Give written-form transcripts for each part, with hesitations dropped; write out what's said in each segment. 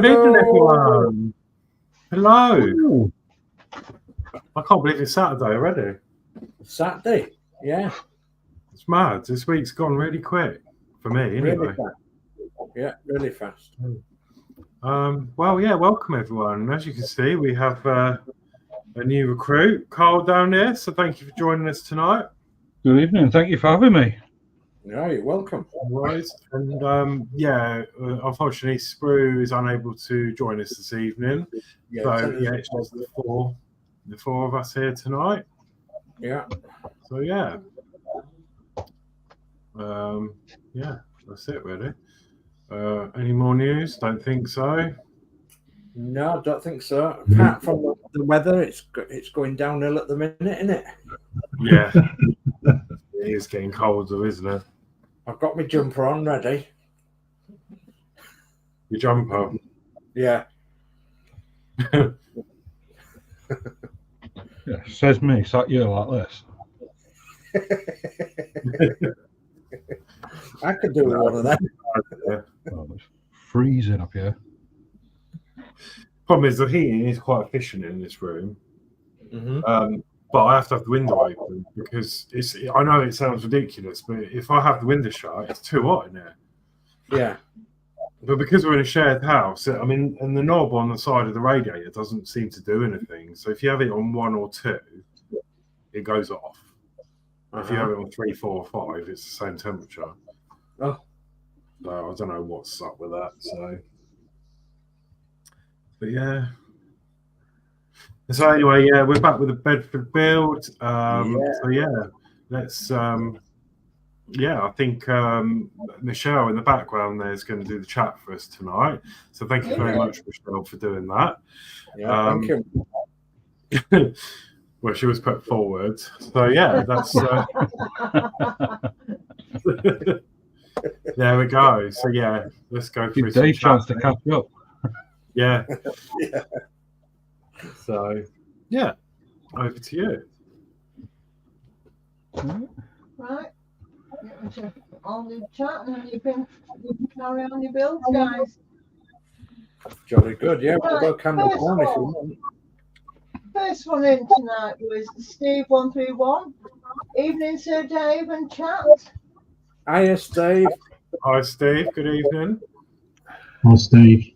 Good evening, everyone. Hello. Ooh. I can't believe it's Saturday already. Saturday, yeah. It's mad. This week's gone really quick for me, anyway. Really fast. Yeah, really fast. Well, yeah, welcome everyone. As you can see, we have a new recruit, Carl, down there. So thank you for joining us tonight. Good evening. Thank you for having me. Yeah, you're welcome. Right. And yeah, unfortunately, SPRUE is unable to join us this evening. Yeah, So yeah, it's just the four of us here tonight. Yeah. So yeah. Yeah, that's it really. Any more news? Don't think so. No, I don't think so. Apart from the weather, it's going downhill at the minute, isn't it? Yeah. It is getting colder, isn't it? I've got my jumper on ready. Your jumper. Yeah. Yeah, says me, sat you like this. I could do with one of them. Oh, it's freezing up here. Problem is the heating is quite efficient in this room. Mm-hmm. But I have to have the window open because I know it sounds ridiculous, but if I have the window shut, it's too hot in there. Yeah. But because we're in a shared house, I mean, and the knob on the side of the radiator doesn't seem to do anything. So if you have it on 1 or 2, it goes off. If you have it on 3, 4, or 5, it's the same temperature. Oh. So I don't know what's up with that. So, but yeah. So anyway, yeah, we're back with the Bedford build. So yeah, let's. Yeah, I think Michelle in the background there is going to do the chat for us tonight. So thank you very much, Michelle, for doing that. Yeah, thank you. Well, she was put forward. So yeah, that's. There we go. So yeah, let's go through. Give Dave a chance to catch up. Yeah. Yeah. So yeah, over to you. Right. I'll do chat and then you can carry on your builds, guys. Jolly good, yeah. Right, We'll go camera down if you want. First one in tonight was Steve131. Evening, Sir Dave and chat. Hiya, Steve. Hi, Steve. Good evening. Hi, Steve.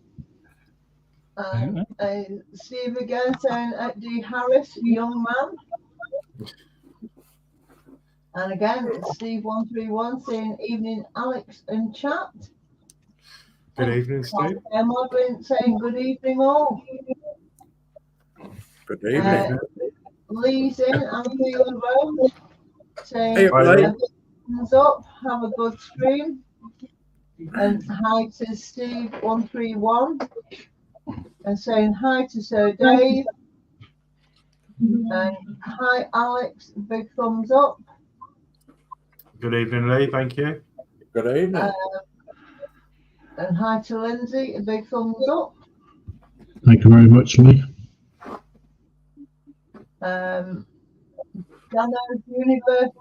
Steve again saying D. Harris, young man. And again, Steve131 saying evening, Alex and chat. Good evening, Steve. Emhar saying good evening all. Good evening. Lee's in and feeling well. Saying Hey, thumbs up, have a good stream. And hi to Steve131. And saying hi to Sir Dave. And hi, Alex, big thumbs up. Good evening, Lee. Thank you. Good evening. And hi to Lindsay, a big thumbs up. Thank you very much, Lee. Dano's Universe,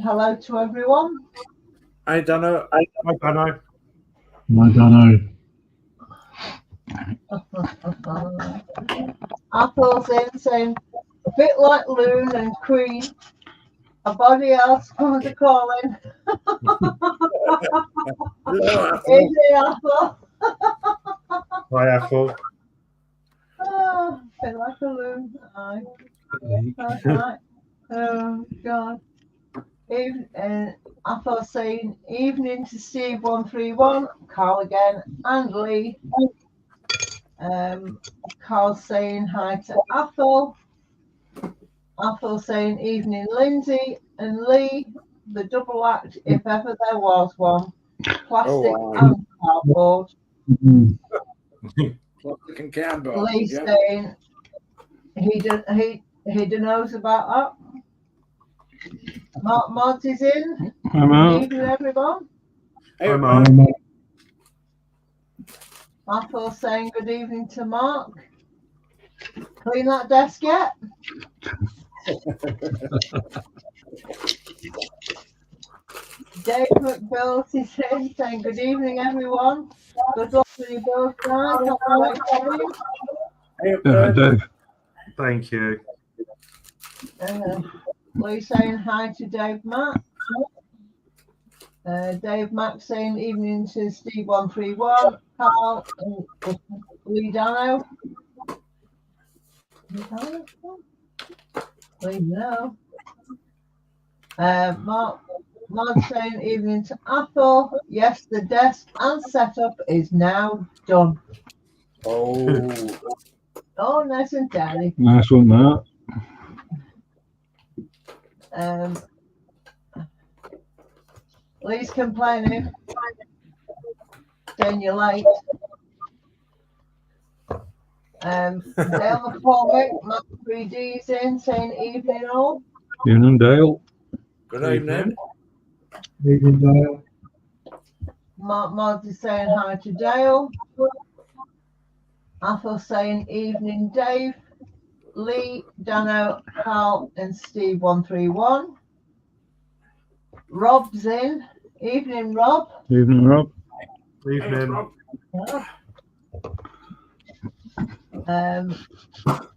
hello to everyone. Hi, Dano. Hi, Dano. My Dano. Apple's in saying a bit like Loon and Queen. A body else comes a calling. Is it Apple? Hi, Apple. Oh, a bit like a loon. Aye. That's right. Oh, God. Apple saying evening to Steve131, Carl again, and Lee. Carl saying hi to Apple. Apple saying evening, Lindsay and Lee. The double act, if ever there was one. Plastic and cardboard. Plastic and cardboard. Lee saying he knows about that. Mark Mods is in. Hello. Evening, everyone. Hey, Hi, Mark. Apple saying good evening to Mark. Clean that desk yet? Dave McBills is in saying good evening, everyone. Good luck with your bills, guys. Have a great day. Hey, Dave. Thank you. Lee saying hi to Dave Mack. Dave Mack saying evening to Steve 131, Carl and Lee Dano. Lee Dano. Mark saying evening to Apple. Yes, the desk and setup is now done. Oh, Oh, nice and daddy. Nice one, Matt. Lee's complaining, saying you're late. Dale McCormick, Matt 3D's in, saying evening all. Evening, Dale. good evening. Evening, Dale. Mark Mods is saying hi to Dale. Athel saying evening, Dave. Lee, Dano, Carl, and Steve 131. Rob's in. Evening, Rob. Evening, Rob. Evening.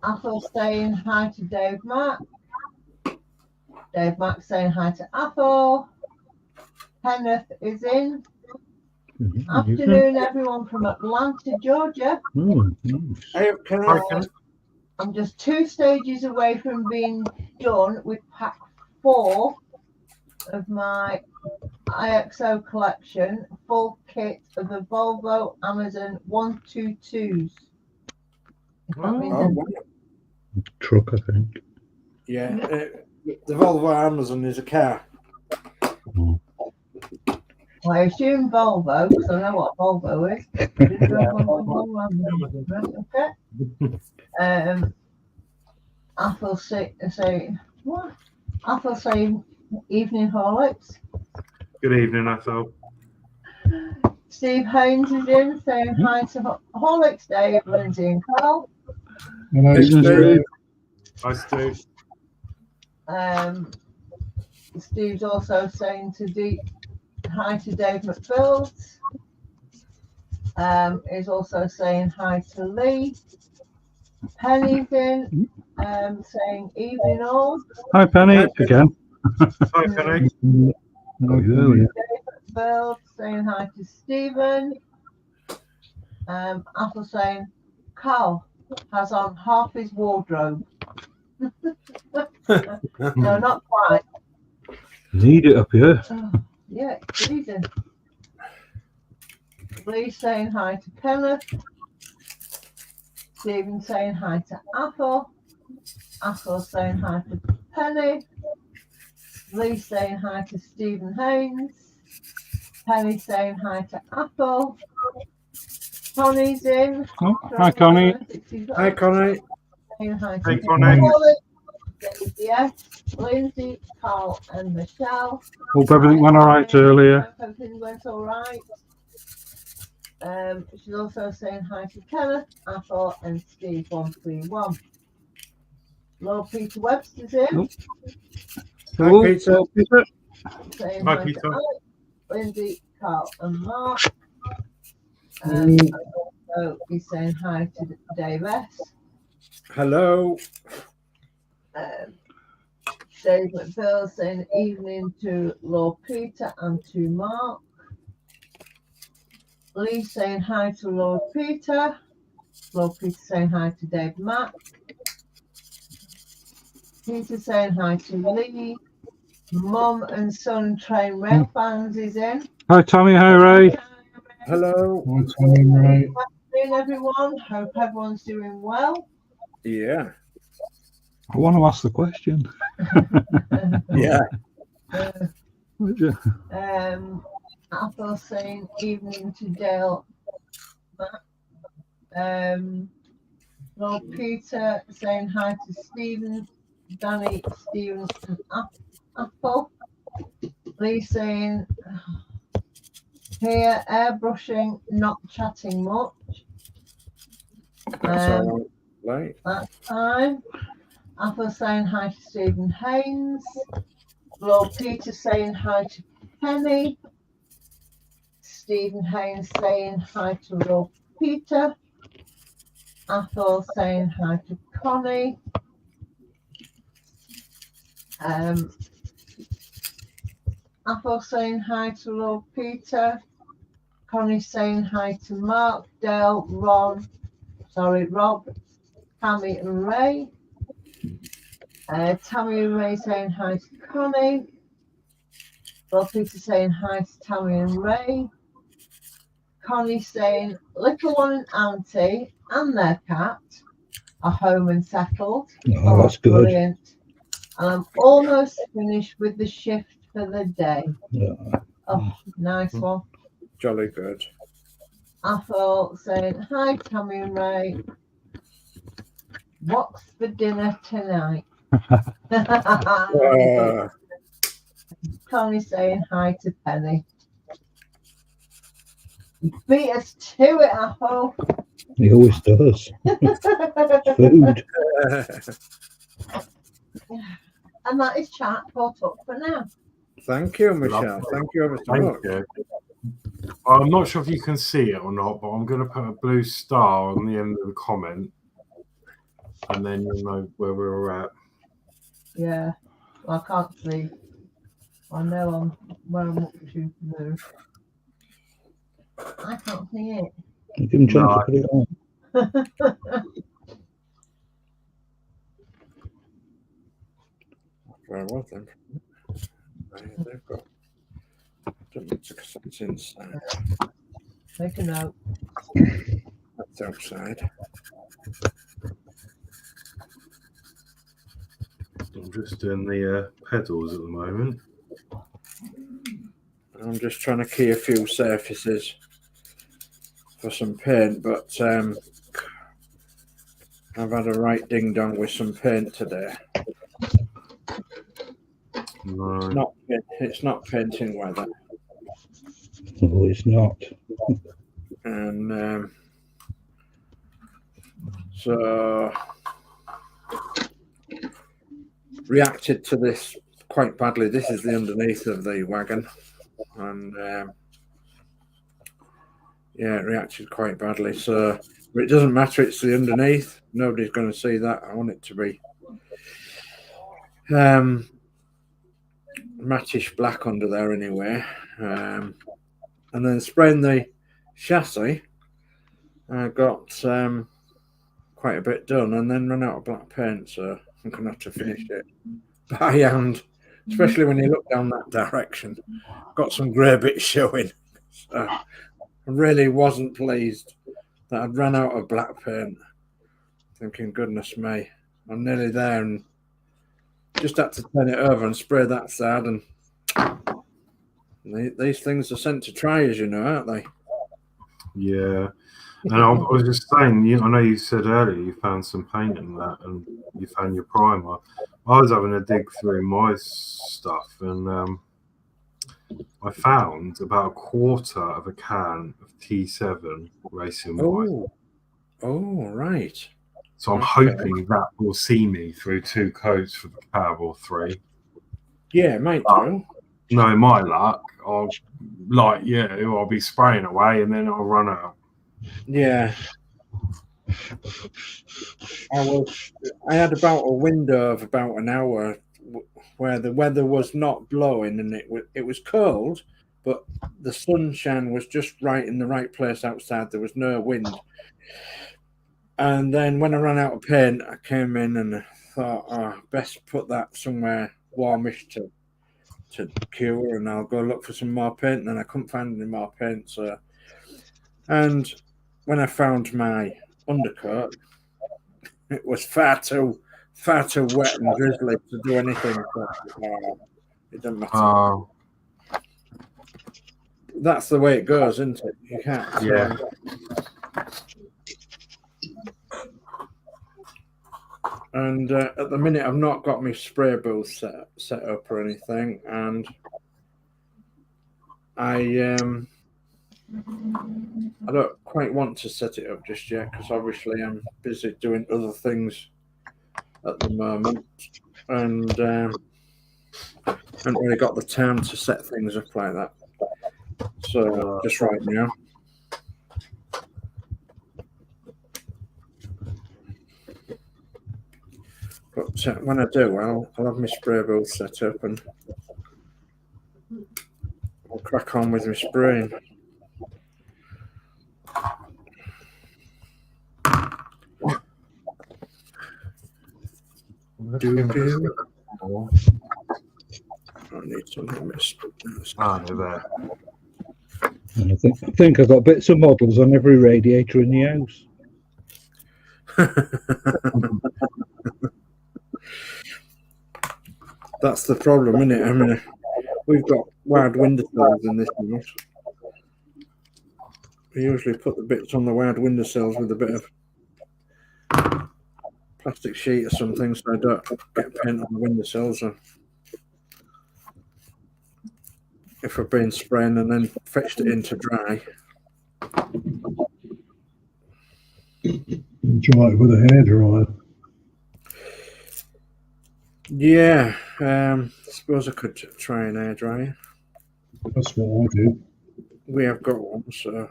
Athel saying hi to Dave Mack. Dave Mack saying hi to Athel. Kenneth is in. Afternoon, everyone from Atlanta, Georgia. Nice. Hey, can I, I'm just 2 stages away from being done with pack 4 of my IXO collection, full kit of the Volvo Amazon 122s. If that means oh, anything. wow. Truck, I think. Yeah, the Volvo Amazon is a car. Oh. Well, I assume Volvo, because I know what Volvo is. Okay. Athel say what? Athel saying evening HORLIX. Good evening, Athel. Steve Haynes is in saying hi to HORLIX, Dave, Lindsay, and Carl. Hello, Evening, Steve. Hi, Steve. Steve's also saying hi to Dave McBills. Is also saying hi to Lee. Penny's in, saying evening all. Hi, Penny. Again. Hi, Penny. Oh, earlier. Dave McBills saying hi to Stephen. Apple saying Carl has on half his wardrobe. No, not quite. Need it up here. Oh, yeah, it's easy. Lee saying hi to Kenneth. Stephen saying hi to Apple. Apple saying hi to Penny. Lee saying hi to Stephen Haynes. Penny saying hi to Apple. Connie's in. Oh, hi, Connie. Hi, Connie. Saying hi to Hey, Connie. Yes, Lindsay, Carl, and Michelle. Hope everything went all right earlier. Hope everything went all right. She's also saying hi to Kenneth, Apple, and Steve 131. Lord Peter Webster's in. Hello, Peter. Peter. Saying Hi, hi Peter. to Alex, Lindsay, Carl, and Mark. So he's saying hi to Dave S. Hello. Dave McPhail saying evening to Lord Peter and to Mark. Lee saying hi to Lord Peter. Lord Peter saying hi to Dave Mack. Peter saying hi to Lee. Mum and son train rail fans is in. Hi, Tommy. Hi, Ray. Hello. Hi, Tommy, Ray. Good afternoon, everyone. Hope everyone's doing well. Yeah. I want to ask the question. Yeah. Would you? Apple saying evening to Dale. Lord Peter saying hi to Stephen, Danny, Stephen, and Apple. Lee saying here airbrushing, not chatting much. That's all right. That's fine. Apple saying hi to Stephen Haynes. Lord Peter saying hi to Penny. Stephen Haynes saying hi to Rob Peter. Athol saying hi to Connie. Athol saying hi to Rob Peter. Connie saying hi to Mark, Dale, Rob, Tammy and Ray. Tammy and Ray saying hi to Connie. Rob Peter saying hi to Tammy and Ray. Connie saying little one and auntie and their cat are home and settled. Oh, that's good. Brilliant. And I'm almost finished with the shift for the day. Yeah. Oh, nice one. Jolly good. Athol saying hi, Tammy and Ray. What's for dinner tonight? Connie saying hi to Penny. You beat us to it, Athol. He always does. Food. And that is chat caught up for now. Thank you, Michelle. Thank you ever so much. Thank you. I'm not sure if you can see it or not, but I'm going to put a blue star on the end of the comment, and then you'll know where we're at. Yeah, I can't see. I know where I'm up to move. I can't see it. Give him a chance to put it on. Where was them? They've got. It's inside. Make a note. That's outside. I'm just doing the pedals at the moment. I'm just trying to key a few surfaces for some paint, but I've had a right ding dong with some paint today. No. It's not painting weather. No, it's not. And so reacted to this quite badly. This is the underneath of the wagon, and yeah, it reacted quite badly. So it doesn't matter, it's the underneath. Nobody's going to see that. I want it to be mattish black under there anyway. And then spraying the chassis, I got quite a bit done, and then ran out of black paint, so I'm going to have to finish it by hand, especially when you look down that direction. Got some grey bits showing. So I really wasn't pleased that I'd run out of black paint. Thinking, goodness me, I'm nearly there, and just had to turn it over and spray that side. And these things are sent to triers, you know, aren't they? Yeah. And I was just saying, I know you said earlier you found some paint in that and you found your primer. I was having a dig through my stuff, and I found about a quarter of a can of T7 Racing White. Oh, right. So I'm hoping that will see me through 2 coats for the cab, or 3. Yeah, mate. No, my luck, I'll be spraying away and then I'll run out. Yeah. I had about a window of about an hour where the weather was not blowing, and it was cold, but the sunshine was just right in the right place outside. There was no wind. And then when I ran out of paint, I came in and thought, best put that somewhere warmish to cure, and I'll go look for some more paint. And then I couldn't find any more paint. So, and when I found my undercoat, it was far too wet and drizzly to do anything. It doesn't matter. That's the way it goes, isn't it? You can't. Yeah. And at the minute, I've not got my spray booth set up or anything, and I don't quite want to set it up just yet because obviously I'm busy doing other things at the moment, and haven't really got the time to set things up like that. So just right now. But when I do, I'll have my spray booth set up and I'll crack on with my spraying. I need something. They're there. I think I've got bits of models on every radiator in the house. That's the problem, isn't it? I mean, we've got wide windowsills in this house. We usually put the bits on the wide windowsills with a bit of plastic sheet or something so I don't get paint on the windowsills. So if I've been spraying and then fetched it in to dry. Dry it with a hairdryer. Yeah, I suppose I could try an air dryer. That's what I do. We have got one, so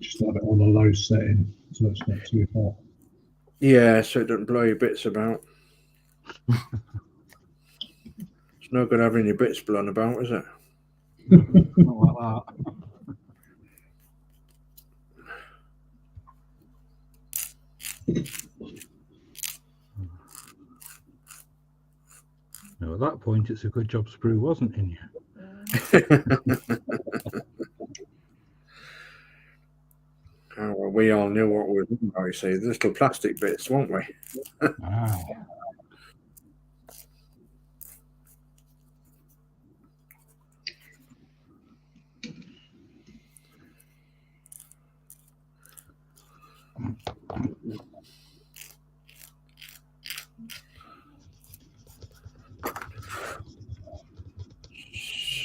Just have it on a low setting so it's not too hot. yeah, so it doesn't blow your bits about. It's no good having your bits blown about, is it? Not like that. No, at that point, it's a good job SPRUE wasn't in you. Oh, well, we all knew what we were doing, you see. The little plastic bits, won't we? Wow.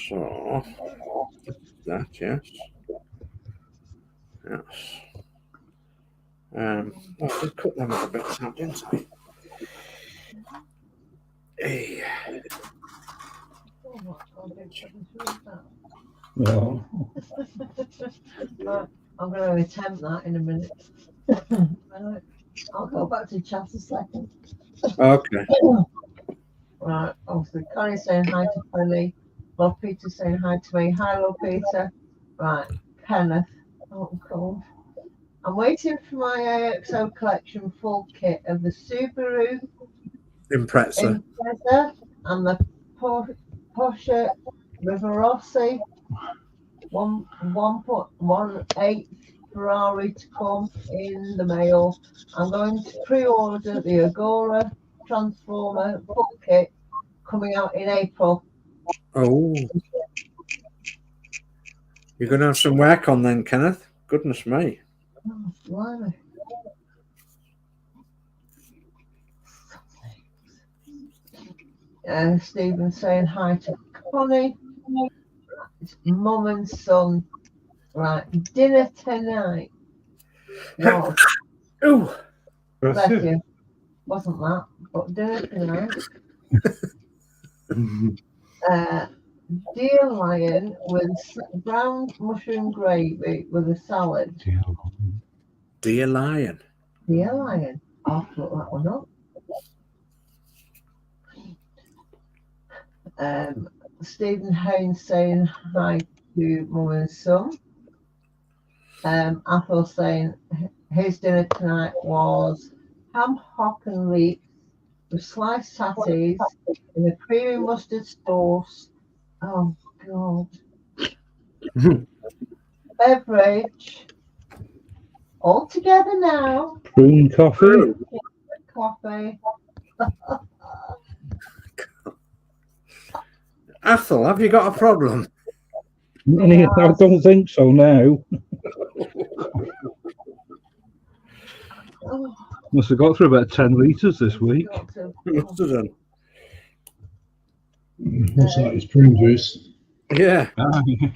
So, that, yes. Yes. Oh, I did cut them little bits out, didn't I? Hey. Well, Right, I'm going to attempt that in a minute. Right, I'll go back to chat a second. Okay. Right, obviously, Connie's saying hi to Connie. Lord Peter's saying hi to me. Hi, Lord Peter. Right, Kenneth. Oh, cool. I'm waiting for my AXO collection full kit of the Subaru Impreza. and the Porsche Riverosi 1.18 Ferrari to come in the mail. I'm going to pre-order the Agora Transformer full kit coming out in April. Oh. You're going to have some work on then, Kenneth. Goodness me. Oh, blimey. Stephen saying hi to Connie. It's mum and son. Right, dinner tonight. Wow, Oh. bless you. Wasn't that? But dinner tonight. Deer lion with brown mushroom gravy with a salad. Dear lion. Deer lion. I'll put that one up. Stephen Haynes saying hi to mum and son. Athel saying his dinner tonight was ham, hock and leeks with sliced tatties in a creamy mustard sauce. Oh, God. Beverage. All together now. prune coffee. Coffee. Athel, have you got a problem? I don't think so now. Oh, Must have got through about 10 litres this week. got to- Must have done. What's that? It's prune juice. Yeah. You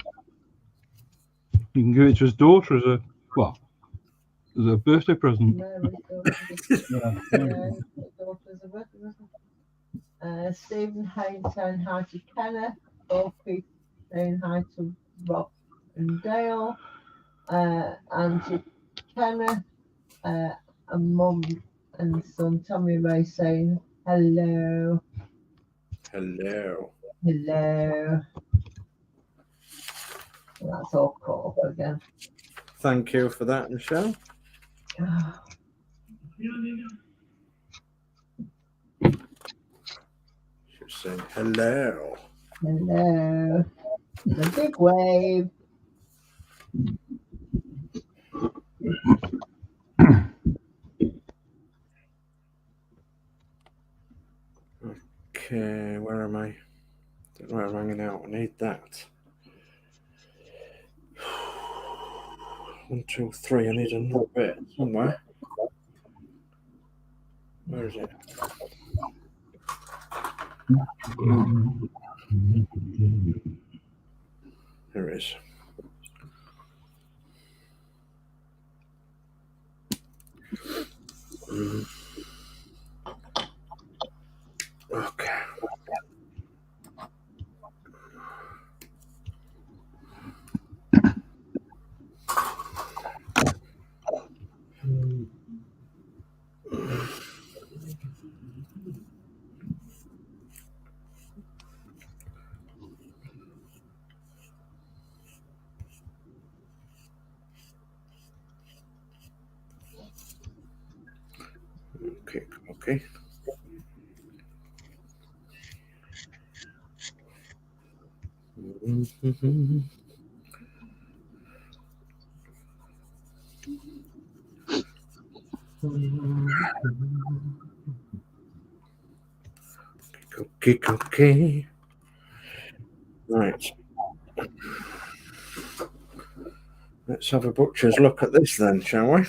can give it to his daughter as a birthday present. Mary's daughter. Yeah. Yeah, his daughter's a birthday present. Stephen Haynes saying hi to Kenneth. Opie saying hi to Rob and Dale. And to Kenneth, and Mum and son Tommy Ray saying hello. Hello. Hello. And that's all caught up again. Thank you for that, Michelle. She's saying hello. Hello. The big wave. Okay, where am I? Don't know where I'm hanging out. I need that. 1, 2, 3. I need another bit somewhere. Where is it? There it is. Okay. Okay. Okay. Right. Let's have a butcher's look at this then, shall we?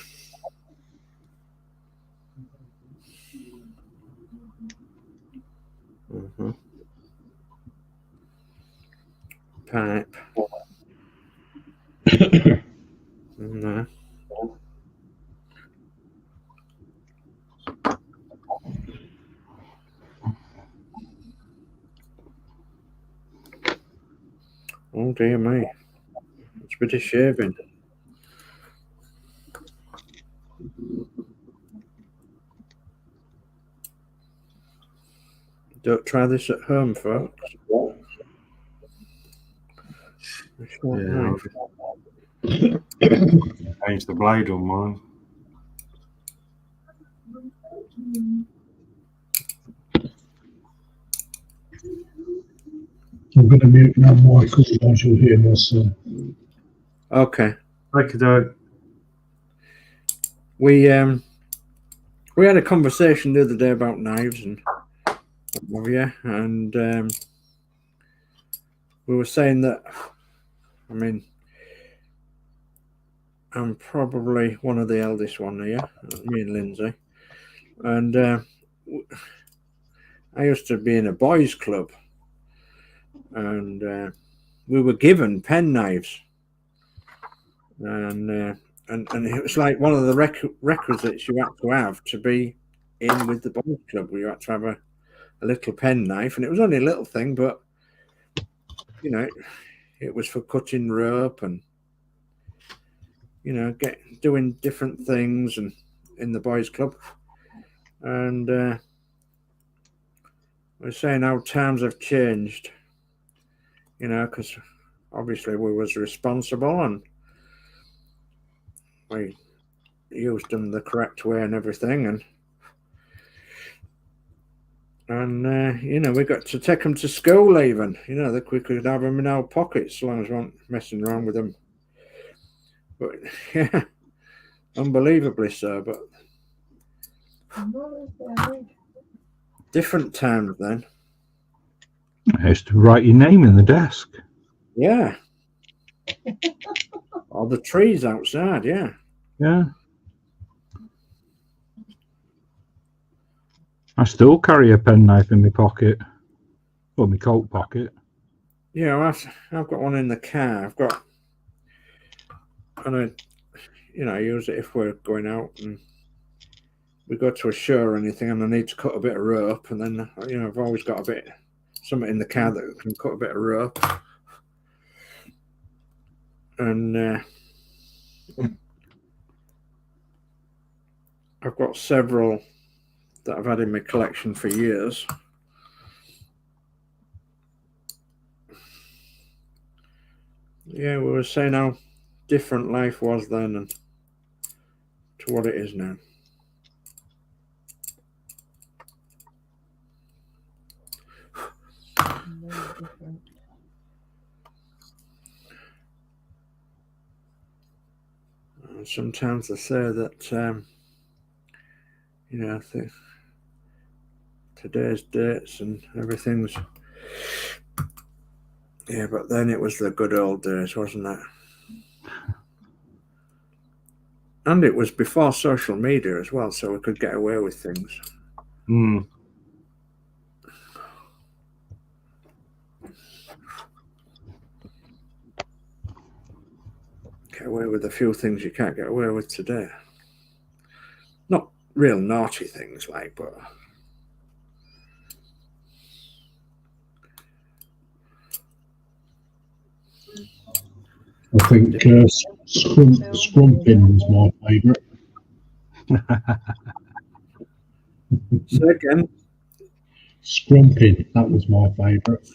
Pipe. No. Oh dear me. It's a bit of shaving. Don't try this at home, folks. Yeah, change the blade on mine. I'm going to mute now, Michael, otherwise you'll hear us. Okay. Okay, We had a conversation the other day about knives and we were saying that, I mean, I'm probably one of the eldest one here, me and Lindsay, and I used to be in a boys' club, and we were given pen knives, and it was like one of the requisites you had to have to be in with the boys' club. You had to have a little pen knife, and it was only a little thing, but you know, it was for cutting rope and doing different things and in the boys' club. And we're saying how times have changed, because obviously we was responsible and we used them the correct way and everything, and we got to take them to school even, that we could have them in our pockets as long as we weren't messing around with them. But yeah, unbelievably so, but different times then. I used to write your name in the desk. Yeah. Or the trees outside, yeah. Yeah. I still carry a penknife in my pocket. Or my coat pocket. Yeah, I've got one in the car. And I use it if we're going out and we go to a show or anything, and I need to cut a bit of rope, and then I've always got something in the car that can cut a bit of rope, and I've got several that I've had in my collection for years. Yeah, we were saying how different life was then and to what it is now. Very different. Sometimes they say that, today's dates and everything's, yeah, but then it was the good old days, wasn't it? And it was before social media as well, so we could get away with things. Mm. Get away with a few things you can't get away with today. Not real naughty things, like, but I think Scrumpin was my favourite. say again. Scrumpin, that was my favourite.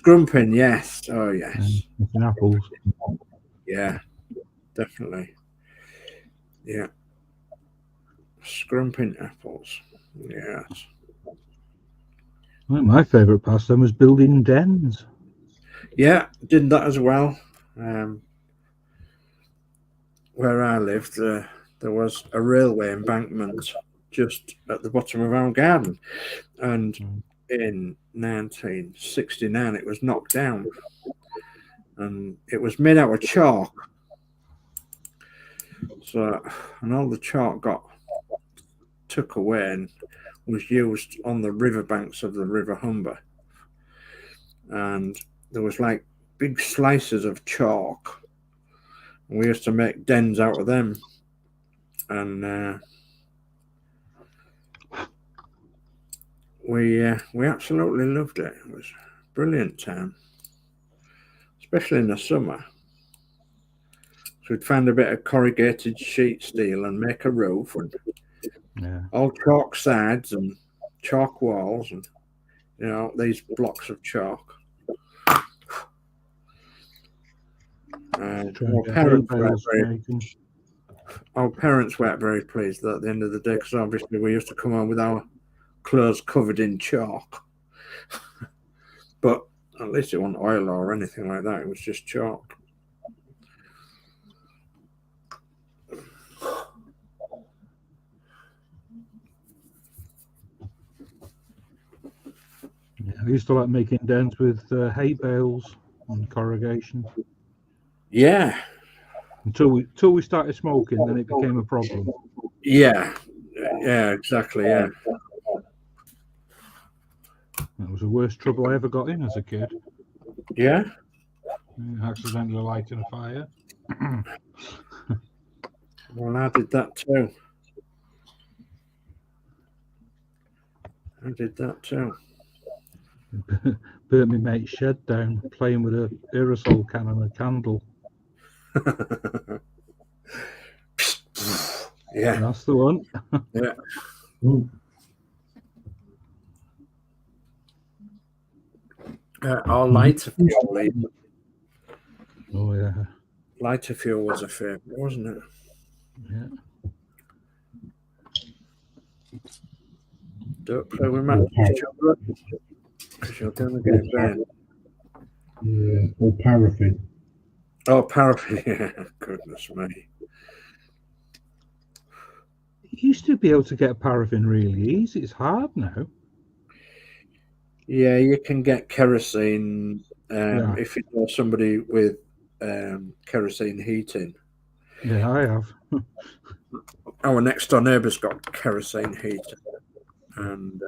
Scrumpin, yes. Oh, yes. Apples. Yeah, definitely. Yeah. Scrumpin apples. Yes. Well, my favourite pastime was building dens. Yeah, did that as well. Where I lived, there was a railway embankment just at the bottom of our garden, and in 1969 it was knocked down, and it was made out of chalk. So, and all the chalk got took away and was used on the riverbanks of the River Humber, and there was like big slices of chalk. We used to make dens out of them, and we absolutely loved it. It was a brilliant time, especially in the summer. So we'd find a bit of corrugated sheet steel and make a roof, and all chalk sides and chalk walls, and these blocks of chalk. Our parents weren't very pleased at the end of the day, because obviously we used to come home with our clothes covered in chalk. But at least it wasn't oil or anything like that, it was just chalk. Yeah, I used to like making dens with hay bales and corrugation. Yeah. Until we started smoking, then it became a problem. Yeah. Yeah, exactly, yeah. That was the worst trouble I ever got in as a kid. Yeah? Accidentally lighting a fire. Well, I did that too. Burnt my mate's shed down playing with an aerosol can and a candle. Yeah, that's the one. Yeah. Or lighter fuel. Oh yeah. Lighter fuel was a favourite, wasn't it? Yeah. Don't play with matches, children, because you're going to get burned. Yeah, or paraffin. Oh, paraffin, yeah, goodness me. You used to be able to get paraffin really easy. It's hard now. Yeah, you can get kerosene if you know somebody with kerosene heating. Yeah, I have. Our next door neighbour's got kerosene heating, and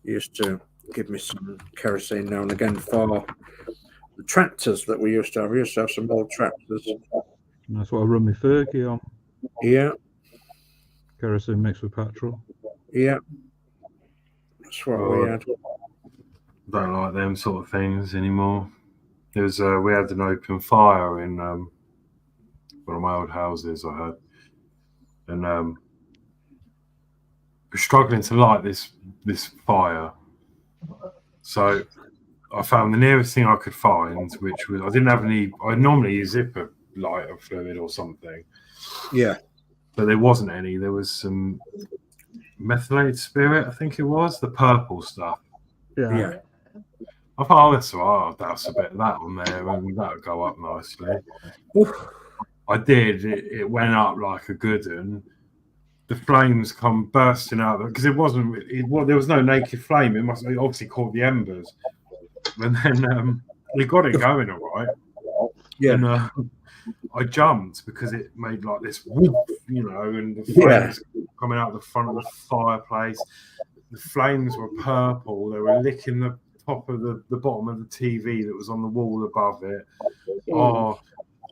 he used to give me some kerosene now and again for the tractors that we used to have. We used to have some old tractors. And that's what I run my Fergie on. Yeah. Kerosene mixed with petrol. Yeah, that's what we had. Don't like them sort of things anymore. There was we had an open fire in one of my old houses I had, and we're struggling to light this fire. So I found the nearest thing I could find, which was I didn't have any. I normally use zipper lighter fluid or something. Yeah, but there wasn't any. There was some methylated spirit, I think it was, the purple stuff. yeah. I thought, oh, that's all right. I'll douse a bit of that on there and that'll go up nicely. Oof. I did. It went up like a good one. The flames come bursting out because it wasn't. There was no naked flame. It obviously caught the embers, and then we got it going all right. Yeah. And I jumped because it made like this whoop, and the flames coming out the front of the fireplace. The flames were purple. They were licking the top of the bottom of the TV that was on the wall above it. Oh,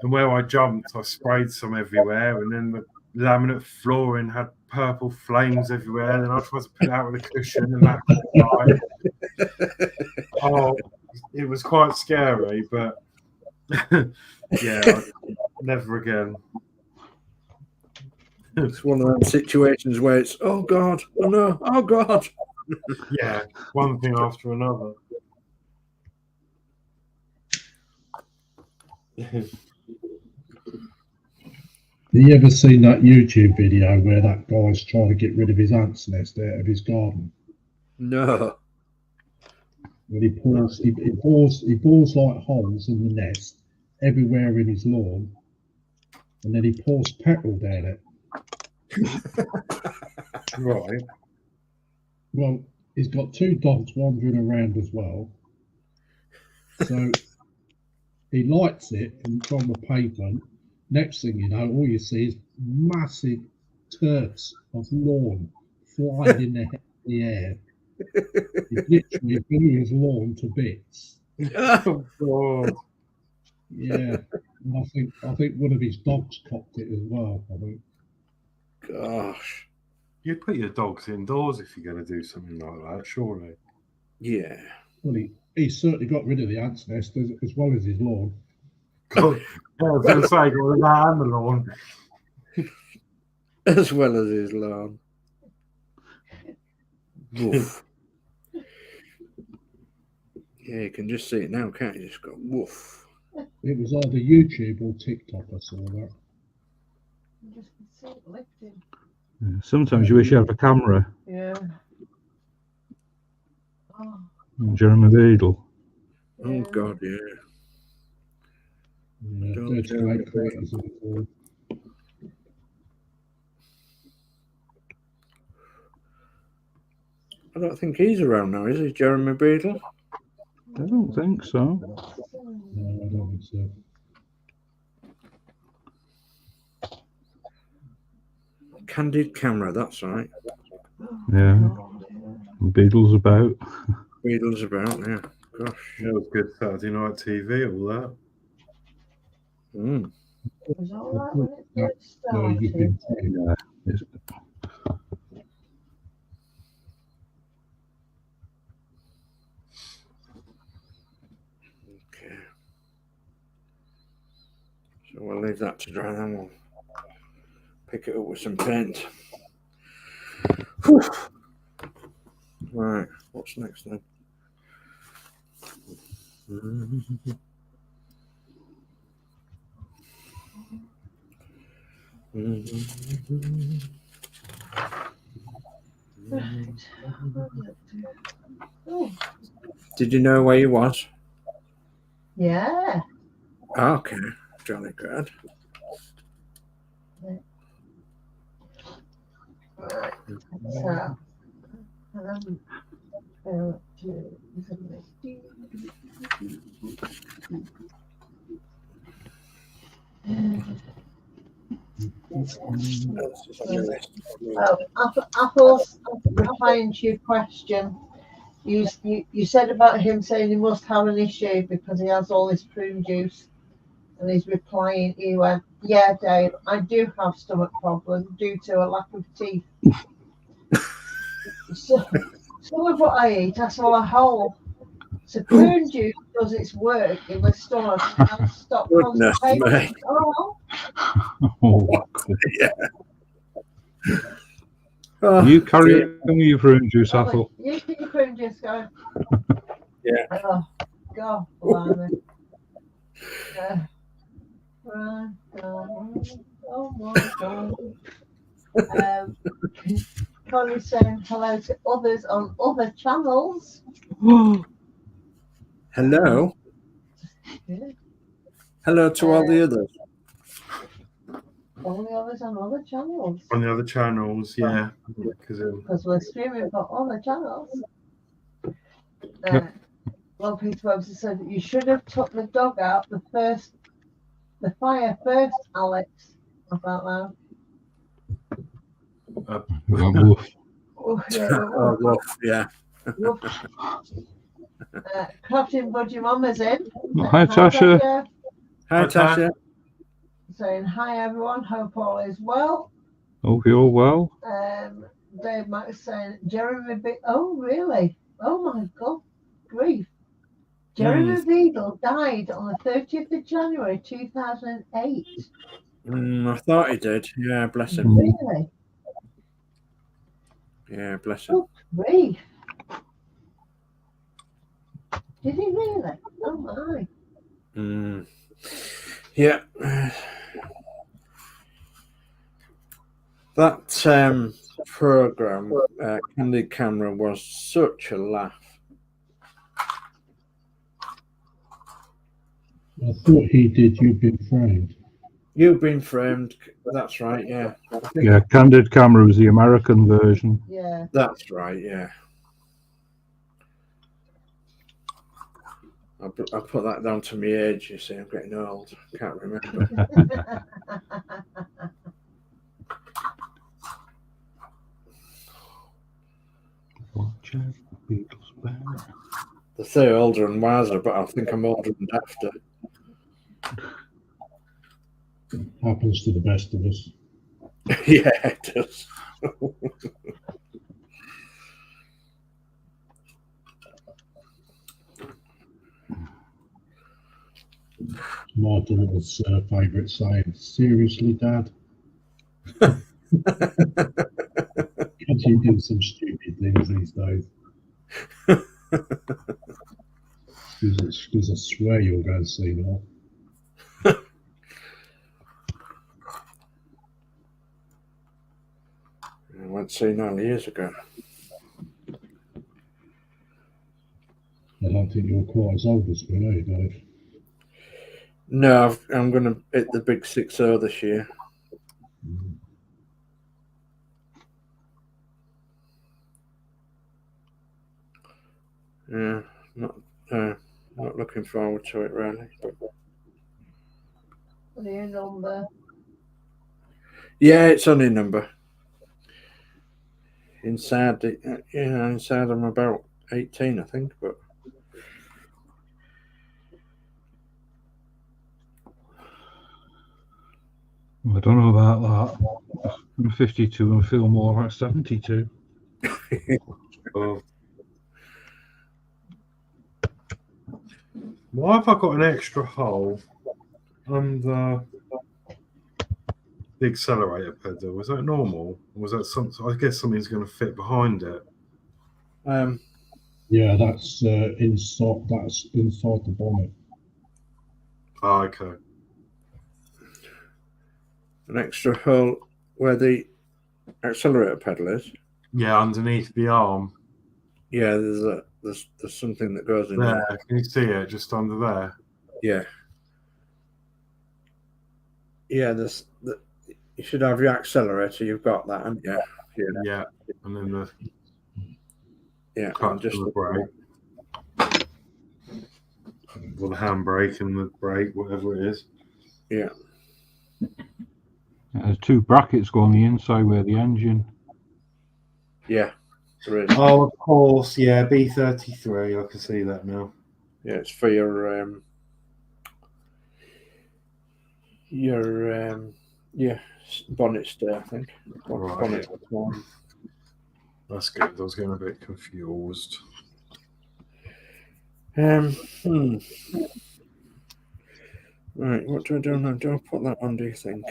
and where I jumped, I sprayed some everywhere, and then the laminate flooring had purple flames everywhere. Then I tried to put it out with a cushion, and that oh, it was quite scary, but yeah, never again. It's one of those situations where it's, oh God, oh no, oh God. Yeah, one thing after another. Have you ever seen that YouTube video where that guy's trying to get rid of his ant's nest out of his garden? No. When he bores like holes in the nest everywhere in his lawn, and then he pours petrol down it. Right. Well, he's got 2 dogs wandering around as well. So he lights it from the pavement. Next thing you know, all you see is massive turfs of lawn flying in the air. He literally blew his lawn to bits. Oh God. Yeah, and I think one of his dogs copped it as well. I think. Gosh. You put your dogs indoors if you're going to do something like that, surely. Yeah. Well, he certainly got rid of the ant's nest as well as his lawn. God, I was going to say, got rid of that and the lawn. As well as his lawn. Woof. Yeah, you can just see it now, can't you? Just go woof. It was either YouTube or TikTok I saw that. Just see it lifting. Yeah, sometimes you wish you had a camera. Yeah. Oh, Jeremy Beadle. Oh God, yeah. Yeah, 38 photos of it all. I don't think he's around now, is he, Jeremy Beadle? I don't think so. No, I don't think so. Candid camera, that's right. Yeah. Beadle's about. Beadle's about, yeah. Gosh. That was good Saturday night TV, all that. Mm. it was all right when it first No, you started. can Yeah. It's, Okay. So we'll leave that to dry, then we'll pick it up with some paint. Whew. Right, what's next then? Right. Oh, Did you know where you was? yeah. Okay, jolly good. Right. So, Apple's replying to your question. You said about him saying he must have an issue because he has all this prune juice And he's replying, he went, yeah, Dave, I do have stomach problems due to a lack of teeth. So, some of what I eat, I swallow whole. So prune juice does its work in the stomach and stop Goodness constipation. me. Oh, Oh, Yeah. Oh, you carry dear. on with your prune juice, Apple. You keep your prune juice going. Yeah. Oh, God, blimey. Right, oh my God. Connie's saying hello to others on other channels. Hello. Yeah. Hello to all the others. All the others on other channels. On the other channels, yeah. Because we're streaming for other channels. Well, Peter Webster said that you should have took the dog out the fire first, Alex. About that. Oh, yeah, Oh, woof, yeah. Crafting Budgie Mama's in. Hi, Tasha. Hi, Tasha. Saying hi, everyone. Hope all is well. Hope you're well. Dave Max saying Jeremy oh, really? Oh, my God. Grief. Jeremy Beadle died on the 30th of January 2008. I thought he did. Yeah, bless him. Really? Yeah, bless him. Oh, grief. Did he really? Oh, my. Yeah. That program, Candid Camera, was such a laugh. I thought he did You've Been Framed. You've Been Framed. That's right, yeah. Yeah, Candid Camera was the American version. Yeah. That's right, yeah. I put that down to my age, you see. I'm getting old. Can't remember. Watch out, Beatles band. They say older and wiser, but I think I'm older and after. Happens to the best of us. Yeah, it does. My daughter's favourite saying, seriously, Dad? Can you do some stupid things these days? Because I swear you'll go and see now. I went to see 9 years ago. I don't think you're quite as old as me, are you, Dave? No, I'm going to hit the big 6-0 this year. Yeah, not looking forward to it really. What are your number? Yeah, it's only a number. Inside, inside I'm about 18, I think, but. I don't know about that. I'm 52 and feel more like 72. Oh. Why have I got an extra hole under the accelerator pedal? Was that normal? Or was that something? I guess something's going to fit behind it. Yeah, that's inside. That's inside the bonnet. Oh, okay. An extra hole where the accelerator pedal is. Yeah, underneath the arm. Yeah, there's something that goes in there. Can you see it just under there? Yeah. Yeah, you should have your accelerator. You've got that, haven't you? Yeah. And then the and just the brake. Or the handbrake and the brake, whatever it is. Yeah. There's two brackets go on the inside where the engine. Yeah. There is. Oh, of course. Yeah, B33. I can see that now. Yeah, it's for your your bonnet stay, I think. Right. Bonnet one. That's good. I was getting a bit confused. Right, what do I do now? Do I put that on, do you think?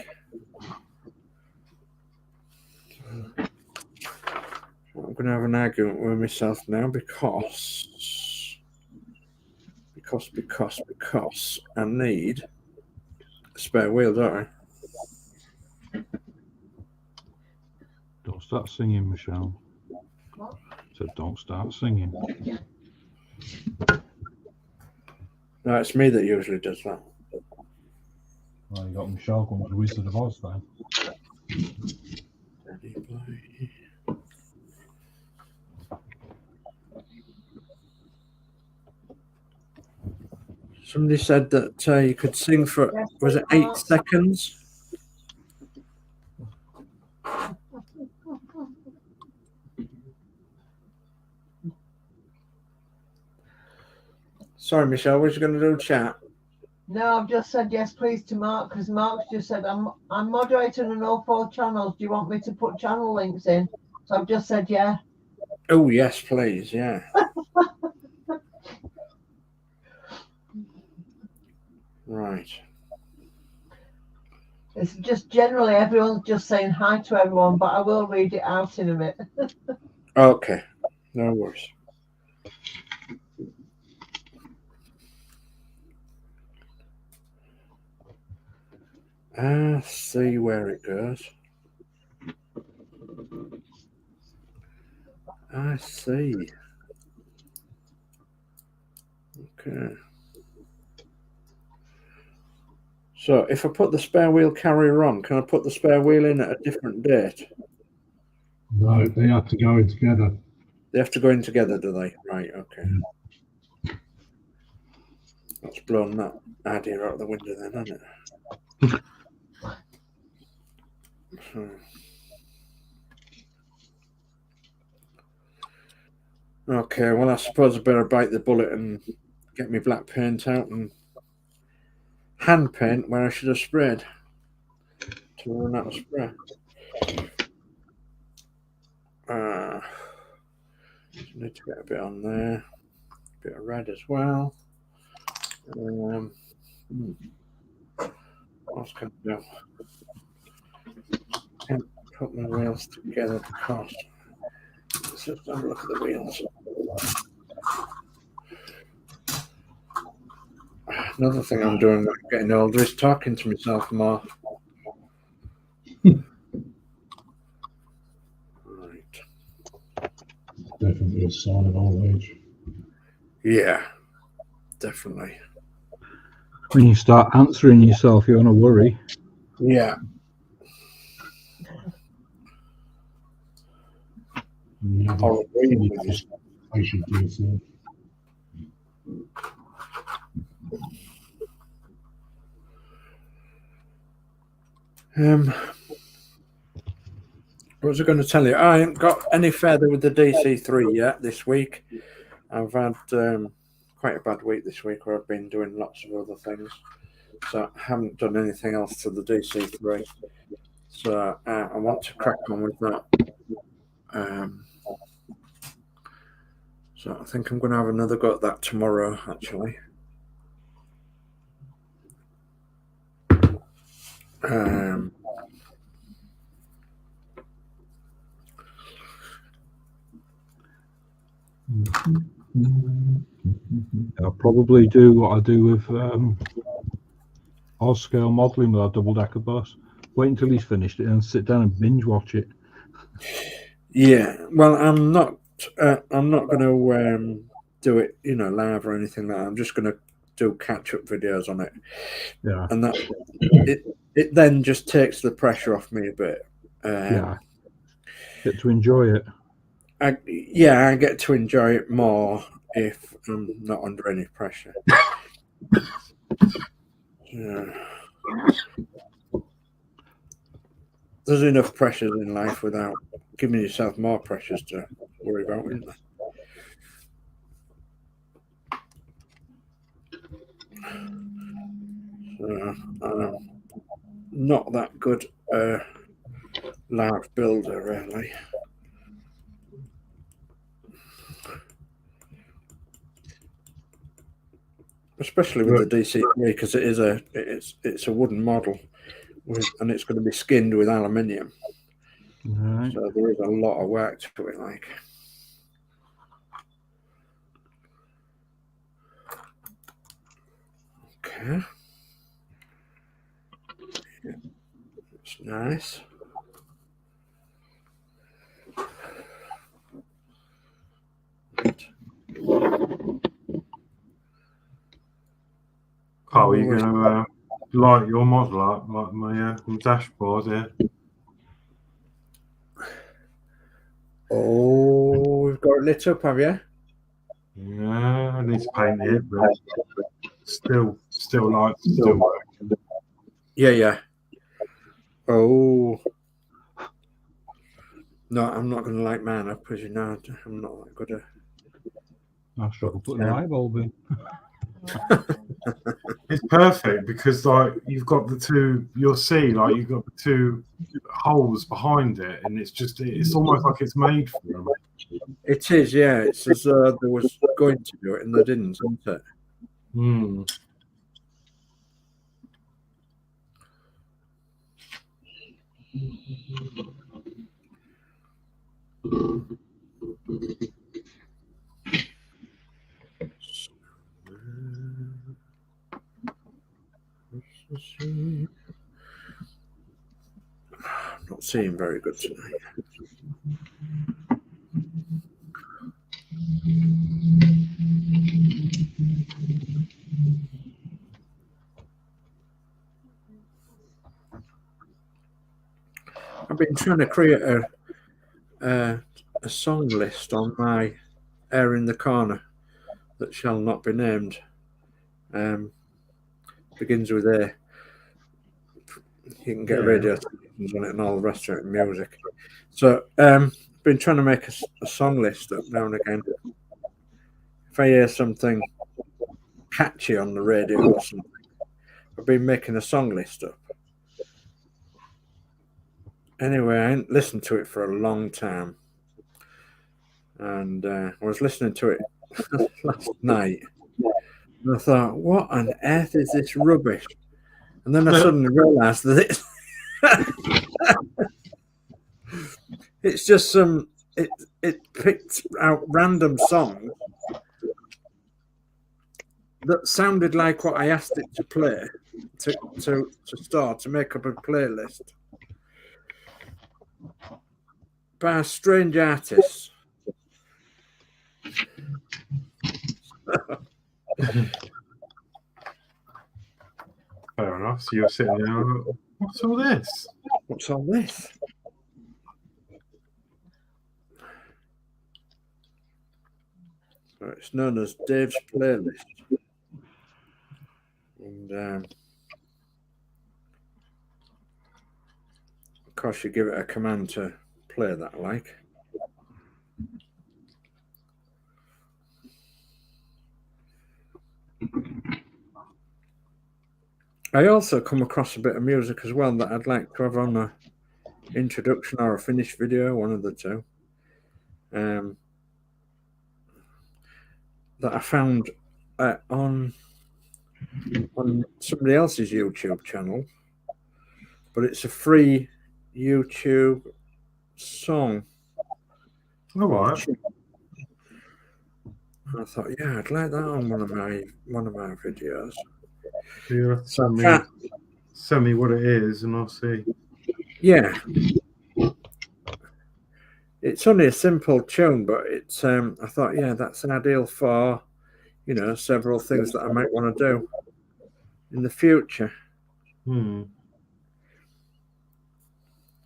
I'm going to have an argument with myself now because I need a spare wheel, don't I? Don't start singing, Michelle. What? So don't start singing. No, it's me that usually does that. Well, you got Michelle going to Wizard of Oz then. Somebody said that you could sing for, was it 8 seconds? Sorry, Michelle, what are you going to do, chat? No, I've just said yes, please, to Mark, because Mark's just said I'm moderating on all 4 channels. Do you want me to put channel links in? So I've just said yeah. Oh, yes, please, yeah. Right. It's just generally everyone's just saying hi to everyone, but I will read it out in a bit. Okay, no worries. I see where it goes. I see. Okay. So if I put the spare wheel carrier on, can I put the spare wheel in at a different date? No, they have to go in together. They have to go in together, do they? Right, okay. That's blown that idea out the window then, hasn't it? Okay, well, I suppose I better bite the bullet and get me black paint out and hand paint where I should have sprayed to run out of spray. Need to get a bit on there, a bit of red as well. What else can I do? Can't put my wheels together because let's just have a look at the wheels. Another thing I'm doing when I'm getting older is talking to myself more. Right. Definitely a sign of old age. Yeah, definitely. When you start answering yourself, you're going to worry. Yeah. Or patient to yourself. What was I going to tell you? I haven't got any further with the DC3 yet this week. I've had quite a bad week this week where I've been doing lots of other things. So I haven't done anything else to the DC3. So I want to crack on with that. So I think I'm going to have another go at that tomorrow, actually. I'll probably do what I do with Oz scale modelling with our double-decker bus. Wait until he's finished it and sit down and binge watch it. Yeah, well, I'm not going to do it, live or anything like that. I'm just going to do catch-up videos on it. Yeah, and that it then just takes the pressure off me a bit. Yeah, get to enjoy it. I get to enjoy it more if I'm not under any pressure. There's enough pressures in life without giving yourself more pressures to worry about, isn't there? So, not that good large builder, really. Especially with the DC3, because it's a wooden model, and it's going to be skinned with aluminium. Right. So there is a lot of work to it, like. Okay. Yeah, it's nice. Carl, are you going to light your model up, like my dashboard here? Oh, we've got it lit up, have you? Yeah, I need to paint it, but still light, still working. Yeah. Oh. No, I'm not going to light mine up, as you know. I'm not that good at. I struggle putting the light bulb in. It's perfect because like you've got the two, you'll see like you've got the two holes behind it, and it's almost like it's made for them. It is, yeah. It's as though they was going to do it and they didn't, isn't it? Hmm. I'm not seeing very good tonight. I've been trying to create a song list on my Air in the Corner that shall not be named. Begins with A. You can get radio stations on it and all the rest of it, music. So been trying to make a song list up now and again. If I hear something catchy on the radio or something, I've been making a song list up. Anyway, I ain't listened to it for a long time. And I was listening to it last night. And I thought, what on earth is this rubbish? And then I suddenly realised that it's just some. It picked out random songs that sounded like what I asked it to play to start to make up a playlist by strange artists. Fair enough. So you're sitting there. What's all this? What's all this? So it's known as Dave's Playlist. And of course, you give it a command to play that, like. I also come across a bit of music as well that I'd like to have on a introduction or a finished video, one of the two. That I found on somebody else's YouTube channel, but it's a free YouTube song. All right. I thought, yeah, I'd like that on one of my videos. You have to send me what it is, and I'll see. Yeah, it's only a simple tune, but it's. I thought, yeah, that's ideal for, several things that I might want to do in the future. Hmm.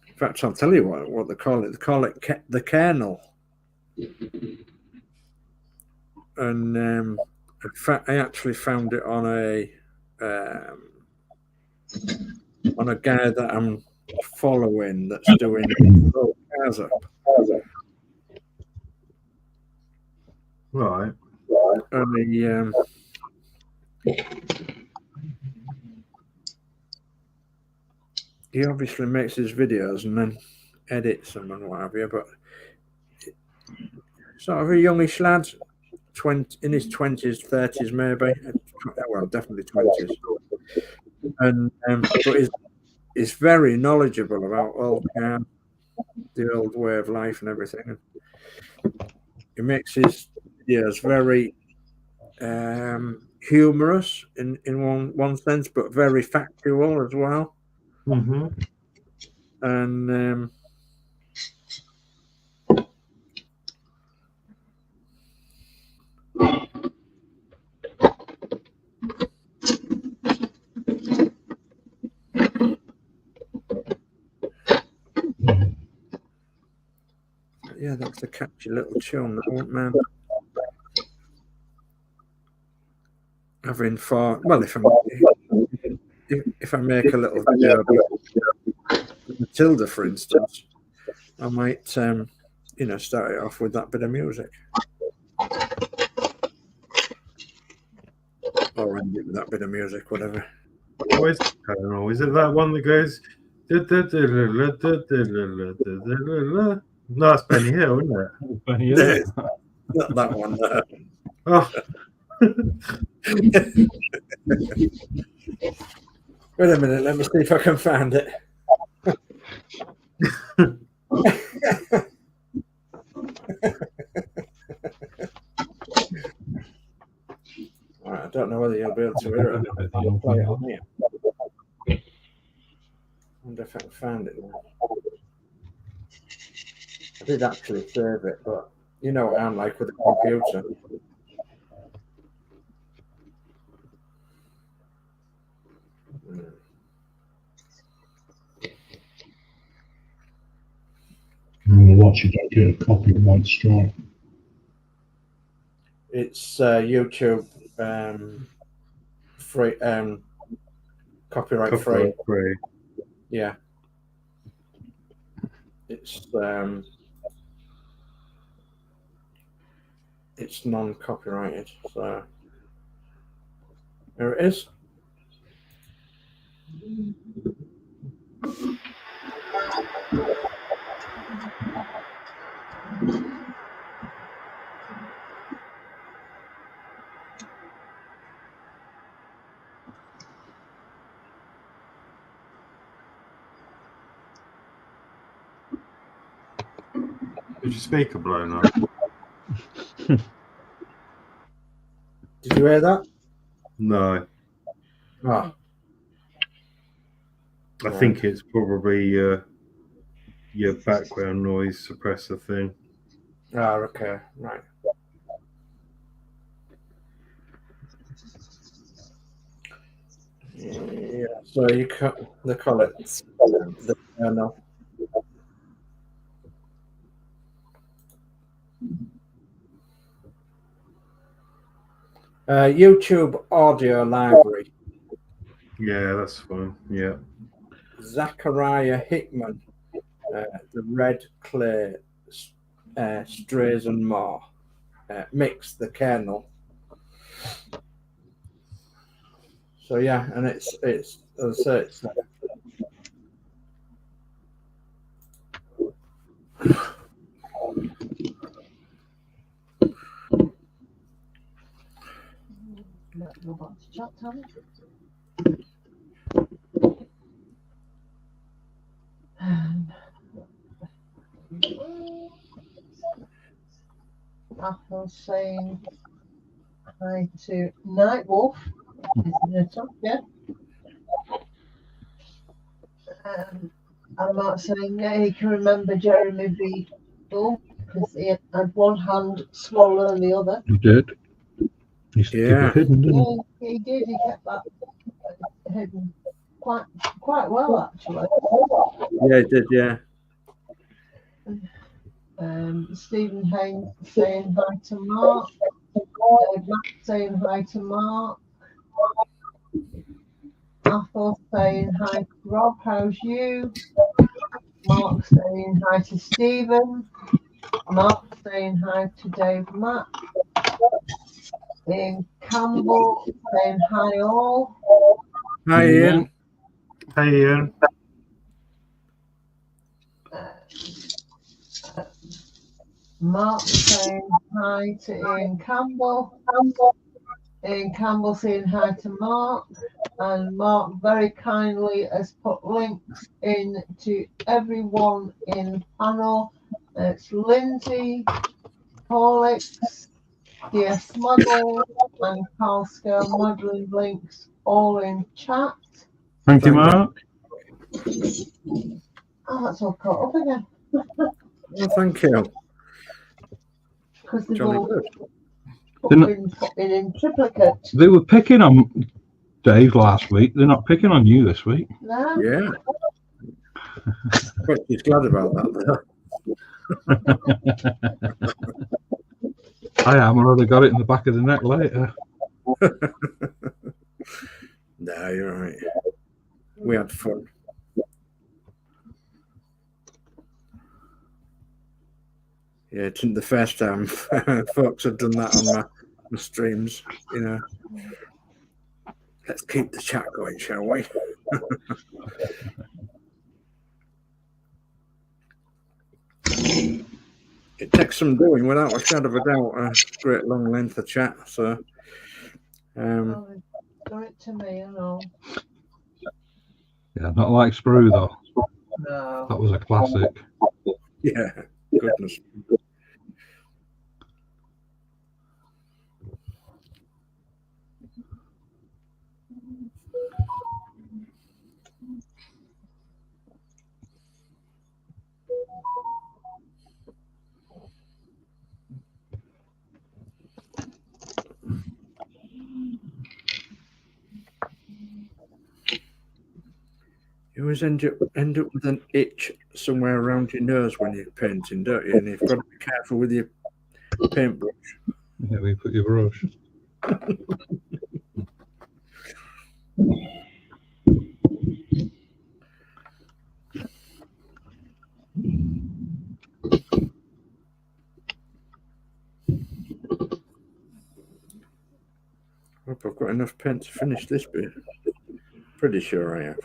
In fact, I'll tell you what they call it. They call it the kernel. And in fact, I actually found it on a guy that I'm following that's doing cars up. Right. And he obviously makes his videos and then edits them and what have you, but sort of a youngish lad, in his 20s, 30s maybe, well, definitely 20s, and but he's very knowledgeable about the old way of life and everything. He makes his videos very humorous in one sense, but very factual as well. Mm-hmm. And yeah, that's a catchy little tune, that one, man. Having fun. Well, if I make a little video about Matilda, for instance, I might, start it off with that bit of music. Or end it with that bit of music, whatever. What is the channel? Is it that one that goes? No, it's Benny Hill, isn't it? Benny Hill. Not that one. No. Oh. Wait a minute, let me see if I can find it. Right, I don't know whether you'll be able to hear it. I'll play it on here. I wonder if I can find it now. I did actually save it, but you know what I'm like with a computer. Watch you don't get a copyright strike. It's YouTube free, copyright free. Yeah. It's non-copyrighted, so there it is. Did your speaker blown up? Did you hear that? No. Oh. I think it's probably your background noise suppressor thing. Oh, okay, right. Yeah, so they call it the kernel. YouTube audio library. Yeah, that's fine. Yeah. Zachariah Hickman, the Red Clay, Strays and More. Mix the kernel. So yeah, and it's as I say, it's Go back to chat, Tommy. Apple saying hi to Nightwolf. Yeah. I'm not saying he can remember Jeremy B. because he had one hand smaller than the other. He did. He kept it hidden, didn't he? He did. He kept that hidden quite well, actually. Yeah, it did. Yeah. Stephen Haynes saying hi to Mark. Dave Mack saying hi to Mark. Apple saying hi to Rob. How's you? Mark saying hi to Stephen. Mark saying hi to Dave Mack. Ian Campbell saying hi all. Hi, Ian. Hey, Ian. Mark saying hi to Ian Campbell. Ian Campbell saying hi to Mark. And Mark very kindly has put links in to everyone in the panel. It's Lindsay, HORLIX, DS Model, and Carl Scale modelling links all in chat. Thank you, Mark. Oh, that's all caught up again. Well, thank you. Because they've Jolly all good. been put in triplicate. They were picking on Dave last week. They're not picking on you this week. No? Yeah. Quite just glad about that. I am. I already got it in the back of the neck later. No, you're right. We had fun. Yeah, it isn't the first time folks have done that on my streams, you know. Let's keep the chat going, shall we? It takes some doing, without a shadow of a doubt, a great long length of chat. So, Oh, done it to me and all. Yeah, not like SPRUE though. No. That was a classic. yeah, goodness. You always end up with an itch somewhere around your nose when you're painting, don't you? And you've got to be careful with your paintbrush. Yeah, we put your brush. Hope I've got enough paint to finish this bit. Pretty sure I have.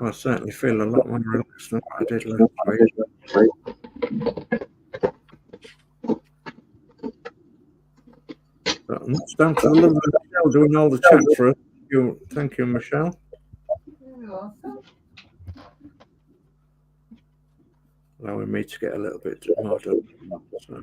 I certainly feel a lot more relaxed than what I did last week. But it's down to the lovely Michelle doing all the chat for us. Thank you, Michelle. You're welcome. Allowing me to get a little bit more done. So.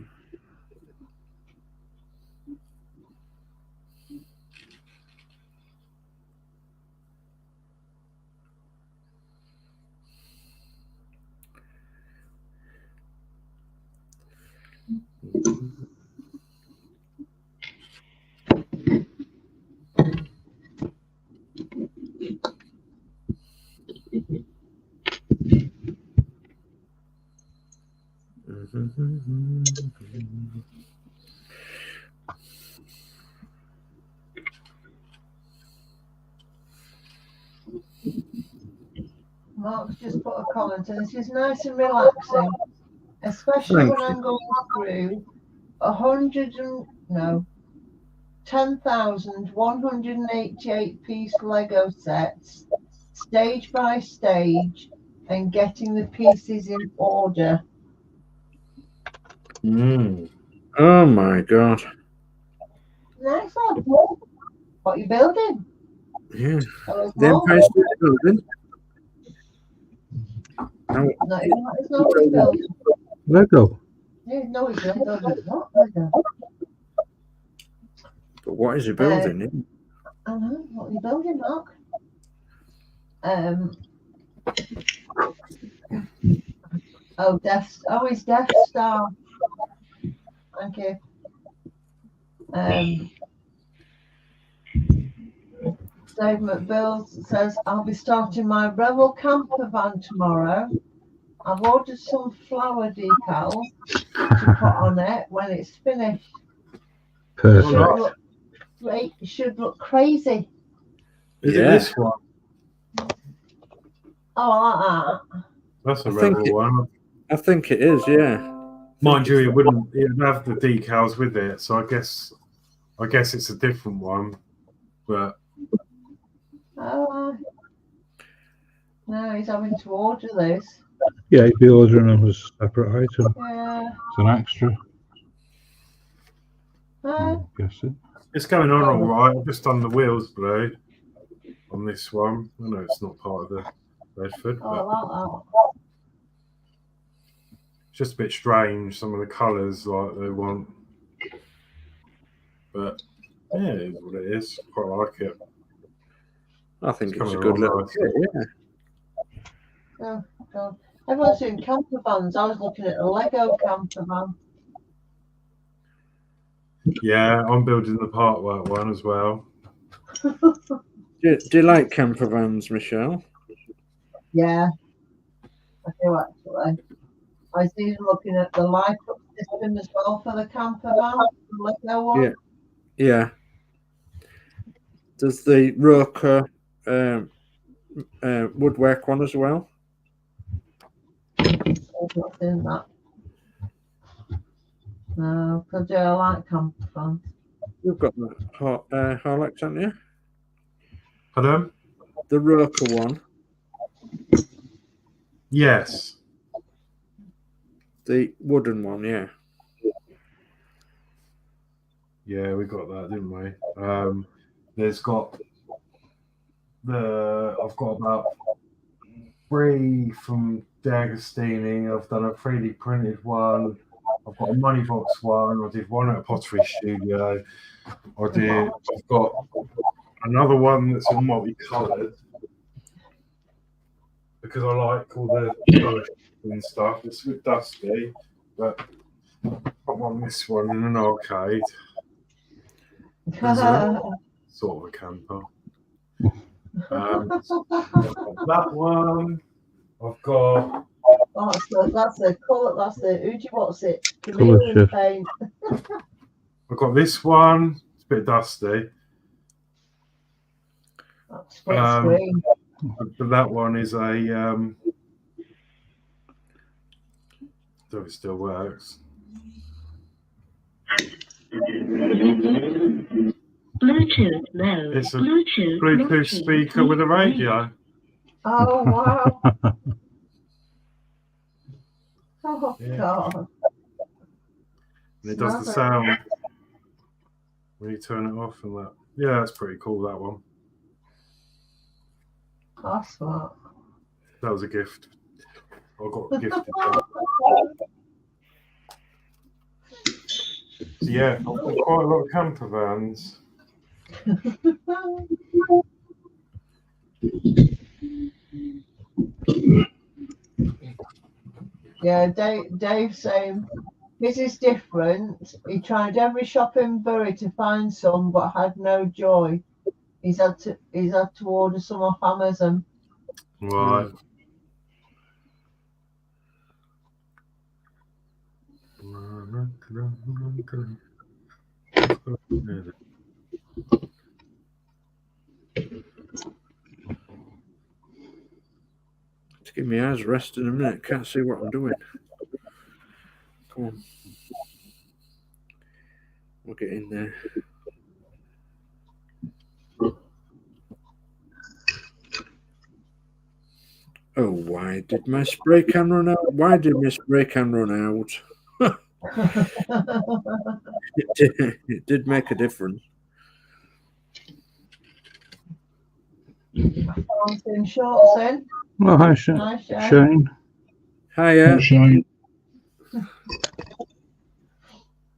Mark's just put a comment, and this is nice and relaxing, especially when I'm going through 10,188 piece Lego sets, stage by stage, and getting the pieces in order. Oh my God. Nice one. What are you building? Yeah. The Empire State Building. No, it's not what you building. Lego. Yeah, no, it's not Lego. But what is he building? I know. What are you building, Mark? Oh, it's Death Star. Thank you. Dave McBill says, I'll be starting my Rebel camper van tomorrow. I've ordered some flower decals to put on it when it's finished. Perfect. It should look crazy. Is it this one? Oh, I like that. That's a Rebel one. I think it is, yeah. Mind you, it wouldn't have the decals with it, so I guess it's a different one. But no, he's having to order this. Yeah, he'd be ordering them as a separate item. Yeah. It's an extra. I'm guessing. It's going on all right. I've just done the wheels blue on this one. I know it's not part of the Bedford, but it's just a bit strange. Some of the colours like they want, but yeah, it is what it is. Quite like it. I think it's a good little kit, yeah. Oh God! Everyone's doing camper vans. I was looking at a Lego camper van. Yeah, I'm building the Parkwork one as well. Do you like camper vans, Michelle? Yeah, I do actually. I was even looking at the light up system as well for the camper van, the Lego one. Yeah. Yeah. Does the Roker woodwork one as well? I've not seen that. No, because I like camper vans. You've got the HORLIX, haven't you? Pardon? The Roker one. Yes. The wooden one, yeah. Yeah, we got that, didn't we? There's got I've got about 3 from D'Agostini. I've done a 3D printed one. I've got a money box one. I did one at a pottery studio. I've got another one that's all multicoloured because I like all the colours and stuff. It's a bit dusty, but I want this one in an arcade. Sort of a camper. That one I've got. Oh, that's the colour. That's the what's it? Chameleon paint. I've got this one. It's a bit dusty. That's split screen. But that one is a. Though it still works. Bluetooth mode. It's a Bluetooth speaker with a radio. Oh wow! Oh God! And it does the sound when you turn it off and that. Yeah, that's pretty cool. That one. That's smart. That was a gift. I got gifted that. So yeah, I've got quite a lot of camper vans. Yeah, Dave saying his is different. He tried every shop in Bury to find some, but had no joy. He's had to order some off Amazon. Right. Just give me eyes rest in a minute. Can't see what I'm doing. Come on. We'll get in there. Oh, why did my spray can run out? Why did my spray can run out? It did make a difference. I'm in shorts in. Well, hi, Shane. Hi, Shane. Shane. Hiya. Shane.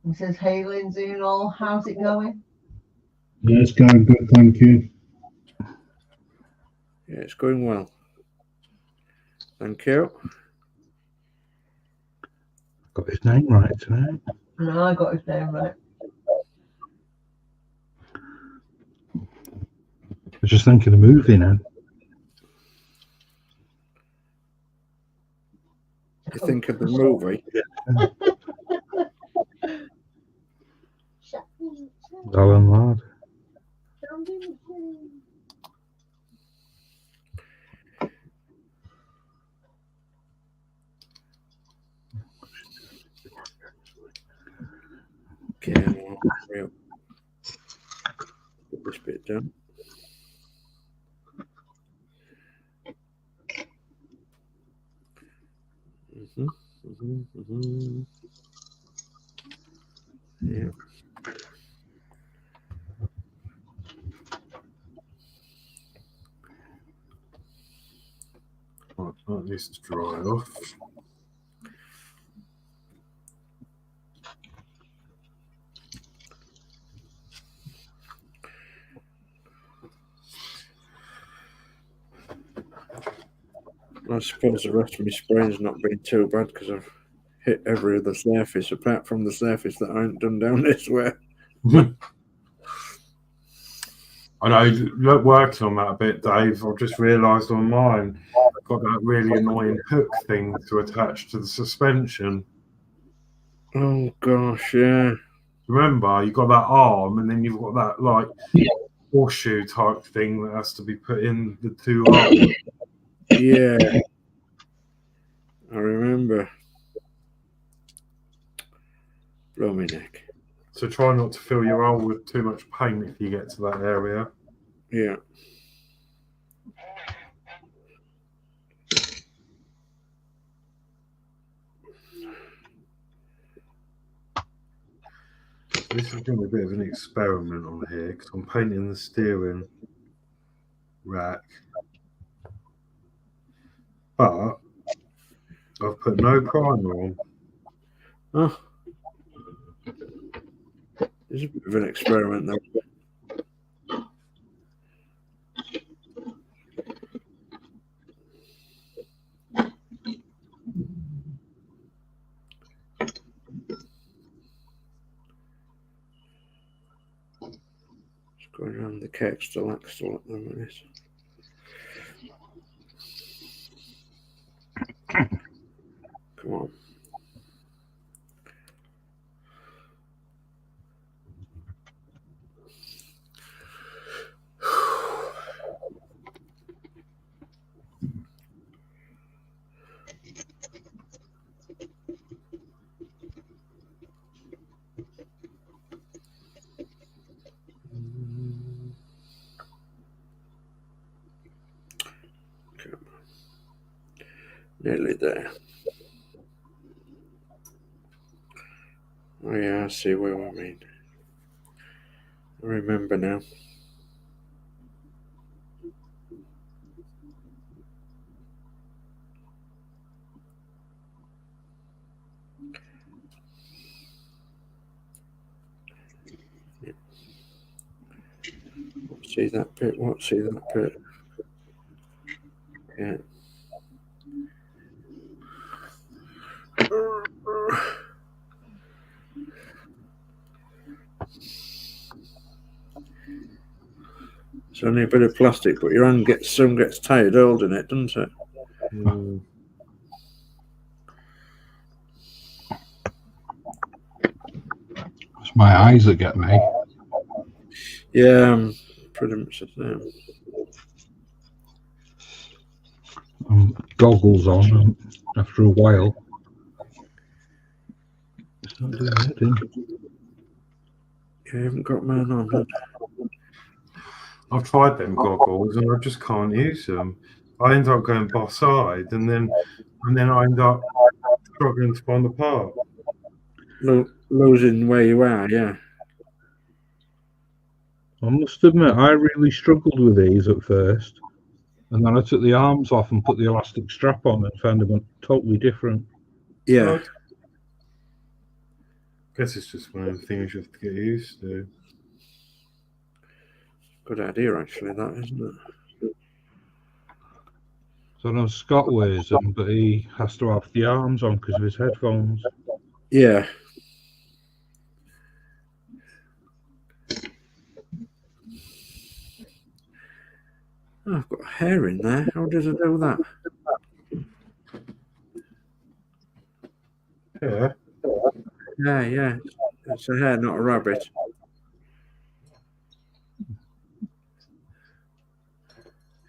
He says, "Hey, Lindsay and all, how's it going?" Yeah, it's going good, thank you. Yeah, it's going well. Thank you. Got his name right tonight. No, I got his name right. I was just thinking of the movie now. You think of the movie? Alan Ladd. Okay, hurry up. Get this bit done. Yeah. Right, that needs to dry off. I suppose the rest of my spraying's not been too bad because I've hit every other surface apart from the surface that I ain't done down this way. I know you worked on that a bit, Dave. I've just realised on mine, I've got that really annoying hook thing to attach to the suspension. Oh gosh, yeah. Remember, you've got that arm, and then you've got that like horseshoe type thing that has to be put in the two arms. Yeah. I remember. Blow me neck. So try not to fill your hole with too much paint if you get to that area. Yeah. This is going to be a bit of an experiment on here because I'm painting the steering rack. But I've put no primer on. Oh. It's a bit of an experiment though. Just going around the cake to axle at the minute. Come on. Nearly there. Oh yeah, I see what we mean. I remember now. Yeah. See that bit? What? See that bit? Yeah. It's only a bit of plastic, but your hand soon gets tired holding it, doesn't it? Mm. It's my eyes that get me. Yeah, pretty much the same. Goggles on after a while. It's not doing anything. You haven't got mine on, huh? I've tried them goggles and I just can't use them. I end up going boss-eyed and then I end up struggling to find the part. Losing where you are, yeah. I must admit, I really struggled with these at first. And then I took the arms off and put the elastic strap on and found them totally different. Yeah. I guess it's just one of the things you have to get used to. Good idea, actually, that, isn't it? So I know Scott wears them, but he has to have the arms on because of his headphones. Yeah. Oh, I've got hair in there. How did I do that? Yeah. Yeah. It's a hare, not a rabbit.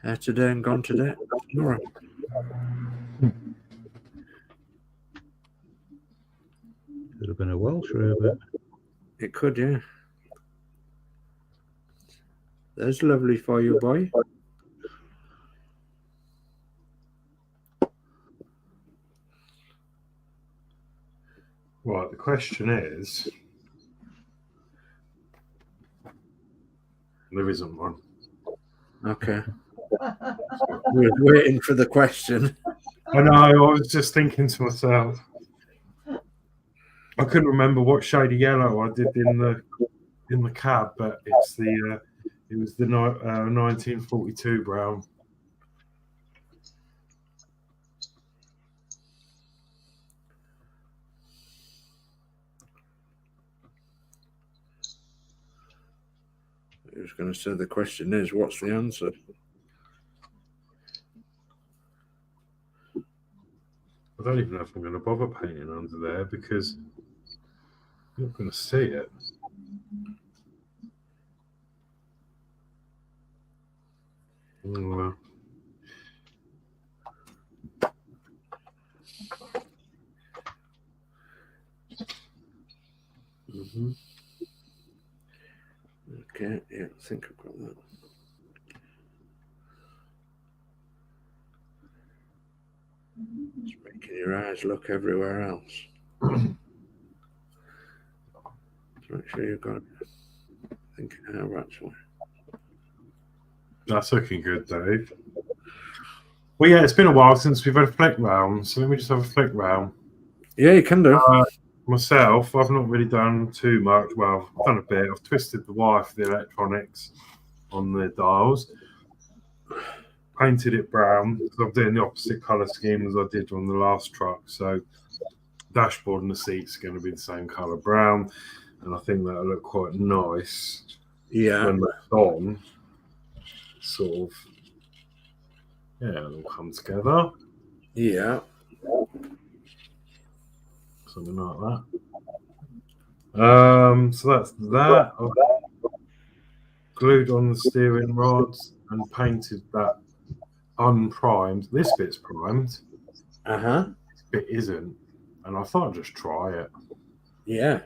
Hair today and gone today. Tomorrow. Could have been a Welsh rabbit. It could, yeah. That's lovely for you, boy. Right, the question is, there isn't one. Okay. We're waiting for the question. I know, I was just thinking to myself, I couldn't remember what shade of yellow I did in the cab, but it was the 1942 brown. I was going to say the question is, what's the answer? I don't even know if I'm going to bother painting under there because you're not going to see it. Mm-hmm. Okay, yeah, I think I've got that. It's making your eyes look everywhere else. Make sure you've got it. Thinking how actually. That's looking good, Dave. Well, yeah, it's been a while since we've had a flick round, so let me just have a flick round. Yeah, you can do. Myself, I've not really done too much. Well, I've done a bit. I've twisted the wire for the electronics on the dials, painted it brown because I'm doing the opposite colour scheme as I did on the last truck. So, dashboard and the seats are going to be the same colour brown, and I think that'll look quite nice. Yeah. When that's on, sort of, yeah, it'll come together. Yeah. Something like that. So that's that. I've glued on the steering rods and painted that unprimed. This bit's primed. This bit isn't. And I thought I'd just try it. Yeah.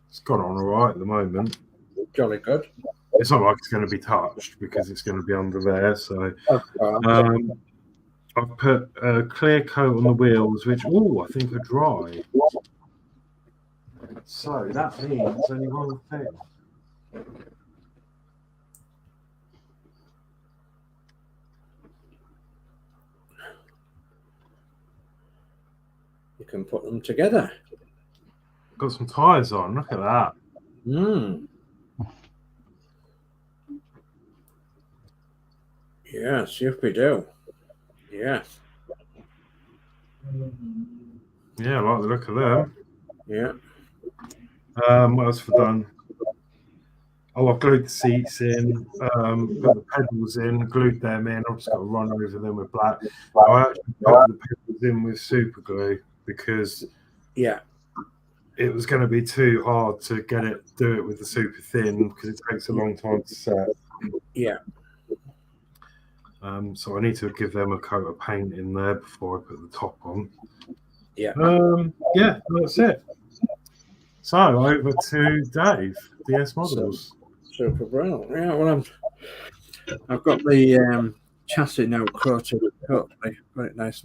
It's gone on all right at the moment. Jolly good. It's not like it's going to be touched because it's going to be under there. So I've put a clear coat on the wheels, which, I think are dry. So that means only one thing. You can put them together. Got some tyres on. Look at that. Yes, yes, we do. Yes. Yeah, I like the look of them. Yeah. What else have I done? Oh, I've glued the seats in, put the pedals in, glued them in. I've just got to run over them with black. I actually put the pedals in with super glue because it was going to be too hard to do it with the super thin because it takes a long time to set. Yeah. So I need to give them a coat of paint in there before I put the top on. Yeah. Yeah, that's it. So over to Dave, DS Models. Super brown. Yeah, well, I've got the chassis now coated. Hopefully, got it nice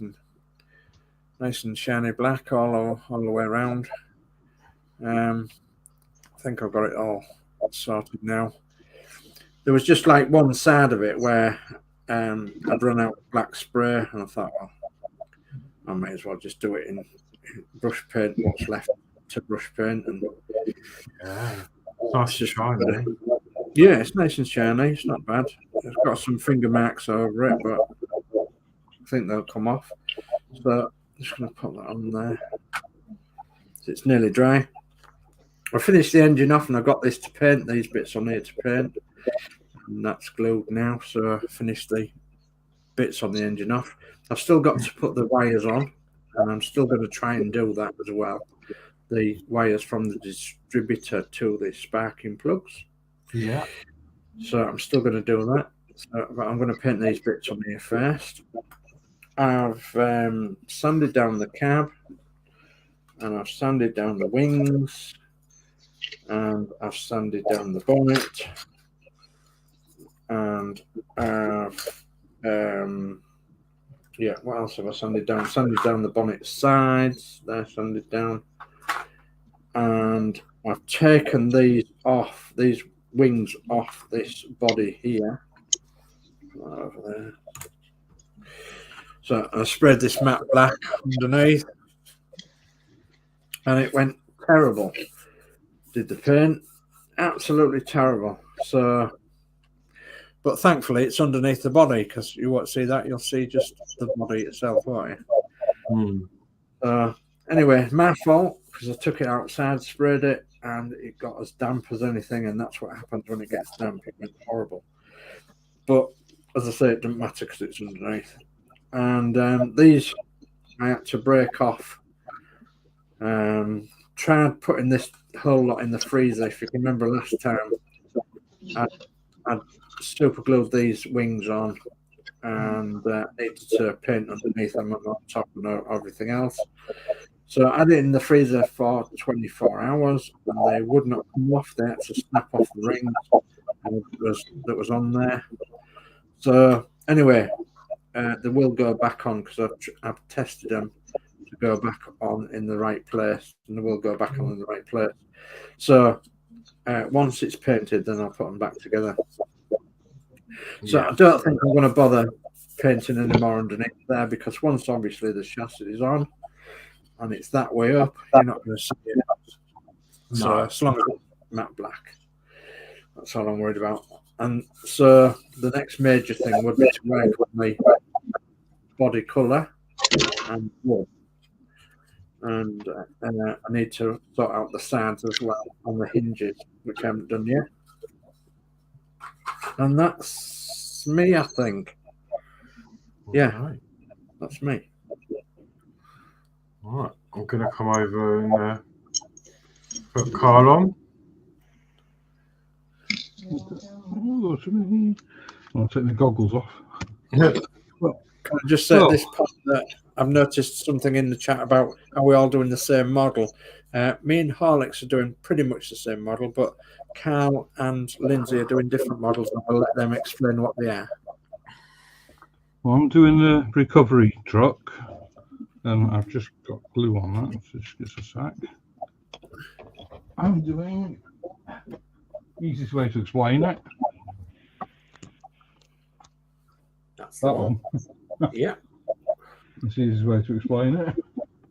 and shiny black all the way around. I think I've got it all sorted now. There was just like one side of it where I'd run out of black spray, and I thought, well, I may as well just do it in brush paint. What's left to brush paint, and nice and shiny. Yeah, it's nice and shiny. It's not bad. It's got some finger marks over it, but I think they'll come off. So I'm just going to put that on there. So it's nearly dry. I finished the engine off and I got this to paint, these bits on here to paint. And that's glued now, so I finished the bits on the engine off. I've still got to put the wires on, and I'm still going to try and do that as well. The wires from the distributor to the sparking plugs. Yeah. So I'm still going to do that. So, but I'm going to paint these bits on here first. I've sanded down the cab, and I've sanded down the wings, and I've sanded down the bonnet, and I've yeah, what else have I sanded down? Sanded down the bonnet sides, they're sanded down, and I've taken these off, these wings off this body here, over there. So I spread this matte black underneath, and it went terrible. Did the paint, absolutely terrible. So, but thankfully it's underneath the body, because you won't see that. You'll see just the body itself, won't you? Anyway, my fault, because I took it outside, sprayed it, and it got as damp as anything, and that's what happens when it gets damp. It went horrible. But as I say, it doesn't matter because it's underneath. And these I had to break off. Tried putting this whole lot in the freezer. If you can remember last time, I'd super glued these wings on, and needed to paint underneath them and on top and everything else. So I had it in the freezer for 24 hours, and they would not come off. They had to snap off the rings that was on there. So anyway, they will go back on, because I've tested them to go back on in the right place, and they will go back on in the right place. So once it's painted, then I'll put them back together. So I don't think I'm going to bother painting any more underneath there, because once obviously the chassis is on and it's that way up, you're not going to see it. So as long as it's matte black, that's all I'm worried about. And so the next major thing would be to work with my body colour and wood. And I need to sort out the sides as well on the hinges, which I haven't done yet. And that's me, I think. Yeah, that's me. All right, I'm going to come over and put Carl on. I'll take my goggles off. Well, can I just say at this point that I've noticed something in the chat about how we're all doing the same model. Me and HORLIX are doing pretty much the same model, but Carl and Lindsay are doing different models, and I'll let them explain what they are. Well, I'm doing the recovery truck, and I've just got glue on that, so just a sec. I'm doing, easiest way to explain it. That's that one. Yeah. That's the easiest way to explain it.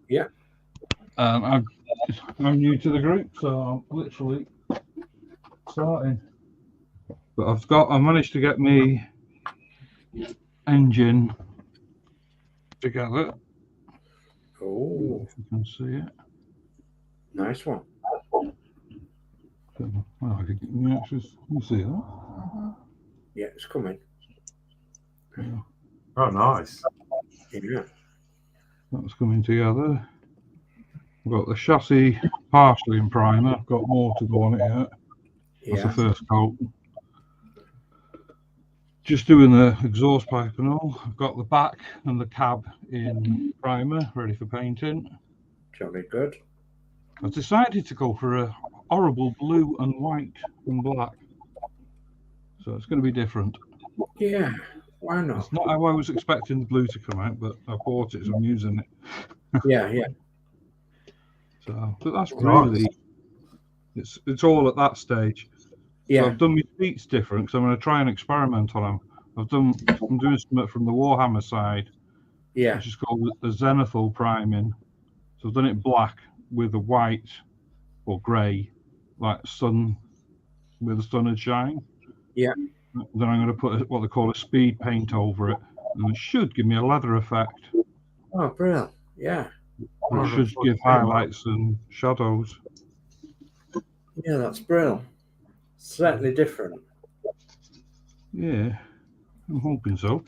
Yeah. I'm new to the group, so I'm literally starting. But I managed to get me engine together. Oh, if you can see it. Nice one. Well, you see that? Yeah, it's coming. Yeah. Oh, nice. Yeah. That's coming together. I've got the chassis partially in primer. I've got more to go on it yet. That's the first coat. Just doing the exhaust pipe and all. I've got the back and the cab in primer, ready for painting. Jolly good. I've decided to go for a horrible blue and white and black. So it's going to be different. Yeah, why not? It's not how I was expecting the blue to come out, but I bought it, so I'm using it. Yeah. So, but that's really, it's all at that stage. Yeah. So I've done my seats different, because I'm going to try and experiment on them. I'm doing something from the Warhammer side. Yeah. Which is called the zenithal priming. So I've done it black with a white or grey, like sun, where the sun had shine. Yeah. Then I'm going to put what they call a speed paint over it, and it should give me a leather effect. Oh, brilliant. Yeah. which should give highlights and shadows. Yeah, that's brilliant. Slightly different. Yeah, I'm hoping so.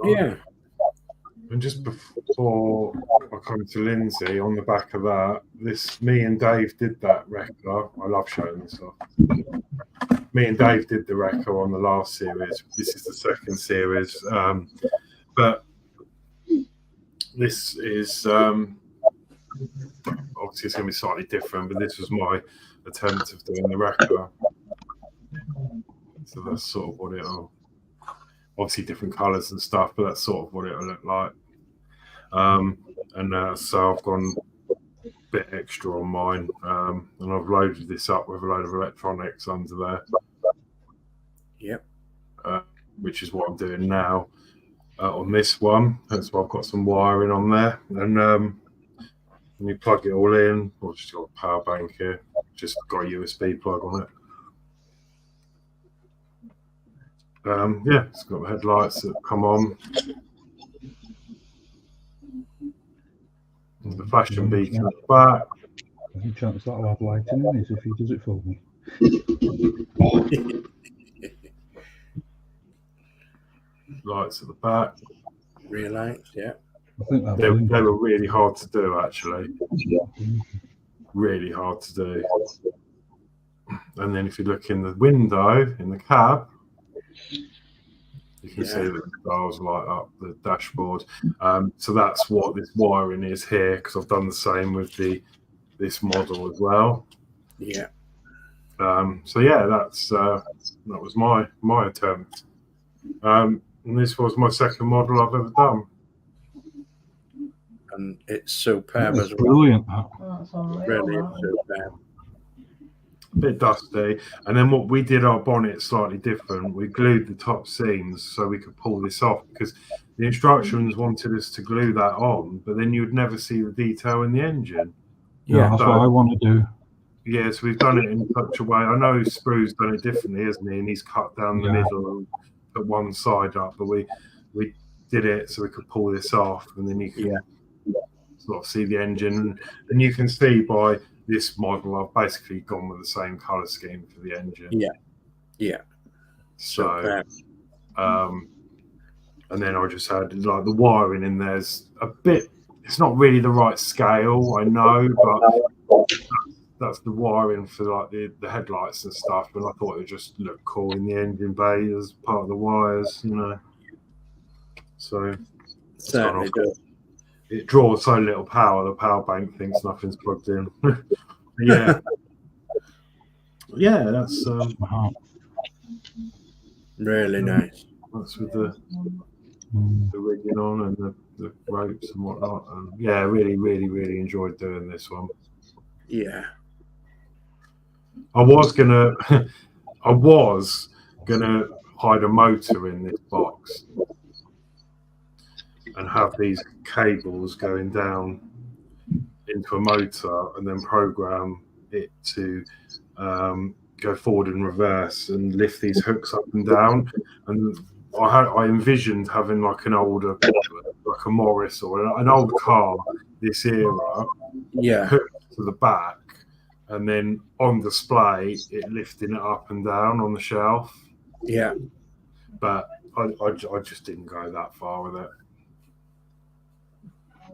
Yeah. And just before I come to Lindsay, on the back of that, me and Dave did that record. I love showing this off. Me and Dave did the record on the last series. This is the second series, but this is obviously it's going to be slightly different. But this was my attempt of doing the record, so that's sort of what it'll. Obviously different colours and stuff, but that's sort of what it'll look like. So I've gone a bit extra on mine, and I've loaded this up with a load of electronics under there. Yep. Which is what I'm doing now on this one. That's why I've got some wiring on there, and when you plug it all in, I've just got a power bank here, just got a USB plug on it. Yeah, it's got headlights that come on. The flashing beacon at the back. Any chance that'll have lighting in it if he does it for me? Lights at the back. Rear lights, yeah. I think that They were really hard to do, actually. Really hard to do. And then if you look in the window, in the cab, you can see the dials light up the dashboard. So that's what this wiring is here, because I've done the same with this model as well. Yeah. So yeah, that was my attempt. And this was my second model I've ever done. And it's superb as well. Brilliant. That's unreal, Really that. superb. A bit dusty, and then what we did, our bonnet slightly different. We glued the top seams so we could pull this off, because the instructions wanted us to glue that on, but then you'd never see the detail in the engine. Yeah, that's what I want to do. Yeah, so we've done it in such a way. I know Sprue's done it differently, hasn't he? And he's cut down the middle and put one side up, but we did it so we could pull this off, and then you can sort of see the engine, and you can see by this model I've basically gone with the same color scheme for the engine. Yeah. So and then I just had like the wiring in there's a bit, it's not really the right scale, I know, but that's the wiring for like the headlights and stuff, and I thought it would just look cool in the engine bay as part of the wires, you know. So Certainly does. It draws so little power, the power bank thinks nothing's plugged in. Yeah, that's really nice. That's with the rigging on and the ropes and whatnot. And yeah, really enjoyed doing this one. Yeah. I was gonna hide a motor in this box and have these cables going down into a motor, and then program it to go forward and reverse and lift these hooks up and down. And I envisioned having like an older, like a Morris or an old car this era, hooked to the back, and then on display it lifting it up and down on the shelf. Yeah. But I just didn't go that far with it.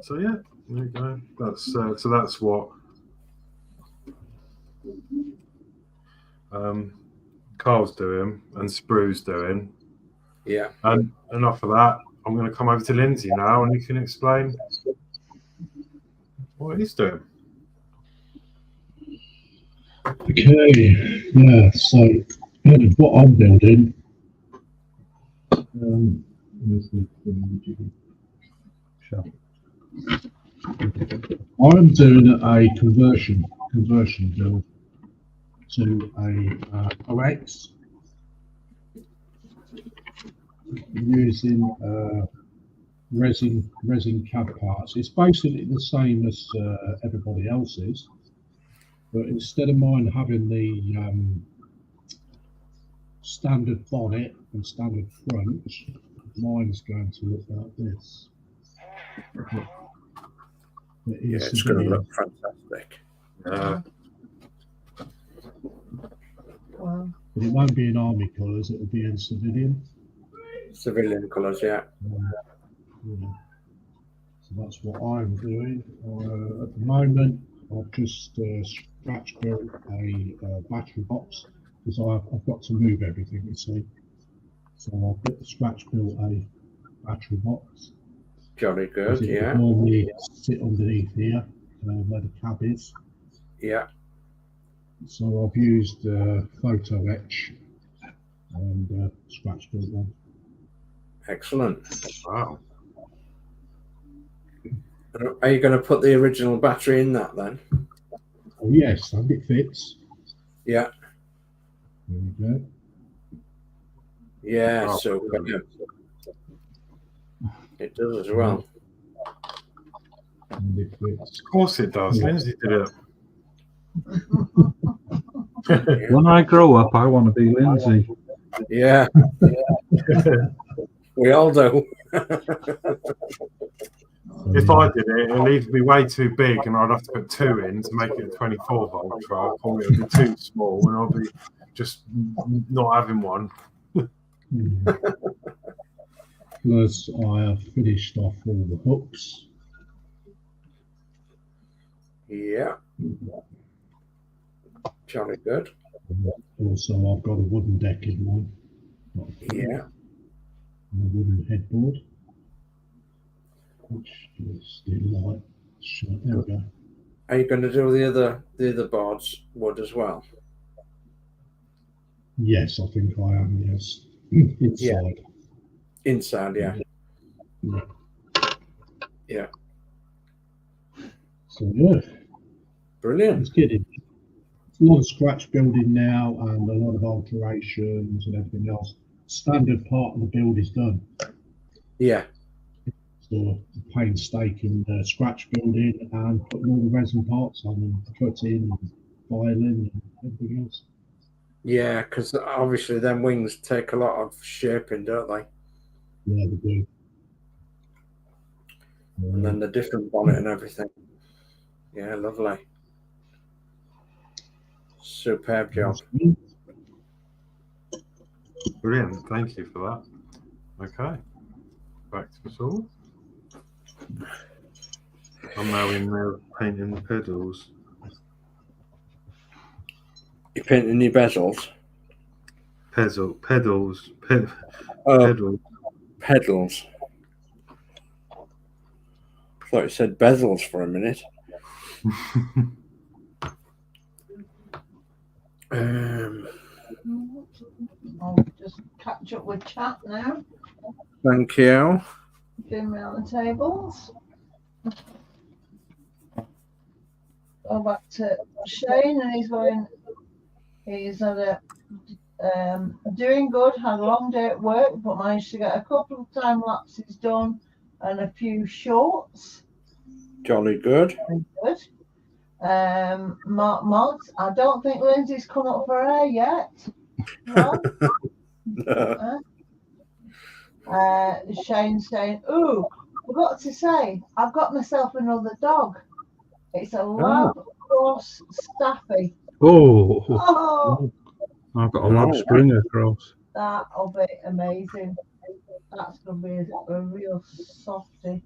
So yeah, there you go. That's so that's what Carl's doing and Sprue's doing. Yeah. And enough of that. I'm going to come over to Lindsay now, and you can explain what he's doing. Okay. Yeah. So what I'm building. I'm doing a conversion build to a HORLIX using resin cab parts. It's basically the same as everybody else's, but instead of mine having the standard bonnet and standard front, mine's going to look like this. It Yeah, is it's going to civilian. look fantastic. Wow. But it won't be in army colours, it'll be in civilian. Civilian colours, yeah. Yeah. So that's what I'm doing. At the moment, I've just scratch built a battery box because I've got to move everything, you see. So I've scratch built a battery box. Jolly good, It yeah. would normally sit underneath here, where the cab is. Yeah. So I've used photo etch and scratch built one. Excellent. Wow. Are you going to put the original battery in that then? Oh yes, and it fits. Yeah. There we go. Yeah, Oh, so brilliant. it does as well. And it fits. Of course it does. Yeah. Lindsay did it. When I grow up, I want to be Lindsay. Yeah. We all do. If I did it, it'll either be way too big and I'd have to put 2 in to make it a 24-volt truck, or it'll be too small and I'll be just not having one. Plus, I have finished off all the hooks. Yeah. Jolly good. Also, I've got a wooden deck in mine. Yeah. And a wooden headboard. Which is still light. Shut. There we go. Are you going to do the other boards wood as well? Yes, I think I am. Yes, inside. Inside, yeah. Yeah. So yeah, Brilliant. it's getting. It's a lot of scratch building now, and a lot of alterations and everything else. Standard part of the build is done. Yeah. So painstaking scratch building and putting all the resin parts on and cutting and filing and everything else. Yeah, because obviously them wings take a lot of shaping, don't they? Yeah, they do. And then the different bonnet and everything. Yeah, lovely. Superb job. Brilliant. Thank you for that. Okay. Back to us all. I'm now in there painting the pedals. You're painting your bezels? Pedals. Oh, Pedals. pedals. I thought you said bezels for a minute. I'll just catch up with chat now. Thank you. Been round the tables. Go back to Shane, and he's had a doing good, had a long day at work, but managed to get a couple of time lapses done and a few shorts. Jolly good. Very good. Mods, I don't think Lindsay's come up for air yet. No. Shane saying, "Ooh, forgot to say, I've got myself another dog. It's a lab cross staffy. Oh, I've got a lab Springer cross. That'll be amazing. That's going to be a real softie.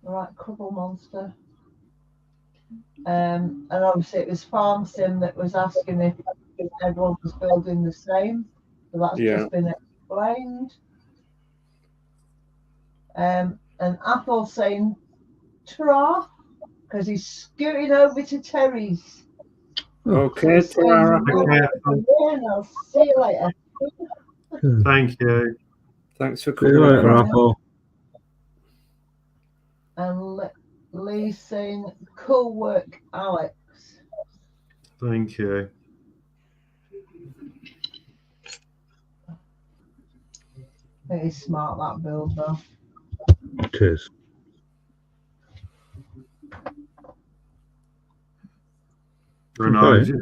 Right, cuddle monster. And obviously it was Farm Sim that was asking if everyone was building the same. So that's just been explained. And Apple saying ta-ra, because he's scooting over to Terry's. Okay, ta-ra. I'll see you later. Thank you. Thanks for See you coming. later, Apple. And Lee saying, cool work, Alex. Thank you. It is smart, that build, though. It is. Okay.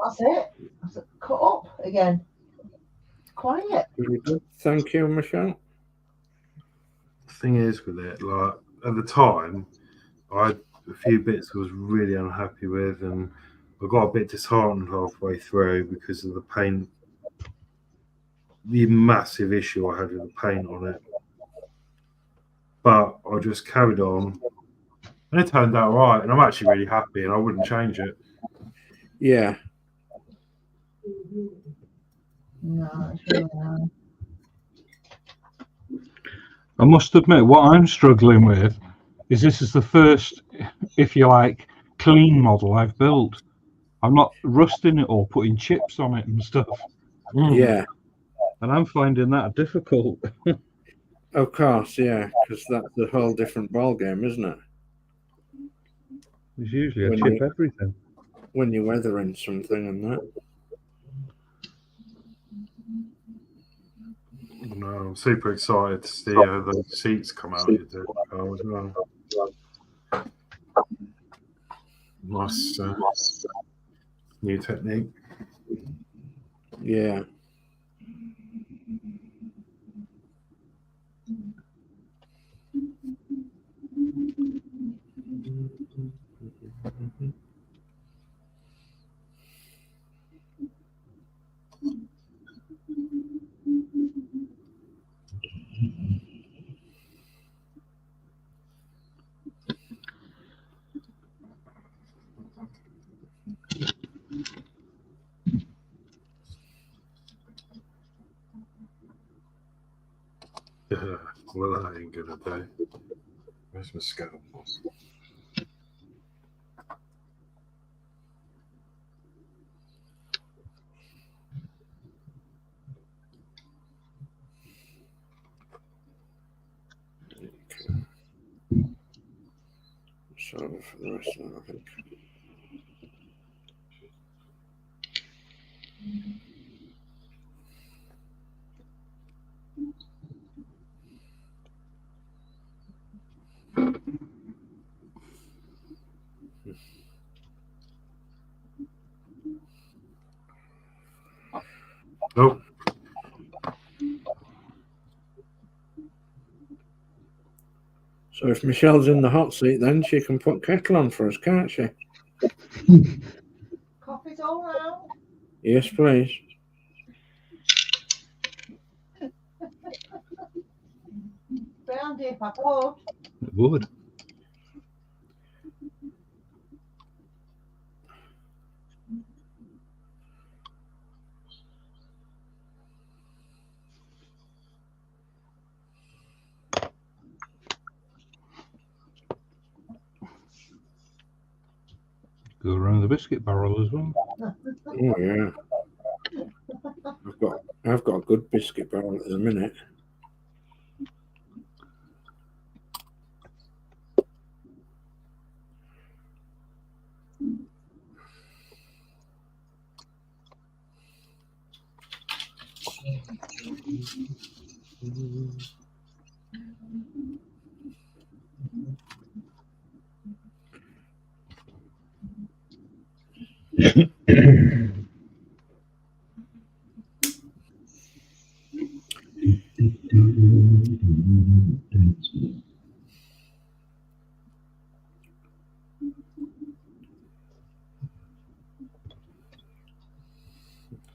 That's it. That's cut up again. It's quiet. Really good. Thank you, Michelle. The thing is with it, like at the time, I had a few bits I was really unhappy with, and I got a bit disheartened halfway through because of the paint. The massive issue I had with the paint on it. But I just carried on, and it turned out right, and I'm actually really happy, and I wouldn't change it. Yeah. No, it's really nice. I must admit, what I'm struggling with is this is the first, if you like, clean model I've built. I'm not rusting it or putting chips on it and stuff. Yeah. And I'm finding that difficult. Of course, yeah, because that's a whole different ball game, isn't it? There's usually a When chip you- everything. When you're weathering something and that. No, I'm super excited to see how the seats come out of the car as well. Nice new technique. Yeah. Well, that ain't gonna do. Where's my scalpel? So for the rest of that, I think. Oh, So if Michelle's in the hot seat, then she can put kettle on for us, can't she? Coffee's all round. Yes, please. Round if I could. It would. Go around the biscuit barrel as well. Oh yeah. I've got a good biscuit barrel at the minute.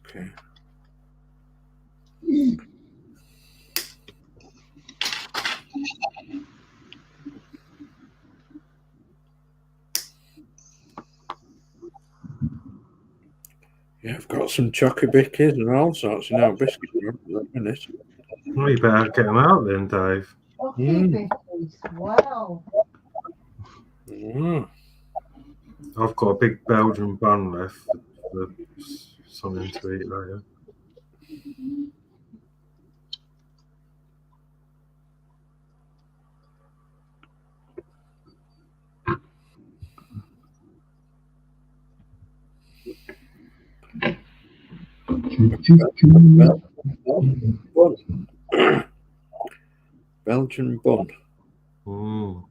Okay. Yeah, I've got some chocky bickies and all sorts in our biscuit barrel at the minute. well, you better get them out then, Dave. Coffee biscuits. Wow. Oh, I've got a big Belgian bun left for something to eat later. bun. Belgian bun. Mm.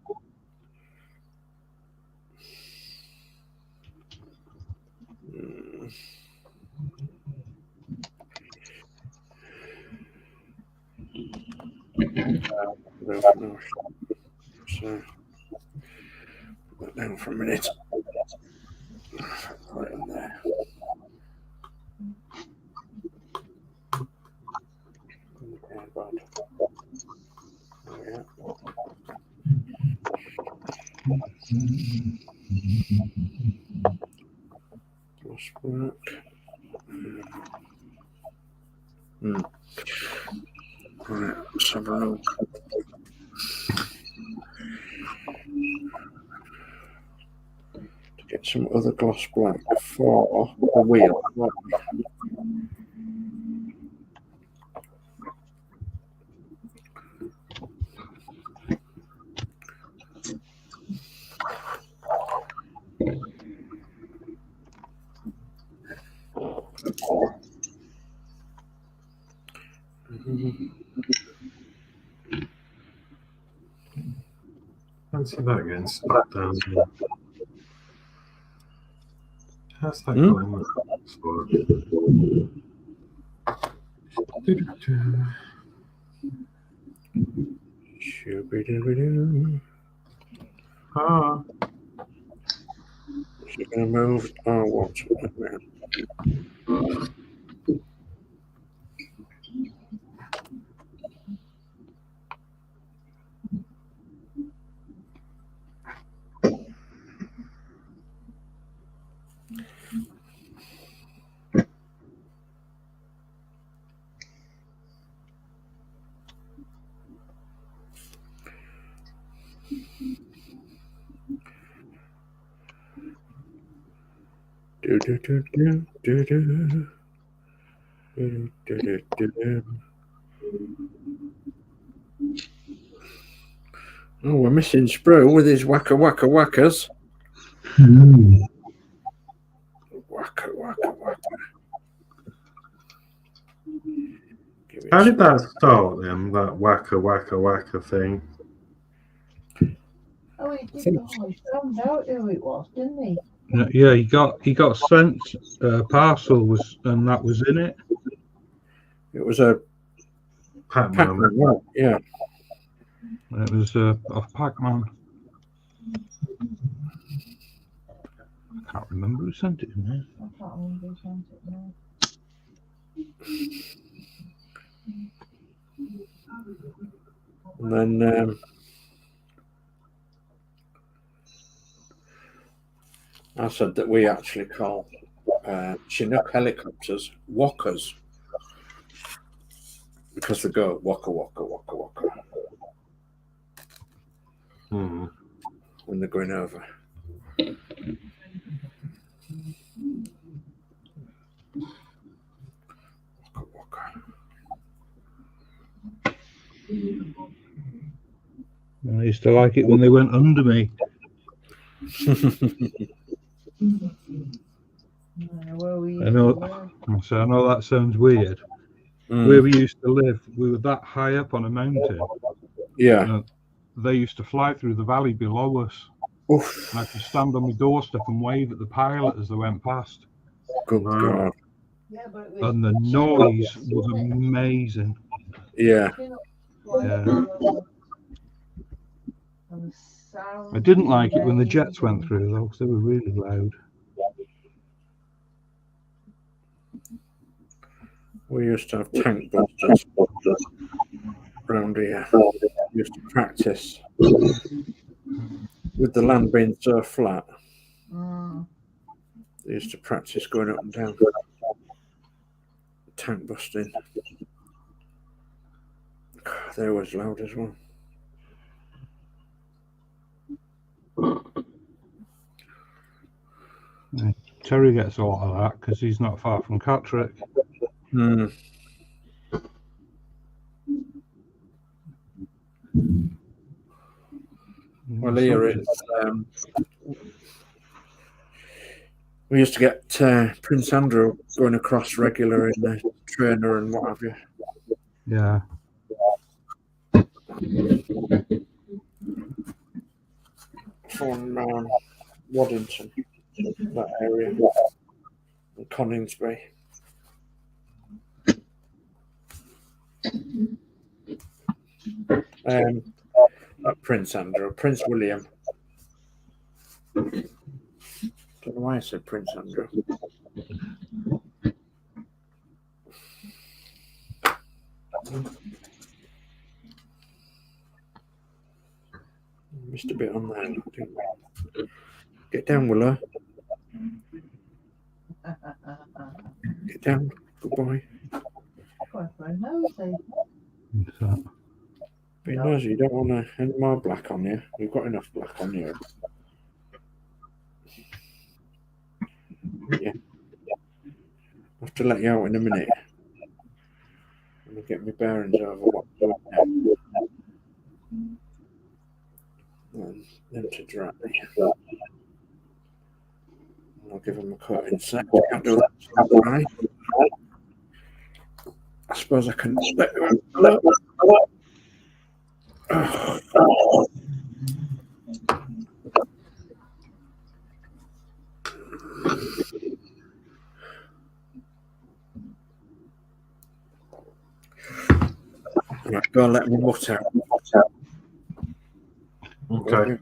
No. So, Put down for a minute. Right in there. Okay, bud. Oh, yeah. Lost work. Right, let's have a look. To get some other gloss black for the wheel. Fancy that getting stuck down here. How's that Hmm? going? Shoo-be-doo-be-doo. Ah, Is it going to move? Oh, what? Do-do-do-do-do-do. Do-do-do-do-do. Oh, we're missing Sprue with his whacker whacker whackers. Whacker whacker whacker. how did that start then? That whacker thing? Oh, he did. Oh, he found out who it was, didn't he? Yeah, he got sent a parcel and that was in it. It was a Pac-Man. right? Yeah. It was of Pac-Man. I can't remember who sent it in there. I can't remember who sent it now. And then I said that we actually call Chinook helicopters walkers because they go waka waka waka waka when they're going over. Waka waka. I used to like it when they went under me. I know that sounds weird. Where we used to live, we were that high up on a mountain. Yeah. They used to fly through the valley below us. Oof. And I could stand on my doorstep and wave at the pilot as they went past. Good God. Yeah, but And the noise was amazing. Yeah. Yeah. I didn't like it when the jets went through though, because they were really loud. We used to have tank busters around here. We used to practice with the land being so flat. They used to practice going up and down, tank busting. They were loud as well. Terry gets a lot of that because he's not far from Catterick. Well, here it's we used to get Prince Andrew going across regular in the trainer and what have you. Yeah. From Waddington, that area, and Coningsby. Prince Andrew, Prince William. Don't know why I said Prince Andrew. Missed a bit on there. Didn't we? Get down, Willow. Get down. Good boy. Be nosy. You don't want any more black on you. You've got enough black on you. Yeah. I'll have to let you out in a minute. I'm going to get my bearings over what's going on. And them to dry. I'll give them a cut in a sec. Can't do that. Dry. I suppose I can split them out. Right, go and let me mutt out. Okay.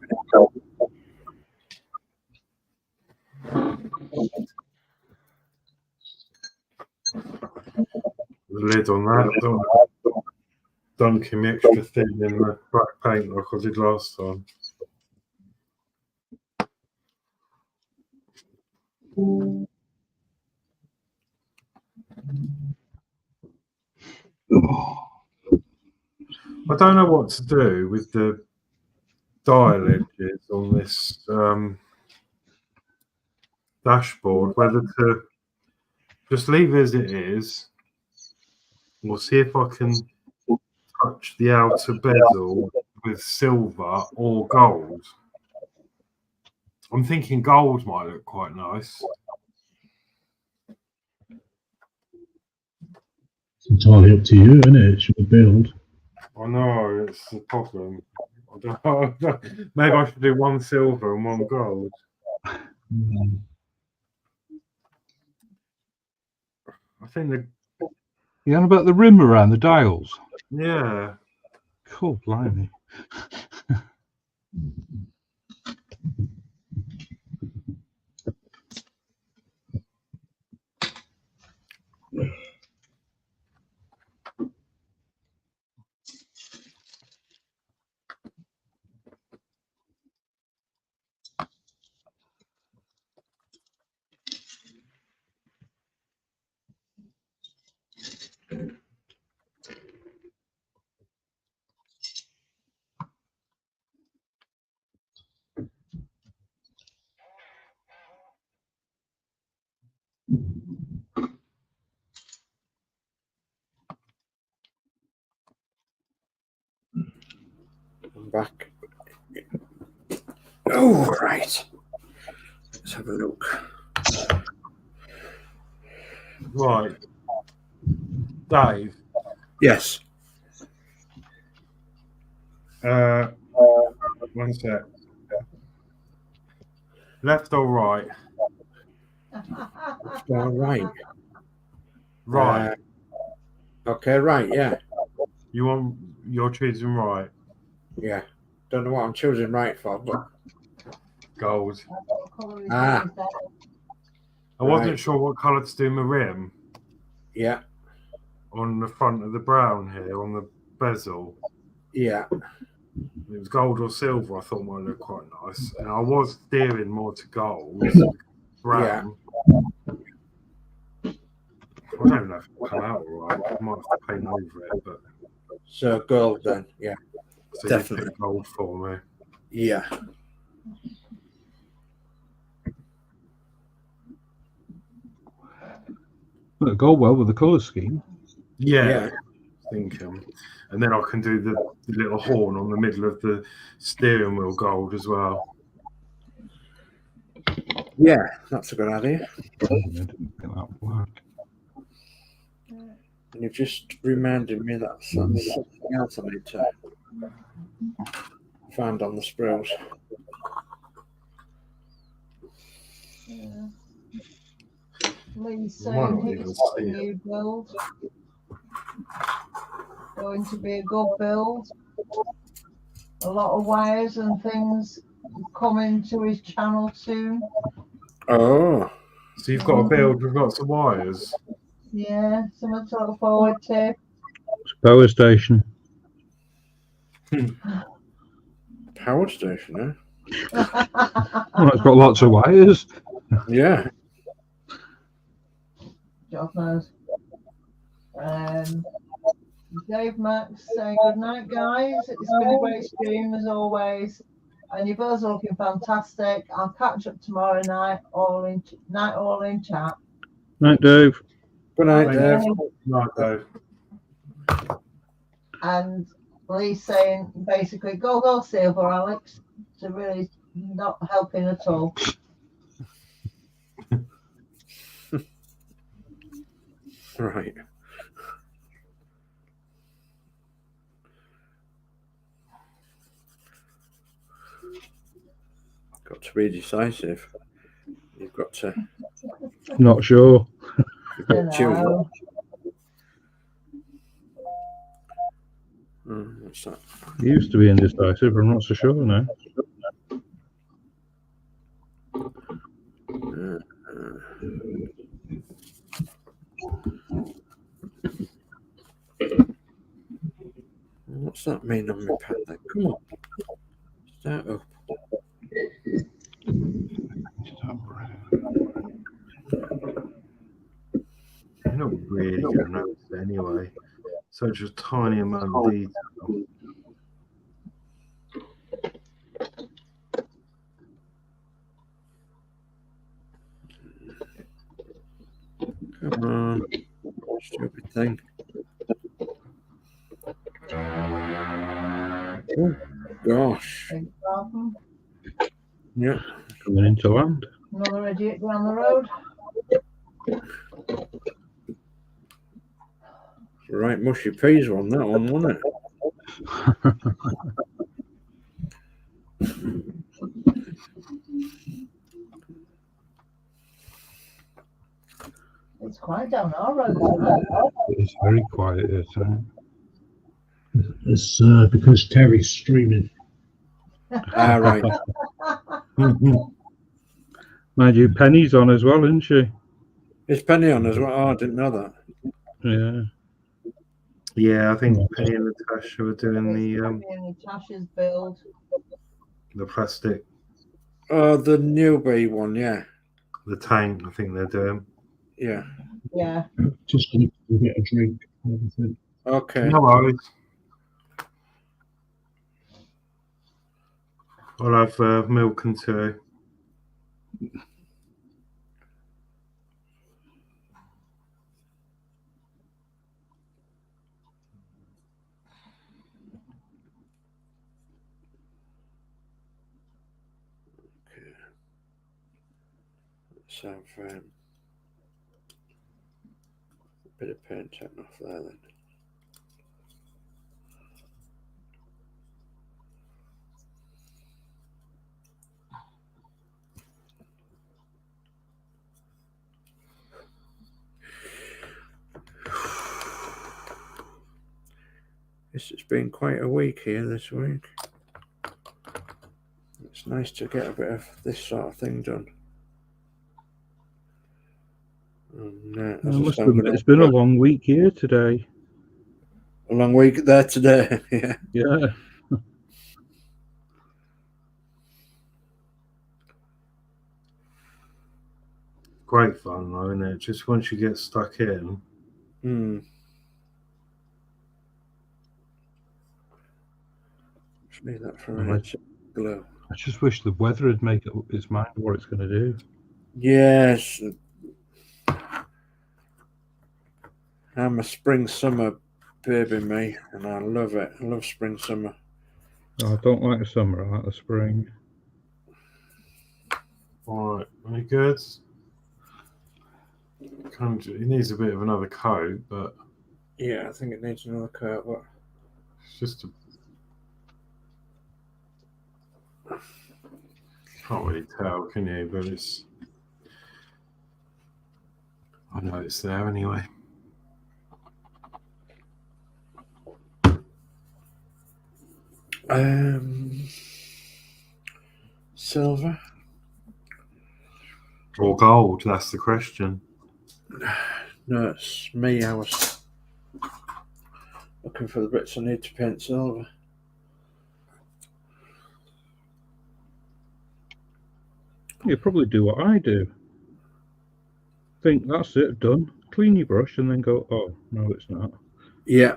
The lid on that. Dunking me extra thin in the black paint like I did last time. I don't know what to do with the dial edges on this dashboard, whether to just leave it as it is or see if I can touch the outer bezel with silver or gold. I'm thinking gold might look quite nice. It's entirely up to you, isn't it? It's your build. I know, it's the problem. I don't know. Maybe I should do one silver and one gold. I think You on about the rim around the dials? yeah. Cool, blimey. I'm back. Oh, right. Let's have a look. Right. Dave. Yes. One sec. Left or right? All right. Right. Okay, right, yeah. You're choosing right. Yeah. Don't know what I'm choosing right for, but Gold. Ah. I wasn't sure what colour to do my rim. Yeah. On the front of the brown here, on the bezel. Yeah. It was gold or silver, I thought might look quite nice. And I was steering more to gold. Brown. Yeah. I don't know if it'll come out all right. I might have to paint over it, but so gold then, yeah. So definitely you pick gold for me. Yeah. It'll go well with the colour scheme. Yeah. Thinking. And then I can do the little horn on the middle of the steering wheel gold as well. Yeah, that's a good idea. And you've just reminded me that something else I need to find on the sprues. Yeah. Lee's saying he's got a new build. Going to be a good build. A lot of wires and things coming to his channel soon. Oh, So you've got a build with lots of wires. Yeah, something to look forward to. It's a power station. power station, eh? Well, it's got lots of wires. Yeah. God knows. Dave Max saying good night, guys. It's been a great stream as always, and you both are looking fantastic. I'll catch up tomorrow night, all in chat. Night, Dave. Good night, Dave. Night, Dave. And Lee's saying basically, go silver, Alex. So really not helping at all. Right. Got to be decisive. You've got to. Not sure. You've got to choose. What's that? He used to be indecisive, but I'm not so sure now. What's that mean on my pad then? Come on. Start up. You're not really going to notice it anyway. Such a tiny amount of detail. Come on. Stupid thing. Oh, gosh. Yeah. Coming into land. Another idiot down the road. Right, mushy peas one, that one, wasn't it? It's quiet down our road tonight. It's very quiet here tonight. It's because Terry's streaming. Ah, right. Mind you, Penny's on as well, isn't she? Is Penny on as well? Oh, I didn't know that. Yeah. Yeah, I think Penny and Natasha were doing Natasha's build. the plastic, Oh, the newbie one, yeah. the tank. I think they're doing. Yeah. Yeah. Just going to get a drink and everything. Okay. No worries. I'll have milk and tea. Let's have a bit of paint taken off there then. This has been quite a week here this week. It's nice to get a bit of this sort of thing done. And, I must admit, it's been a long week here today. A long week there today, yeah. Yeah. Great fun, though, isn't it? Just once you get stuck in. Just need that for a glow. I just wish the weather would make up its mind what it's going to do. Yes. I'm a spring summer baby, me, and I love it. I love spring summer. Oh, I don't like the summer, I like the spring. All right, any good? It needs a bit of another coat, but yeah, I think it needs another coat. But it's just can't really tell, can you? But it's. I know it's there anyway. silver or gold? That's the question. No, it's me. I was looking for the bits I need to paint silver. You probably do what I do. Think that's it, done. Clean your brush and then go, oh, no, it's not. Yeah.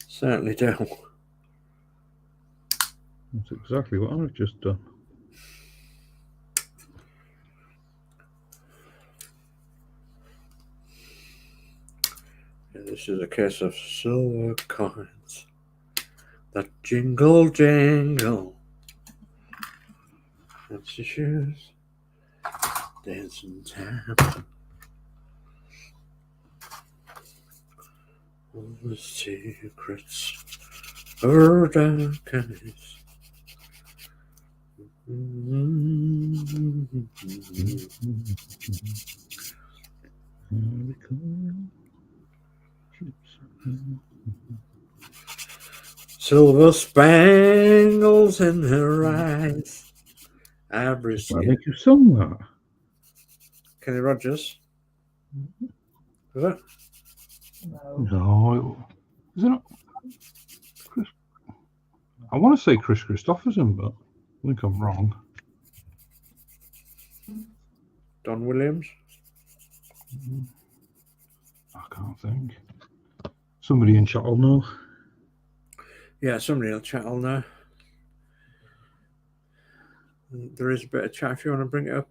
Certainly do. That's exactly what I've just done. This is a case of silver coins that jingle jangle. Fancy shoes, dancing time. All the secrets of dark eyes. Silver spangles in her eyes. Ivory I skin. think you sung that. Kenny Rogers. Is it? No. No, is it not? Chris, I want to say Chris Christopherson, but I think I'm wrong. Don Williams. I can't think. Somebody in chat will know. Yeah, somebody in the chat will know. There is a bit of chat if you want to bring it up.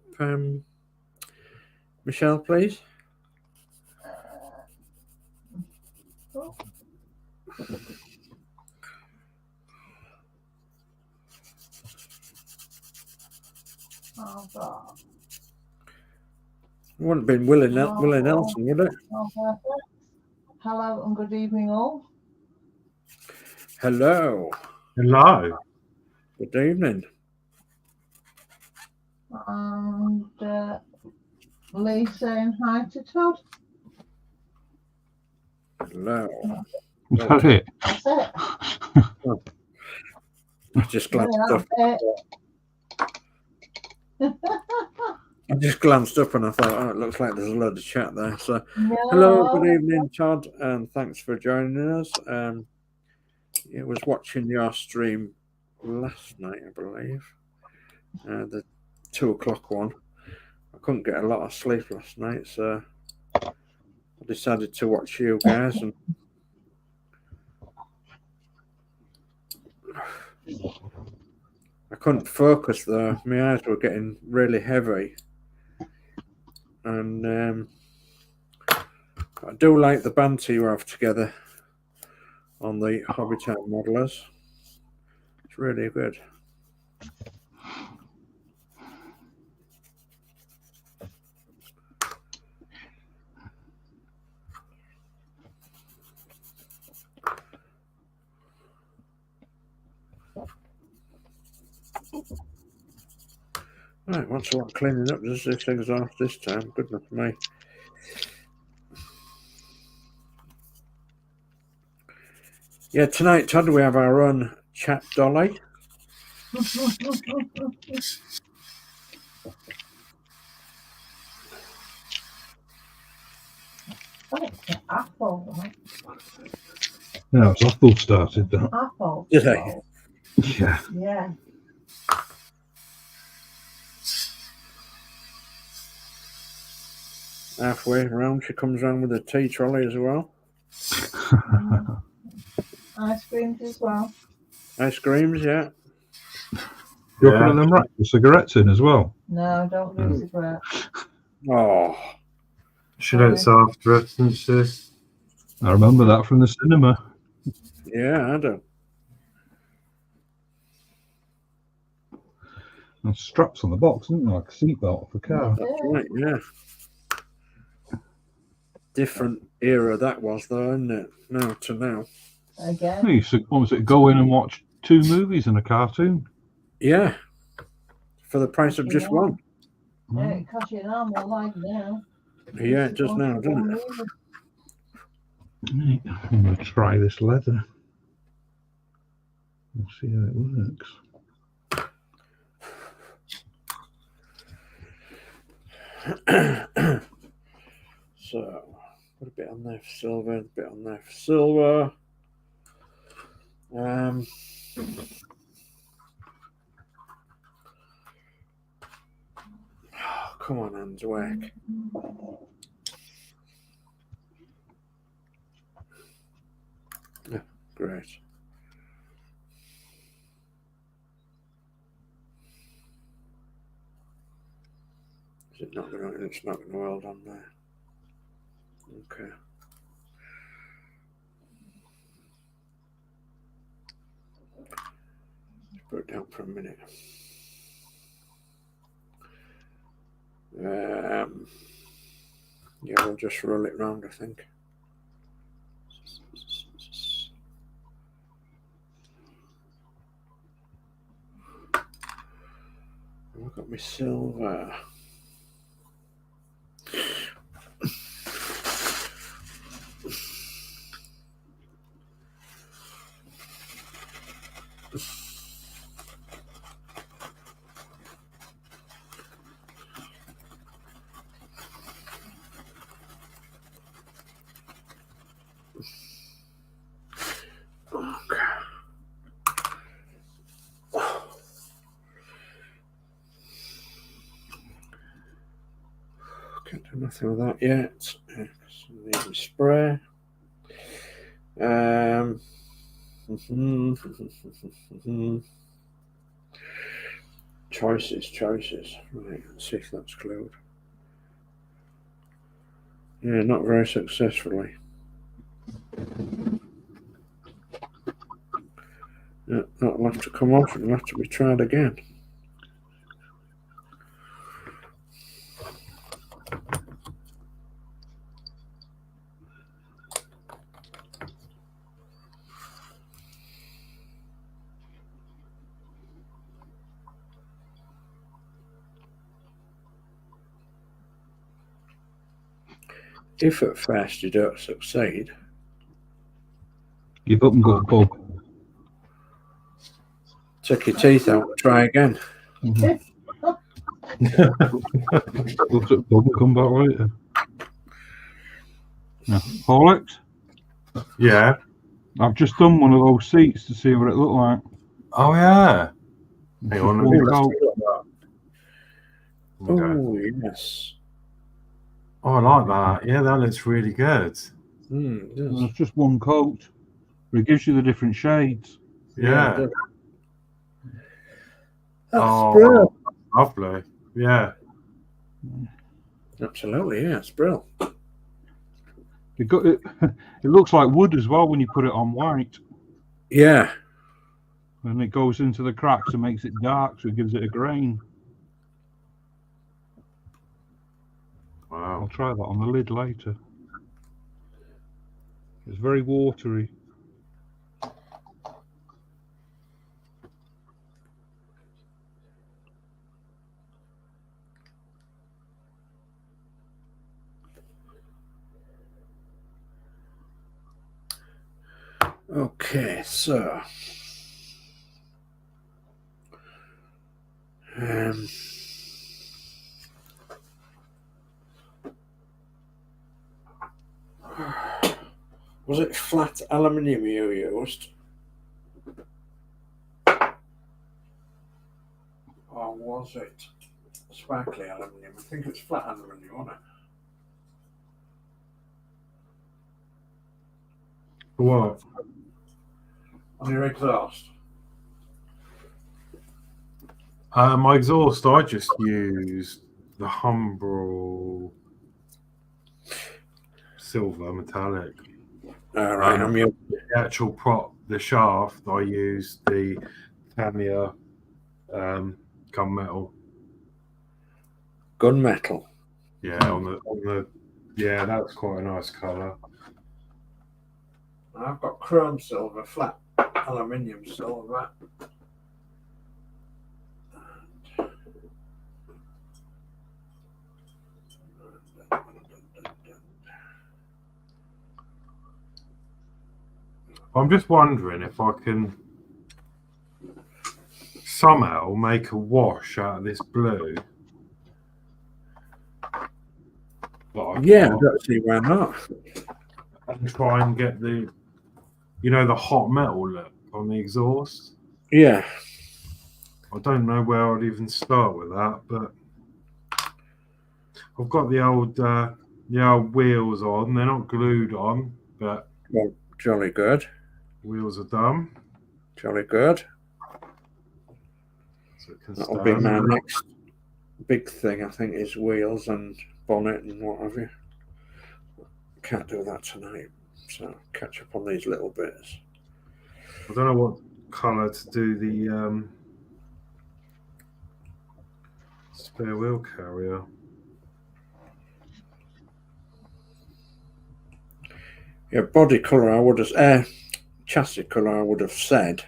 Michelle, please. Oh, God. It wouldn't have been Willie Nelson, would it? Oh, perfect. Hello and good evening, all. Hello. Hello. Good evening. And Lee saying hi to Todd. Hello. Is that it? That's it. I just glanced up. I just glanced up and I thought, oh, it looks like there's a load of chat there. So, No. hello, good evening, Todd, and thanks for joining us. I was watching your stream last night, I believe, the 2 o'clock one. I couldn't get a lot of sleep last night, so I decided to watch you guys. And I couldn't focus though. My eyes were getting really heavy. And I do like the banter you have together on the Habitat modelers. It's really good. Right, once I want cleaning up, this thing's off this time. Good enough for me. Yeah, tonight, Todd, we have our own chat dolly. Apple. No, it's Apple started that. Apple. Did they? Yeah. Yeah. Halfway around, she comes around with a tea trolley as well. Ice creams as well. Ice creams, yeah. You're putting them right with cigarettes in as well. No, don't do cigarettes. Oh. She looks after us, doesn't she? I remember that from the cinema. Yeah, I do. And straps on the box, isn't there? Like a seatbelt for a car. That's right, yeah. Different era that was, though, isn't it? Now to now. Again. You used to, what was it, go in and watch 2 movies and a cartoon. Yeah. For the price of just one. Yeah, it costs you an arm more like now. Yeah, it does now, doesn't it? Right, I'm going to try this leather. We'll see how it works. So, put a bit on there for silver, a bit on there for silver. Oh, come on, hands, work. Yeah, great. Is it not going to? It's not going to weld on there. Okay. Let's put it down for a minute. Yeah, we'll just roll it round, I think. I've got my silver. Can't do nothing with that yet. Need spray. Choices. Right, let's see if that's glued. Yeah, not very successfully. Yeah, that'll have to come off and have to be tried again. If at first you don't succeed, give up and go pub. take your teeth out and try again. Go to the pub and come back later. Yeah. HORLIX? Yeah. I've just done one of those seats to see what it looked like. Oh yeah. Just Hang on, one let's coat. do that. Okay. Oh, yes. Oh, I like that. Yeah, that looks really good. It does. It's just one coat. But it gives you the different shades. Yeah. It does. That's Oh, brilliant. lovely. Yeah. Absolutely, yeah, it's brilliant. It got it. It looks like wood as well when you put it on white, Yeah. and it goes into the cracks and makes it dark, so it gives it a grain. Wow. I'll try that on the lid later. It's very watery. Okay, so was it flat aluminium you used? Or was it sparkly aluminium? I think it's flat aluminium, wasn't it? For what? On your exhaust. My exhaust, I just used the Humbrol silver metallic. All right, I'm using The actual prop, the shaft, I used the Tamiya gunmetal. gunmetal. Yeah, on the yeah, that's quite a nice colour. I've got chrome silver, flat aluminium silver. I'm just wondering if I can somehow make a wash out of this blue Yeah, I don't see why not. And try and get the, you know, the hot metal look on the exhaust. Yeah. I don't know where I'd even start with that, but I've got the old wheels on. They're not glued on, but Well, jolly good. wheels are done. Jolly good. So it can That'll be stand. my next big thing, I think, is wheels and bonnet and what have you. Can't do that tonight, so catch up on these little bits. I don't know what colour to do the spare wheel carrier. Yeah, body colour I would have, chassis colour I would have said,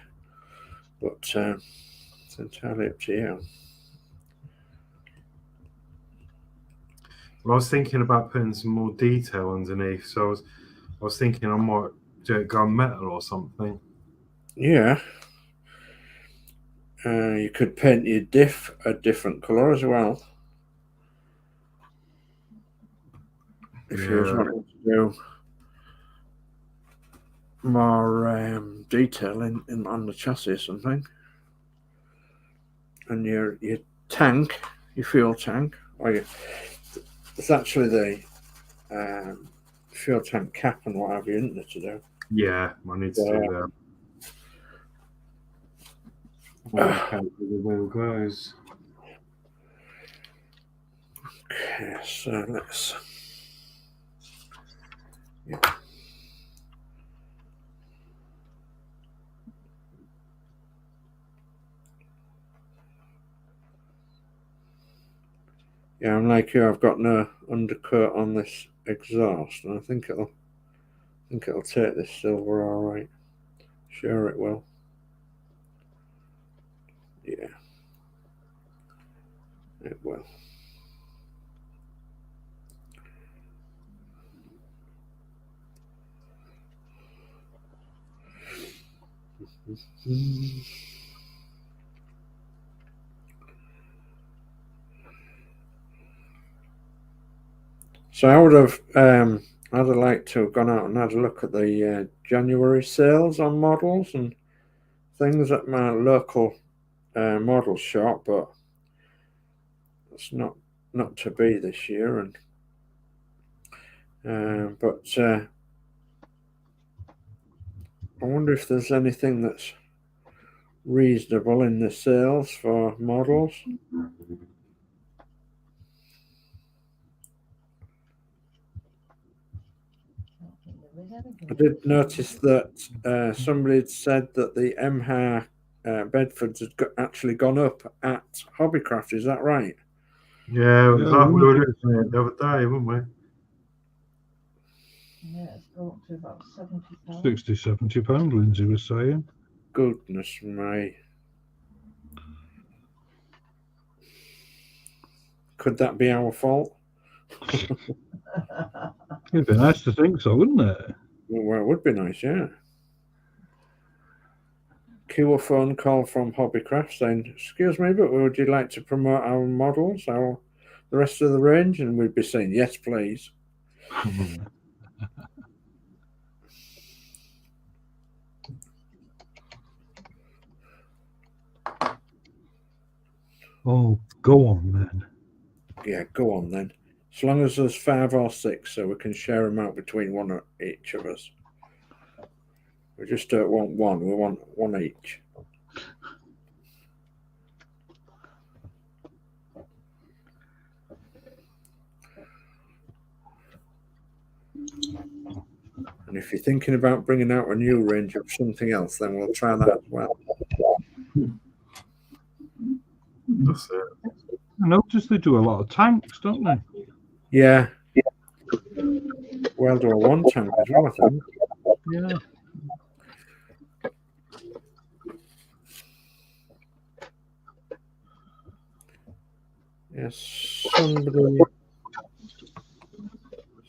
but it's entirely up to you. Well, I was thinking about putting some more detail underneath, so I was thinking I might do it gunmetal or something. Yeah. You could paint your diff a different colour as well. If you was wanting to do more detail in on the chassis or something. And your tank, your fuel tank, or it's actually the fuel tank cap and what have you, isn't it, to do? Yeah, I need to do that. Work out where the wheel goes. Okay, so let's. Yeah. Yeah, I'm like you. I've got no undercut on this exhaust, and I think it'll take this silver all right. Sure, it will. Yeah, it will. So I would have, I'd have liked to have gone out and had a look at the January sales on models and things at my local model shop, but it's not to be this year. And but I wonder if there's anything that's reasonable in the sales for models. I did notice that somebody had said that the Emhar Bedfords had actually gone up at Hobbycraft. Is that right? Yeah, we were looking at it the other day, weren't we? Yeah, it's gone up to about £70. 60, £70, Lindsay was saying. Goodness me. Could that be our fault? It'd be nice to think so, wouldn't it? Well, it would be nice, yeah. Cue a phone call from Hobbycraft saying, "Excuse me, but would you like to promote our models, the rest of the range?" And we'd be saying, "Yes, please." Oh, go on then. Yeah, go on then. As long as there's 5 or 6, so we can share them out between one of each of us. We just don't want one, we want one each. And if you're thinking about bringing out a new range of something else, then we'll try that as well. That's it. I noticed they do a lot of tanks, don't they? Yeah. Well, do a 1 tank as well, I think. Yeah. Yes,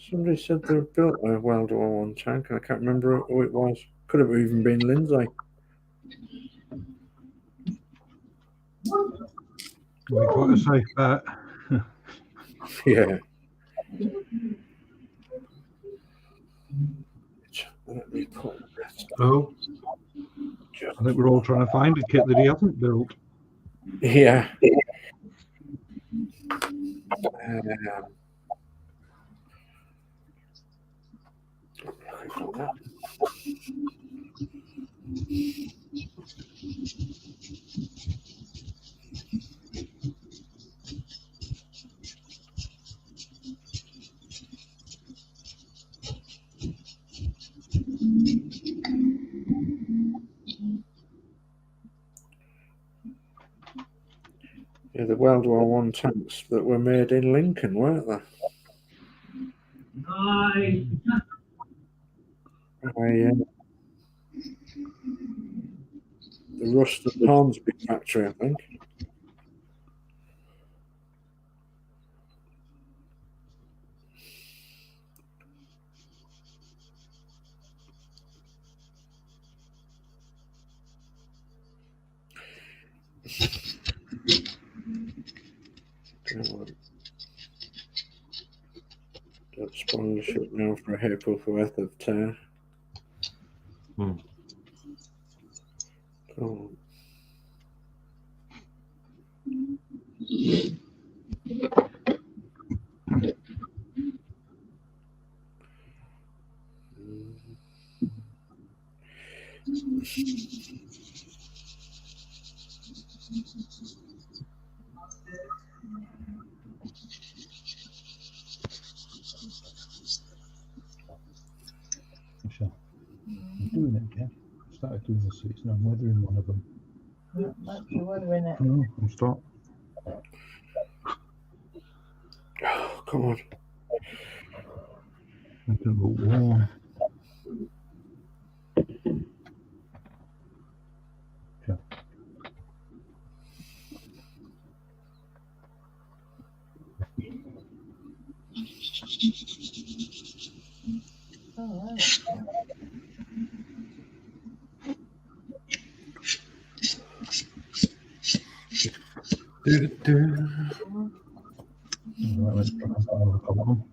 somebody said they built a World War I tank, and I can't remember who it was. Could have even been Lindsay. We've got a safe bet. Yeah. Oh, I think we're all trying to find a kit that he hasn't built. Yeah. Yeah, the World War One tanks that were made in Lincoln, weren't they? The Rusted Hornsby factory, I think. Don't spawn the ship now for a hairpul's worth of tear. Oh. Michelle, I'm doing it again. I started doing the seats and I'm weathering one of them. That's the weathering it. No, I'm stopped. Oh, come on. It's a little warm. Okay. Oh, right. Right, let's try and find the problem.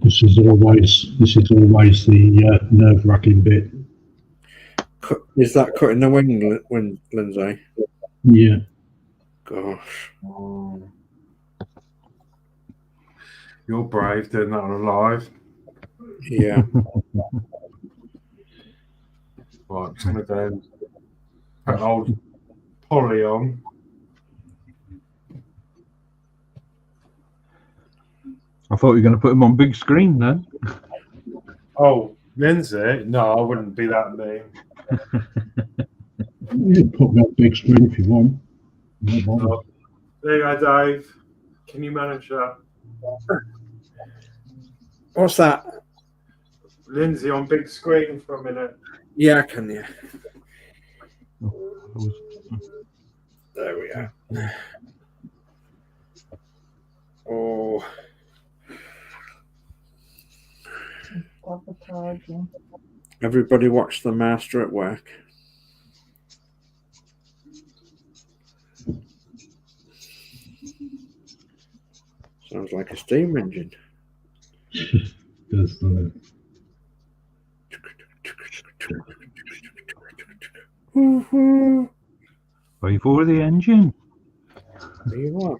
This is always the nerve-wracking bit. Is that cutting the wing, Lindsay? Yeah. Gosh. you're brave doing that on a live. Yeah. Right, just gonna go and put an old Polly on. I thought you were going to put him on big screen then. Oh, Lindsay? No, I wouldn't be that mean. You can put me on big screen if you want. No bother. Oh, there you go, Dave. Can you manage that? What's that? Lindsay on big screen for a minute. Yeah, I can, yeah. Oh, There we are. Oh. Sabotaging. Everybody watch the master at work. Sounds like a steam engine. Does, doesn't it? wait for the engine. There you are.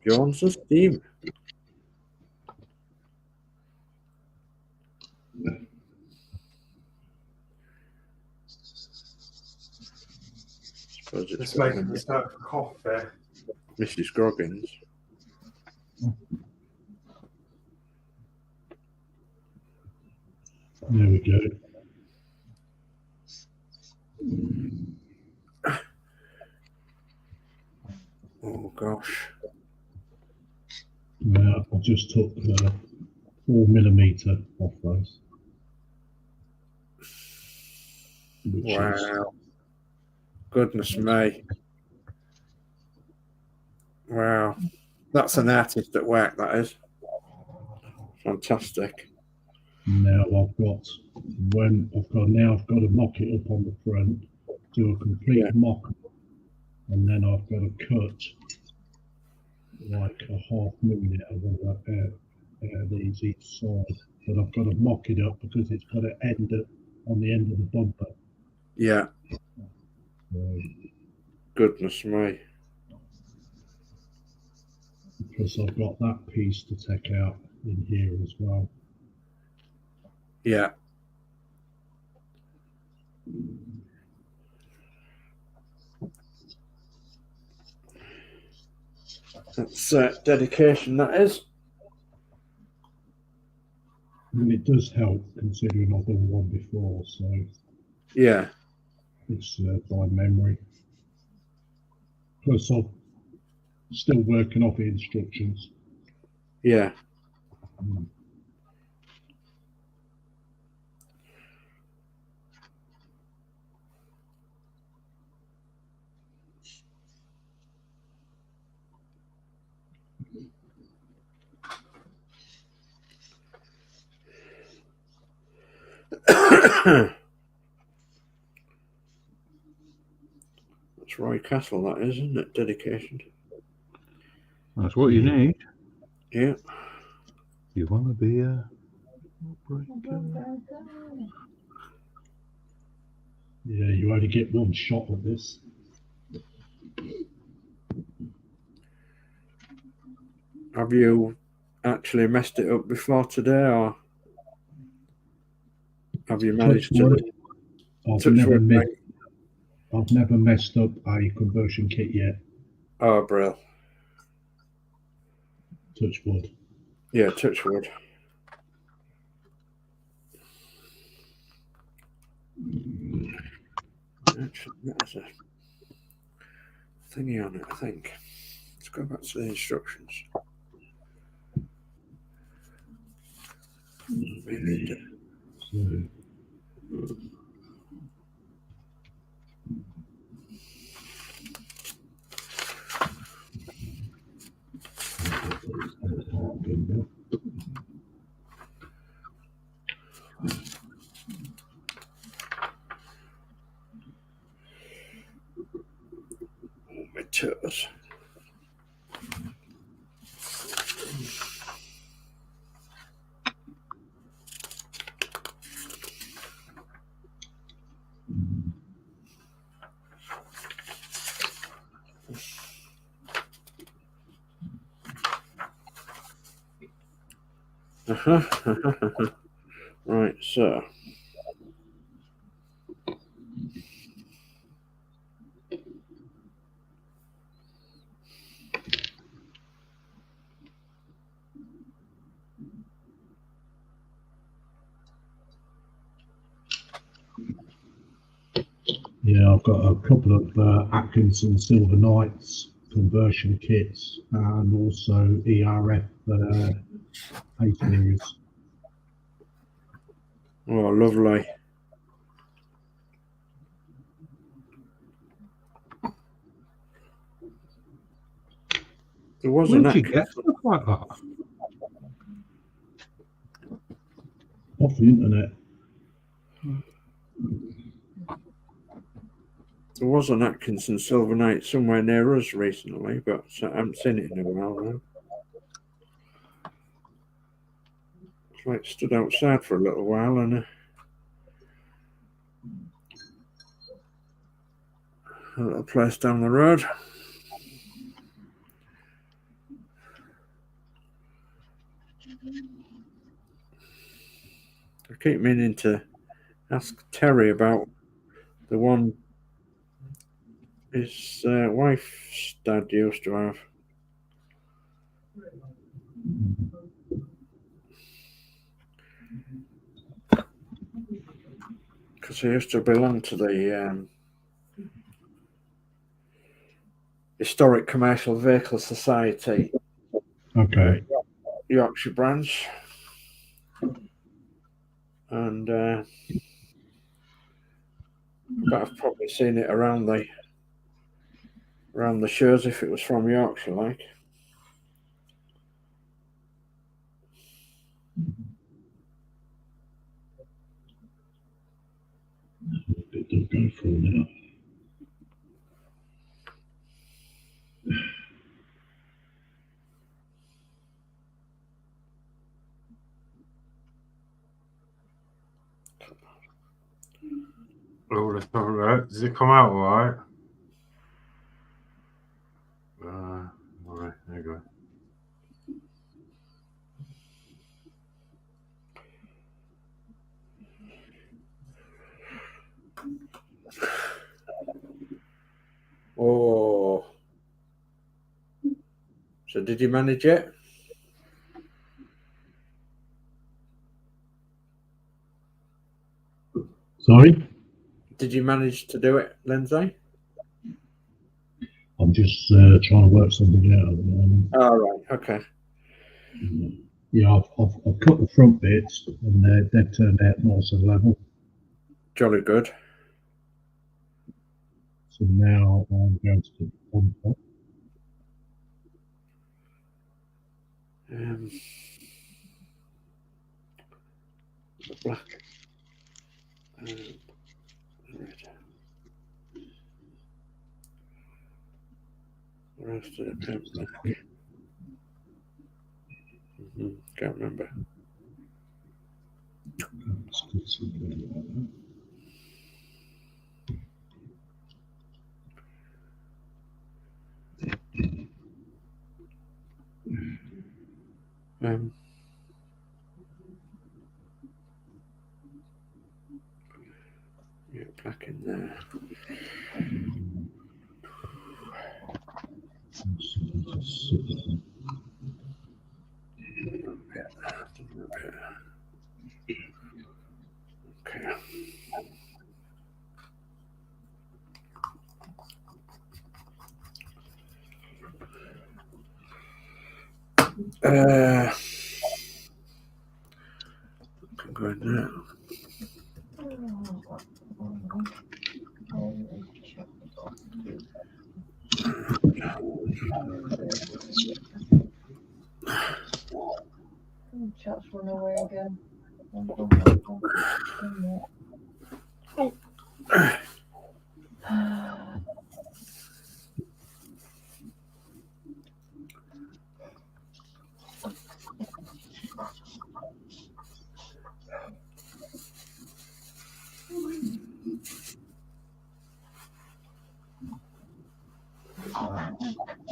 John's a steam. Suppose it's Just making me start for coffee. Mrs. Groggins. There we go. gosh. Yeah, I just took 4mm off those. Which is, Wow. Goodness me. Wow. That's an artist at work, that is. Fantastic. now I've got to mock it up on the front, do a complete mock, and then I've got to cut like a 1/2 out of these each side. But I've got to mock it up because it's got to end up on the end of the bumper. Yeah. Goodness me. Plus I've got that piece to take out in here as well. Yeah. That's dedication, that is. And it does help considering I've done one before, so yeah, it's by memory. Plus I'm still working off the instructions. Yeah. That's Roy Castle, that is, isn't it? Dedication. That's what you need. Yeah. You want to be a... Yeah, you only get one shot at this. Have you actually messed it up before today, or have you managed to? I've never messed up a conversion kit yet. Oh, bro. Touch wood. Yeah, touch wood. Actually, there's a thingy on it, I think. Let's go back to the instructions. Maybe it did. My toes. Right, so. Yeah, I've got a couple of Atkinson Silver Knights conversion kits and also ERF A series. Oh, lovely. There was Where'd you get stuff like that? Off the internet. There was an Atkinson Silver Knight somewhere near us recently, but I haven't seen it in a while now. It's like stood outside for a little while and a little place down the road. I keep meaning to ask Terry about the one his wife's dad used to have. Because he used to belong to the Historic Commercial Vehicle Society, Okay. Yorkshire branch, and but I've probably seen it around the shows if it was from Yorkshire, like. It does go through now. Oh, let's have a look. Does it come out all right? All right, there you go. Oh. So did you manage it? Sorry? Did you manage to do it, Lindsay? I'm just trying to work something out at the moment. Oh, right. Okay. Yeah, I've cut the front bits and they've turned out nice and level. Jolly good. So now I'm going to put the front up. The black. Red. The rest of the paint black. Can't remember. Let's do something like that. Yeah, black in there. Okay. Can go in there. Chat's run away again.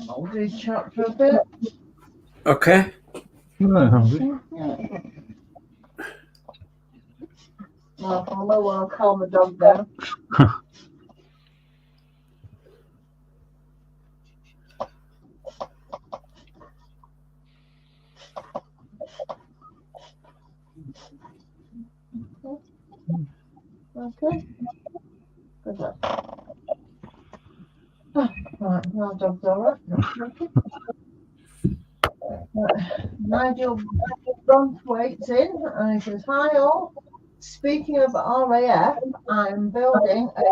I'll do chat for a bit. Okay. Well, I'll calm the dog down. Okay. Good luck. Right, now dog's all right. Nigel Bronthwaite's in and he says, hi all. Speaking of RAF, I'm building a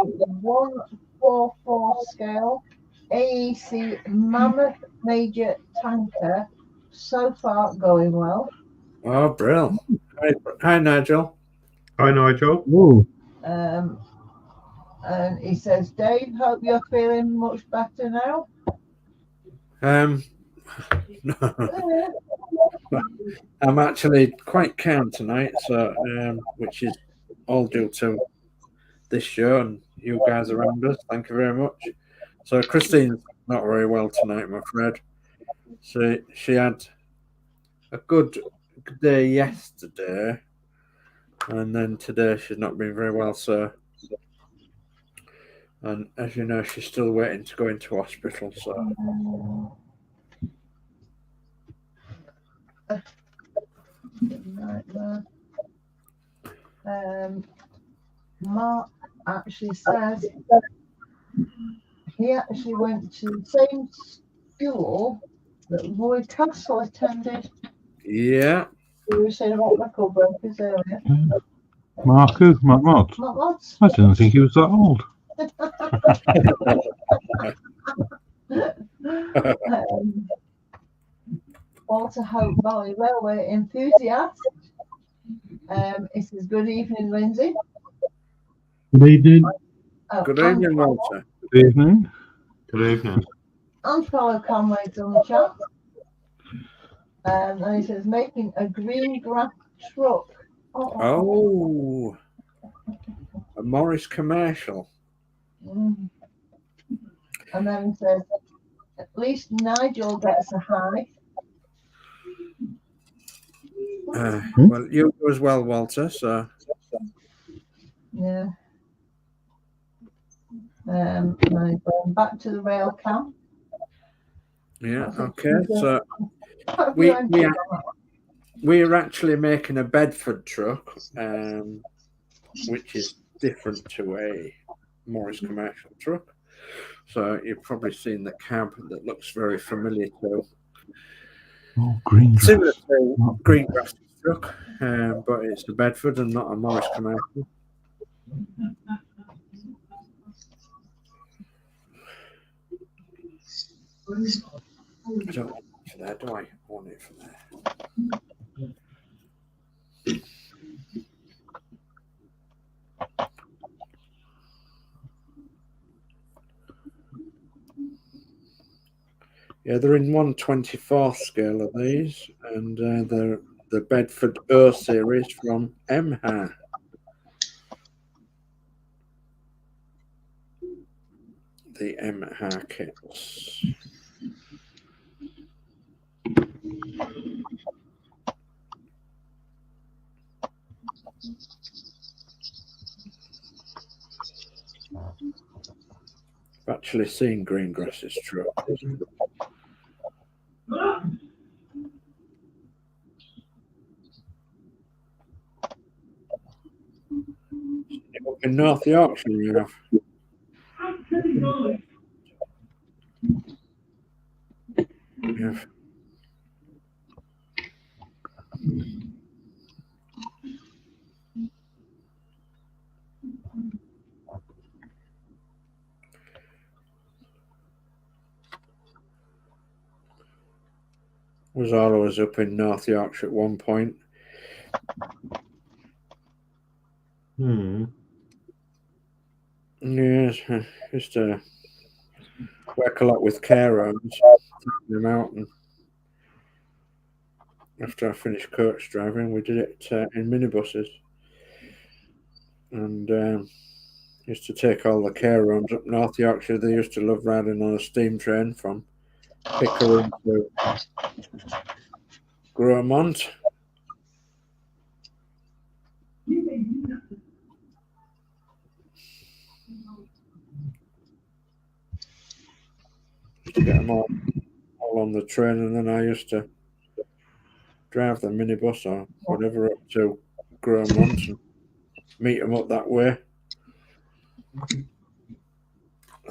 144 scale AEC Mammoth Major tanker. So far going well. Oh, brilliant. Hi, Nigel. Hi, Nigel. Ooh. And he says, Dave, hope you're feeling much better now. I'm actually quite calm tonight, so which is all due to this show and you guys around us. Thank you very much. So Christine's not very well tonight, I'm afraid. So she had a good day yesterday, and then today she's not been very well. So, and as you know, she's still waiting to go into hospital. So. Mark actually says he actually went to the same school that Roy Castle attended. Yeah. We were saying about record breakers earlier. Mark who? Mark Mods? Not lots. I didn't think he was that old. Walter Hope Valley Railway enthusiast. It says, good evening, Lindsay. Good evening. Oh, Good evening, Walter. Good evening. Good evening. And fellow comrades on the chat. And he says, making a green grass truck. Oh, a Morris commercial. Mm. And then he says, at least Nigel gets a high. Well, you as well, Walter. So Yeah. And I'm going back to the rail camp. yeah, That's okay. it. So we're actually making a Bedford truck, which is different to a Morris commercial truck. So you've probably seen the cab that looks very familiar to Green grass. similar to green grass truck, but it's a Bedford and not a Morris commercial. I don't want it for there, do I? I want it for there. Yeah, they're in 1/24th scale of these, and they're the Bedford O series from Emhar. The Emhar kits. I've actually seen Greengrass's truck. Up in North Yorkshire, you have. Yeah. Was always up in North Yorkshire at one point. Yes, I used to work a lot with care homes, taking them out, and after I finished coach driving, we did it in minibuses, and used to take all the care homes up North Yorkshire. They used to love riding on a steam train from Pickering to Gromont. To get them all on the train, and then I used to drive the minibus or whatever up to Gromont and meet them up that way.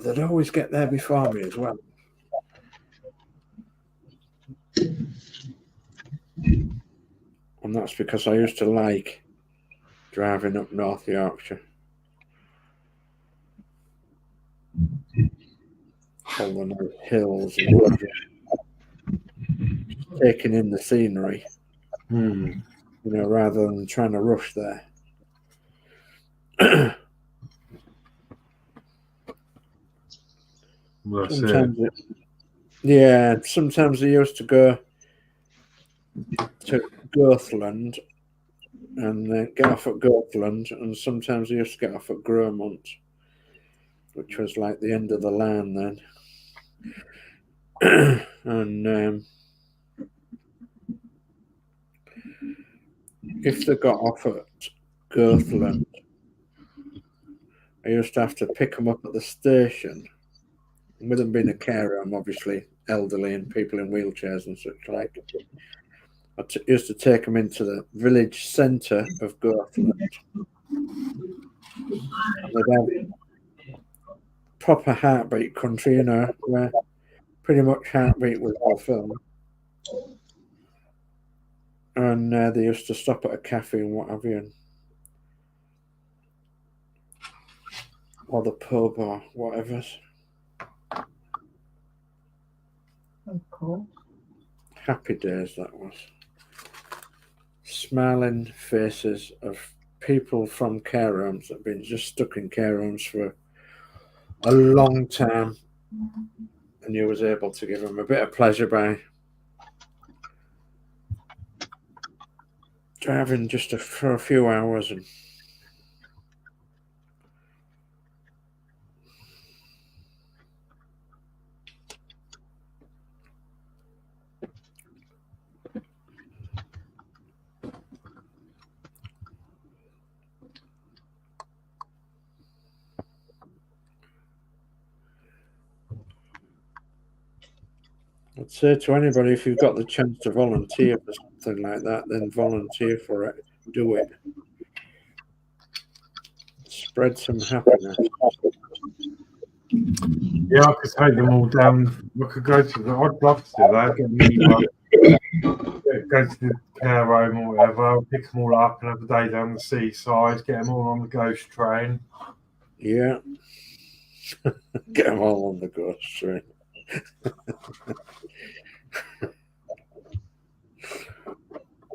They'd always get there before me as well. And that's because I used to like driving up North Yorkshire. All the nice hills and taking in the scenery, you know, rather than trying to rush there. Sometimes sometimes I used to go to Goathland and get off at Goathland, and sometimes I used to get off at Gromont, which was like the end of the line then. And if they got off at Goathland, I used to have to pick them up at the station. With them being a care home, obviously elderly and people in wheelchairs and such like, I used to take them into the village centre of Goathland. They'd have proper heartbeat country, you know, where pretty much heartbeat was all film. And they used to stop at a cafe and what have you, or the pub or whatever. Of course. Happy days that was. Smiling faces of people from care homes that have been just stuck in care homes for a long time, and you was able to give them a bit of pleasure by driving just for a few hours. And I'd say to anybody, if you've got the chance to volunteer for something like that, then volunteer for it. Do it. Spread some happiness. Yeah, I could take them all down. I could go to the. I'd love to do that. Get me go to the care home or whatever. Pick them all up and have a day down the seaside. Get them all on the ghost train. Yeah. Get them all on the ghost train.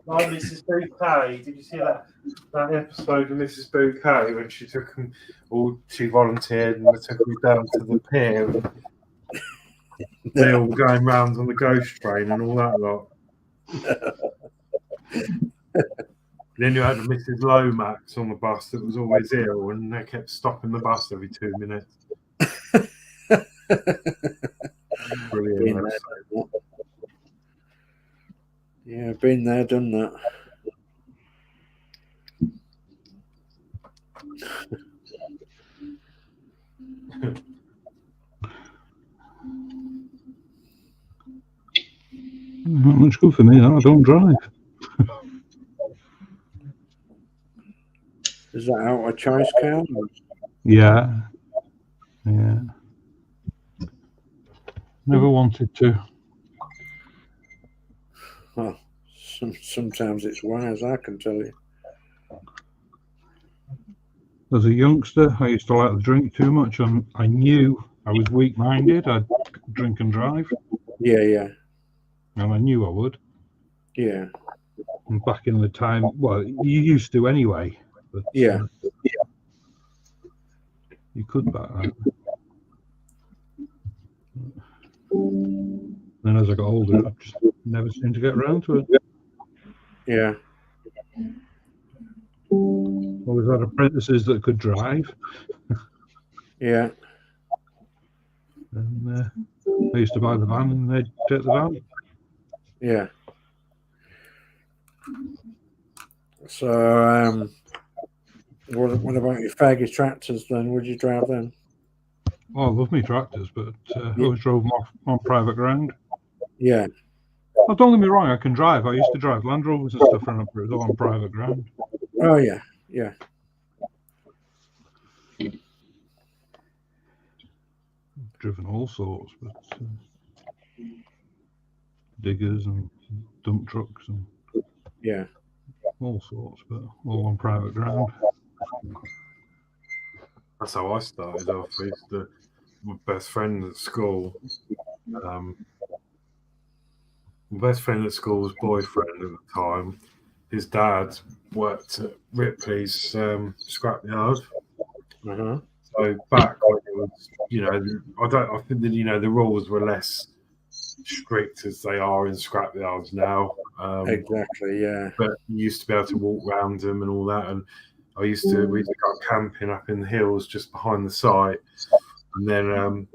Like Mrs. Bouquet, did you see that episode of Mrs. Bouquet when she took them all? She volunteered and they took them down to the pier. They all were going round on the ghost train and all that lot. Then you had Mrs. Lomax on the bus that was always ill, and they kept stopping the bus every 2 minutes. Brilliant. Yeah, been there, done that. Not much good for me. I don't drive. Is that out of choice, Cal? Yeah. Yeah. Never wanted to. Well, sometimes it's wise, I can tell you. As a youngster, I used to like to drink too much, and I knew I was weak-minded. I'd drink and drive. Yeah, yeah. And I knew I would. Yeah. And back in the time, well, you used to anyway. But, yeah. You could back then. Then as I got older, I just never seemed to get around to it. Yeah. Always had apprentices that could drive. Yeah. And I used to buy the van and they'd take the van. Yeah. So, what about your faggy tractors then? Would you drive them? Oh, I love me tractors, but I always drove them off on private ground. Yeah. Oh, don't get me wrong, I can drive. I used to drive Land Rovers and stuff around, but it was all on private ground. Oh, yeah. Yeah. Driven all sorts, but diggers and dump trucks and yeah, all sorts, but all on private ground. That's how I started off. I used to, my best friend at school. My best friend at school's boyfriend at the time. His dad worked at Ripley's scrapyard. Uh-huh. So back when it was, I think that the rules were less strict as they are in scrapyards now. Exactly, yeah. But you used to be able to walk around them and all that. And we used to go camping up in the hills just behind the site, and then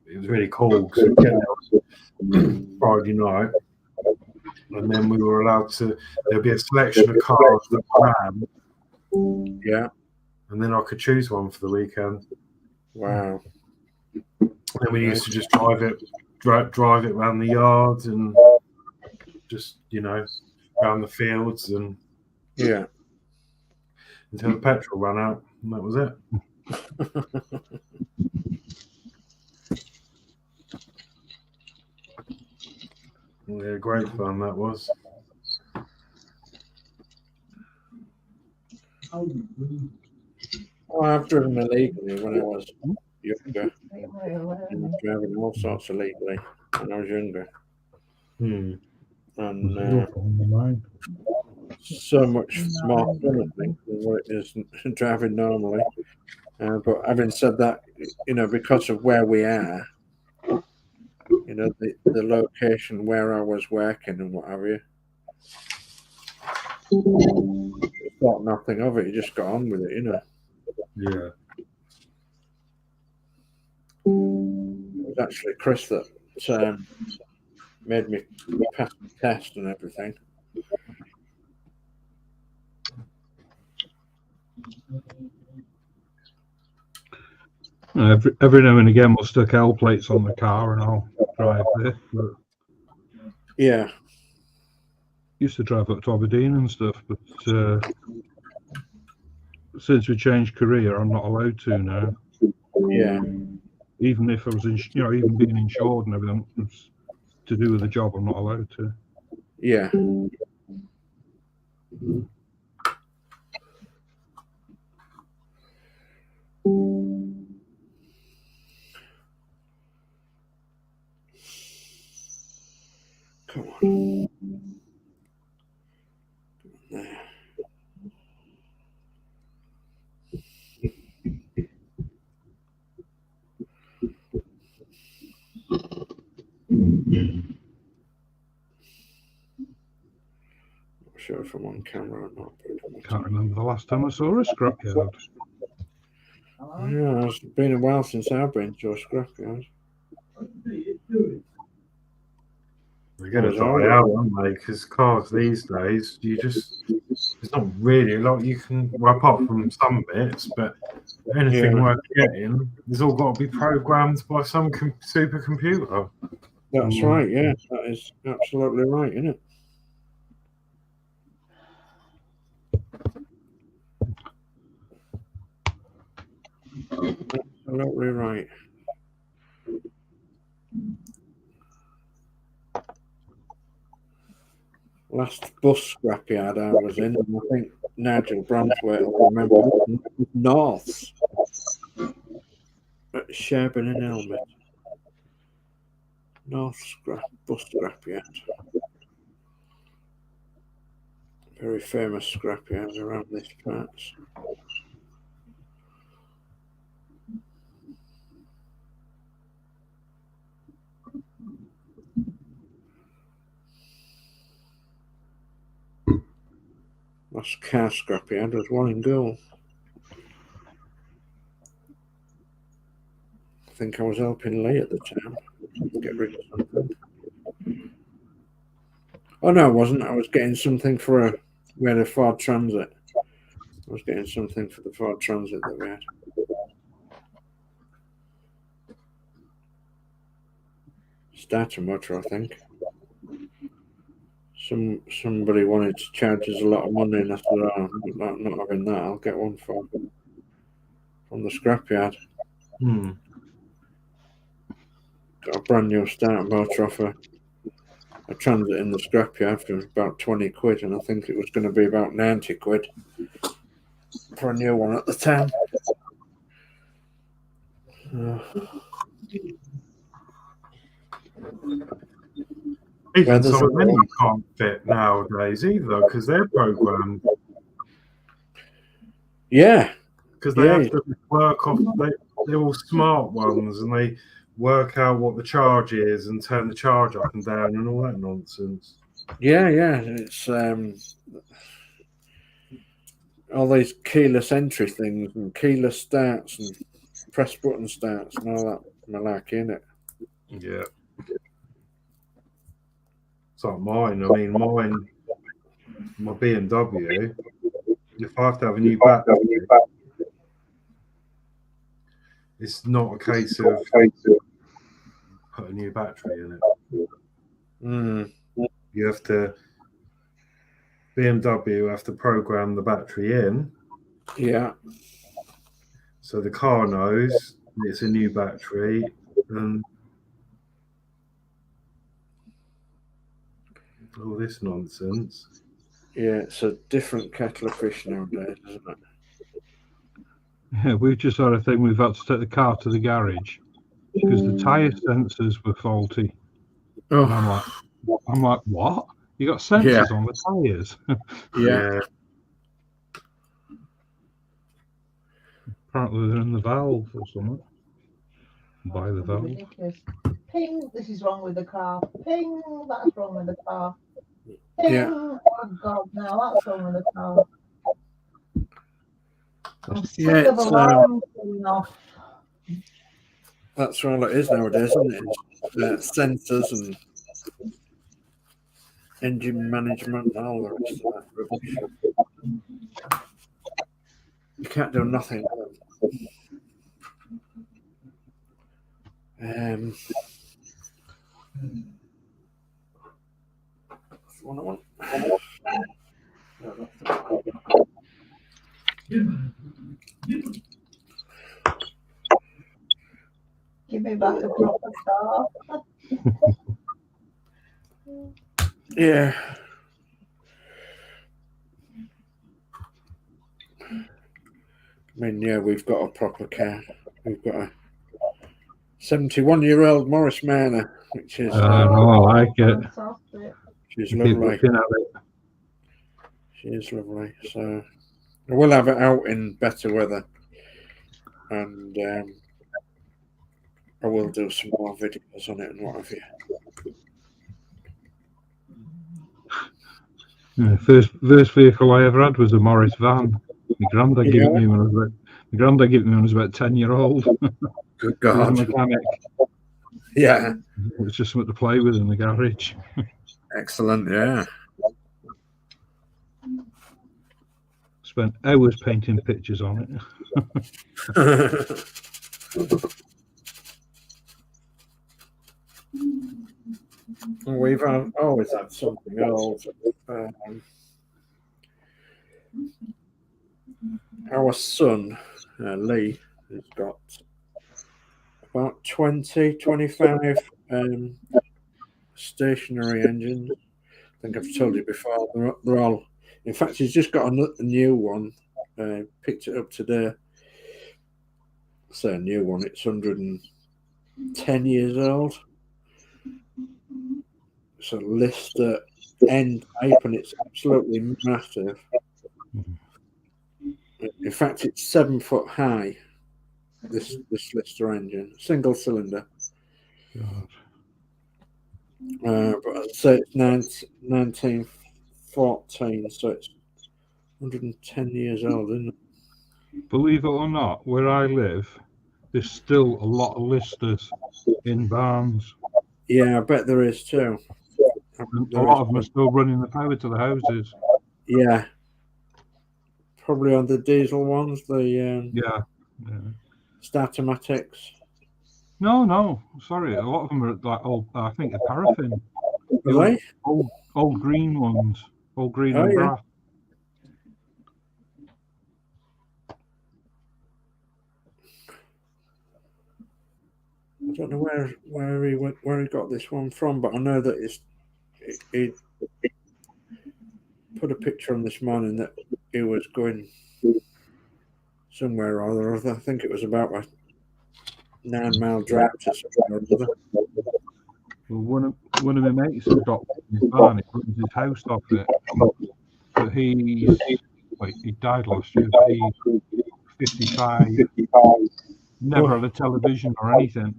it was really cool because we'd get there Friday night, and then we were allowed to. There'd be a selection of cars that ran. Yeah. And then I could choose one for the weekend. Wow. And then we used to just drive it around the yards and just, around the fields and yeah, until the petrol ran out, and that was it. Yeah, great fun that was. Oh, I've driven illegally when I was younger. Driving all sorts illegally when I was younger. And so much more fun, I think, than what it is driving normally. But having said that, because of where we are, the location where I was working and what have you, you thought nothing of it. You just got on with it, Yeah. It was actually Chris that made me pass the test and everything. Every now and again we'll stick L plates on the car and I'll drive there. But yeah. Used to drive up to Aberdeen and stuff, but since we changed career, I'm not allowed to now. Yeah. Even if I was, even being insured and everything, it's to do with the job, I'm not allowed to. Yeah. Come on. There. Not sure if I'm on camera or not. Can't remember the last time I saw a scrapyard. Yeah, it's been a while since I've been to a scrapyard. They're going to die out, aren't they? Because cars these days, it's not really a lot you can, well, apart from some bits, but anything worth getting, it's all got to be programmed by some supercomputer. That's right, yeah. That is absolutely right, isn't it? Absolutely right. Last bus scrapyard I was in, and I think Nigel Brantwaite will remember, Norths at Sherburn and Helmet. North bus scrapyard. Very famous scrapyard around these parts. Last car scrapyard was one in Goole. I think I was helping Lee at the time get rid of something. Oh no, I wasn't. I was getting something for we had a Ford Transit. I was getting something for the Ford Transit that we had. Starter motor, I think. Somebody wanted to charge us a lot of money, and I said, "Oh, I'm not having that. I'll get one from the scrapyard." Got a brand new starter motor off a Transit in the scrapyard for about 20 quid, and I think it was going to be about 90 quid for a new one at the time. Even some of them you can't fit nowadays either because they're programmed. Yeah. Because they have to work off, they're all smart ones and they work out what the charge is and turn the charge up and down and all that nonsense. Yeah. It's all these keyless entry things and keyless starts and press button starts and all that malarkey, innit? Yeah. It's like mine. I mean, my BMW, if I have to have a new battery, it's not a case of put a new battery in it. You have to, BMW have to program the battery in. Yeah. So the car knows it's a new battery and All this nonsense. Yeah, it's a different kettle of fish nowadays, isn't it? Yeah, we've just had a thing. We've had to take the car to the garage because the tyre sensors were faulty. Oh, And I'm like, what? You got sensors on the tyres? yeah. Apparently they're in the valve or something. By the valve. Ridiculous. Ping, this is wrong with the car. Ping, that's wrong with the car. Ping, Yeah. oh God, now that's wrong with the car. I'm sick Yeah, of alarms going off. That's all it is nowadays, isn't it? Sensors and engine management and all the rest of that rubbish. You can't do nothing with them. That's one I want. Give me back a proper car. Yeah. I mean, yeah, we've got a proper car. We've got a 71-year-old Morris Manor, which is I like it. Fantastic. she's Keep lovely. looking at it. She is lovely. So we'll have it out in better weather, and I will do some more videos on it and what have you. Yeah, first vehicle I ever had was a Morris van. My granddad gave it me when I was about 10-year-old. Good He was a God. mechanic. Yeah. It was just something to play with in the garage. Excellent. Yeah. Spent hours painting pictures on it. We've always had something else. Our son, Lee, has got about 20, 25 stationary engines. I think I've told you before. They're all, in fact, he's just got a new one. Picked it up today. I say a new one. It's 110 years old. It's a Lister N type, and it's absolutely massive. In fact, it's 7 foot high. This Lister engine, single cylinder. But I'd say it's 1914, so it's 110 years old, isn't it? Believe it or not, where I live, there's still a lot of Listers in barns. Yeah, I bet there is too. And a lot of them are still running the power to the houses. Yeah. Probably on the diesel ones, the Startomatics. No, sorry. A lot of them are like old. I think they're paraffin. Really? Old green ones. Old green and brass. I don't know where he got this one from, but I know that he put a picture on this morning that he was going somewhere or other. I think it was about a 9-mile drive to somewhere or other. Well, one of my mates has got his barn. He runs his house off it. But he died last year. But he's 55. Never had a television or anything.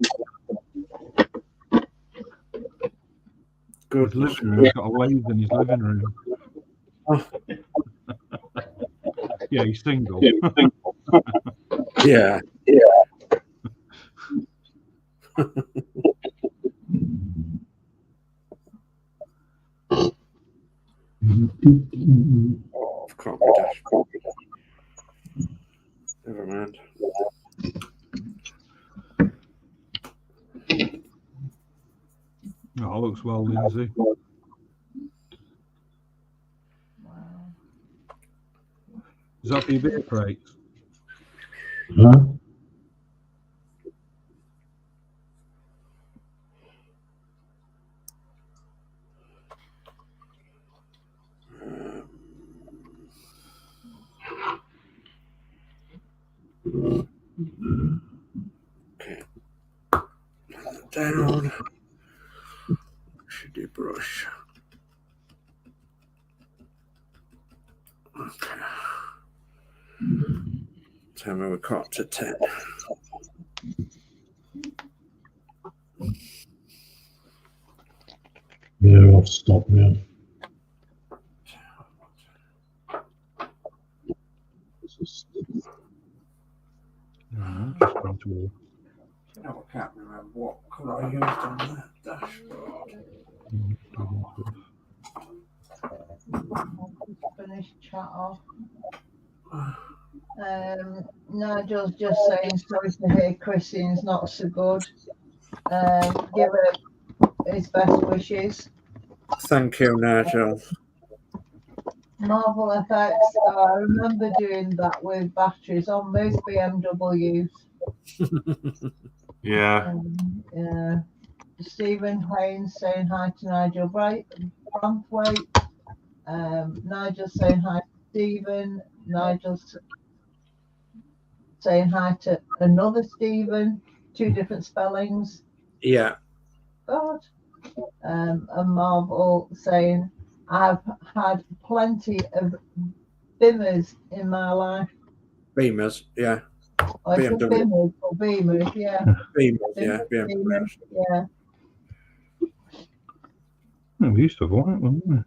Good. His living room, he's got a lathe in his living room. Oh. Yeah, he's single. Yeah. Oh, I've got my dashboard. Never mind. Oh, looks well, Lindsay. Wow. Is that for your beer crates? Huh? Okay. Down. Shitty brush. Okay. Tell me we're caught to 10. Yeah, I'll stop now. Just going to I can't remember what colour I used on the dashboard. Finish chat off. Nigel's just saying sorry to hear Christine's not so good. Give her his best wishes. Thank you, Nigel. Marvel FX, I remember doing that with batteries on most BMWs. Yeah. Yeah. Stephen Haynes saying hi to Nigel Branthwaite. Nigel saying hi to Stephen. Nigel's saying hi to another Stephen. 2 different spellings. Yeah. God. And Marvel saying, I've had plenty of Bimmers in my life. Beamers, yeah. I said BMW. Bimmers or Beamers, yeah. Beamers, yeah. BMW. Yeah. Oh, we used to have one, didn't we?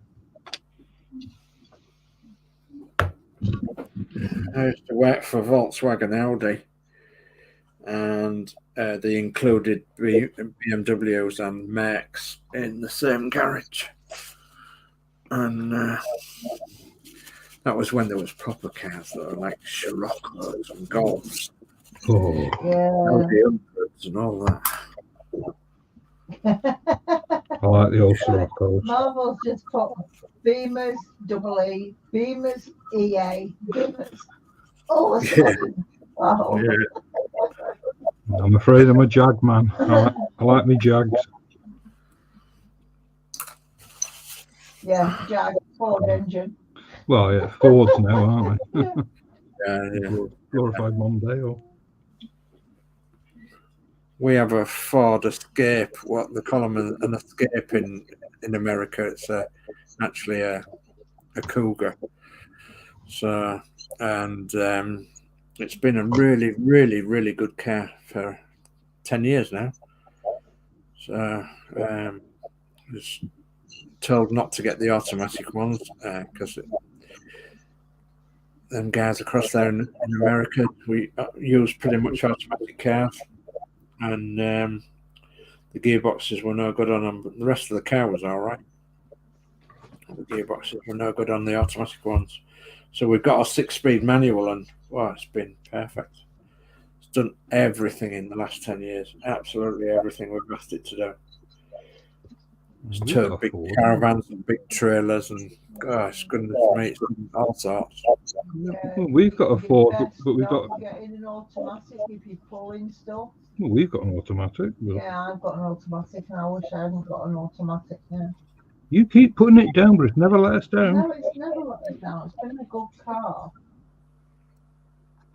I used to work for Volkswagen Audi, and they included BMWs and Mercs in the same garage. And that was when there was proper cars that were like Scirocco's and Golfs. Oh, Audi 100s and all that. I like the old Siroccos. Marvel's just put Beamers, EE, Beamers, EA, Beamers. Oh, wow. Yeah. I'm afraid I'm a Jag man. I like me Jags. Yeah, Jag, Ford engine. Well, yeah, Fords now, aren't they? Yeah. Glorified Mondeo. We have a Ford Escape, what they call them, an Escape in America. It's actually a Cougar. So, and it's been a really, really, really good car for 10 years now. So, was told not to get the automatic ones because them guys across there in America, we use pretty much automatic cars. And the gearboxes were no good on them, but the rest of the car was all right. The gearboxes were no good on the automatic ones. So we've got a 6-speed manual, and wow, it's been perfect. It's done everything in the last 10 years. Absolutely everything we've asked it to do. It's towed big caravans and big trailers, and gosh, goodness me, it's done all sorts. Well, we've got a Ford, but we've got. Getting an automatic if you're pulling stuff. Well, we've got an automatic. Yeah, I've got an automatic, and I wish I hadn't got an automatic. Yeah. You keep putting it down, but it's never let us down. No, it's never let us down. It's been a good car.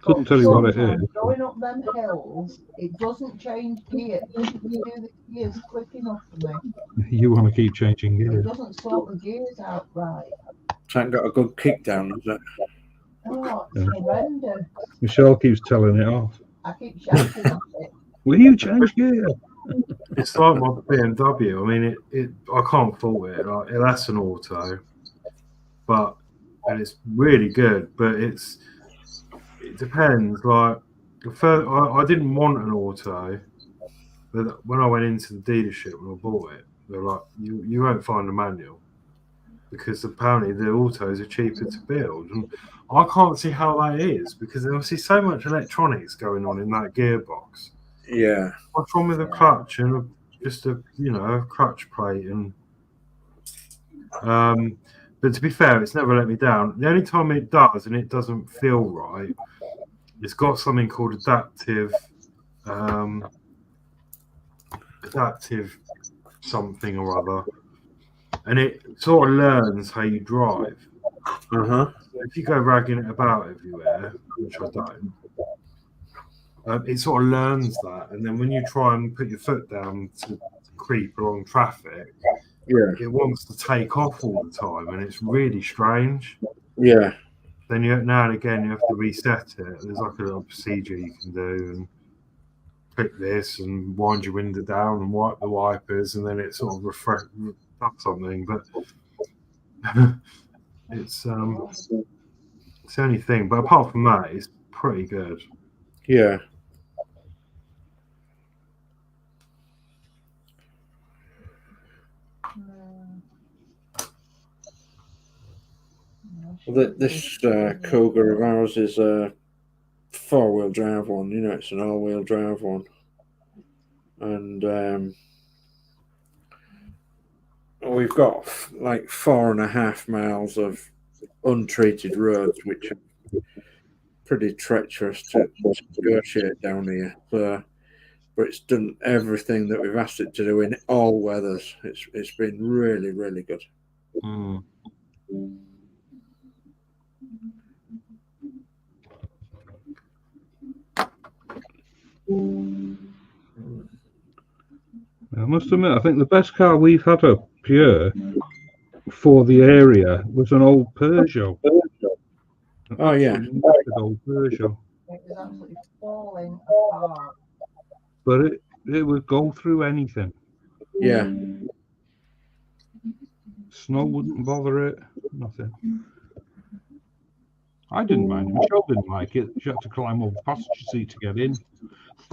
Couldn't tell you what it is. Going up them hills, it doesn't change gear. It doesn't do the gears quick enough for me. You want to keep changing It gears. doesn't sort the gears out right. It ain't got a good kick down, has it? Oh, it's horrendous. Michelle keeps telling it off. I keep shouting at it. Will you change gear? It's like my BMW. I mean, I can't fault it. Like, that's an auto, and it's really good. But it depends. Like, I didn't want an auto, but when I went into the dealership when I bought it, they're like, you won't find a manual because apparently the autos are cheaper to build. And I can't see how that is because there's obviously so much electronics going on in that gearbox. Yeah. What's wrong with a clutch and just a clutch plate and but to be fair, it's never let me down. The only time it does and it doesn't feel right, it's got something called adaptive something or other, and it sort of learns how you drive. Uh-huh. So if you go ragging it about everywhere, which I don't, it sort of learns that, and then when you try and put your foot down to creep along traffic, it wants to take off all the time, and it's really strange. Yeah. Then now and again you have to reset it. There's like a little procedure you can do, and click this and wind your window down and wipe the wipers, and then it sort of refresh something. But it's the only thing. But apart from that, it's pretty good. Yeah. Well, this Cougar of ours is a 4-wheel drive one. You know, it's an all-wheel drive one, and we've got like 4.5 miles of untreated roads, which are pretty treacherous to negotiate down here. So, but it's done everything that we've asked it to do in all weathers. It's been really, really good. Mm. I must admit, I think the best car we've had up here for the area was an old Peugeot. Oh yeah, an old Peugeot. It was absolutely falling apart. But it would go through anything. Yeah. Snow wouldn't bother it. Nothing. I didn't mind it. Michelle didn't like it. She had to climb over the passenger seat to get in.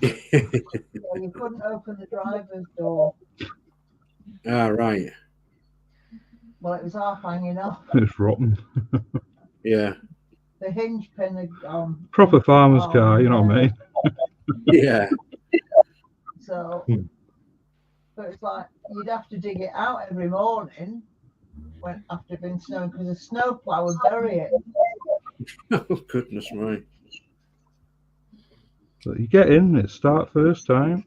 Well, you couldn't open the driver's door. Ah, right. Well, it was half hanging off. It's rotten. Yeah. The hinge pin had gone. Proper farmer's car, you know what I mean? Yeah. So, but it's like you'd have to dig it out every morning when after it been snowing, because the snowplow would bury it. Oh, goodness me. So you get in, it start first time.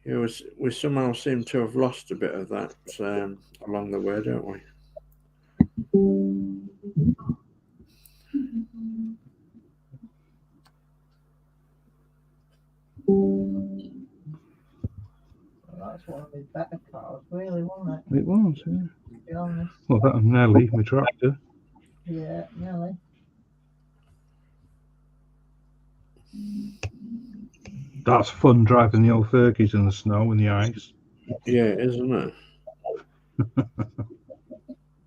Yeah, we somehow seem to have lost a bit of that along the way, don't we? Well, that's one of the better cars, really, wasn't it? It was, yeah. To be honest. Well, that and Nelly, my tractor. Yeah, nearly. That's fun driving the old Fergies in the snow and the ice. Yeah, isn't it?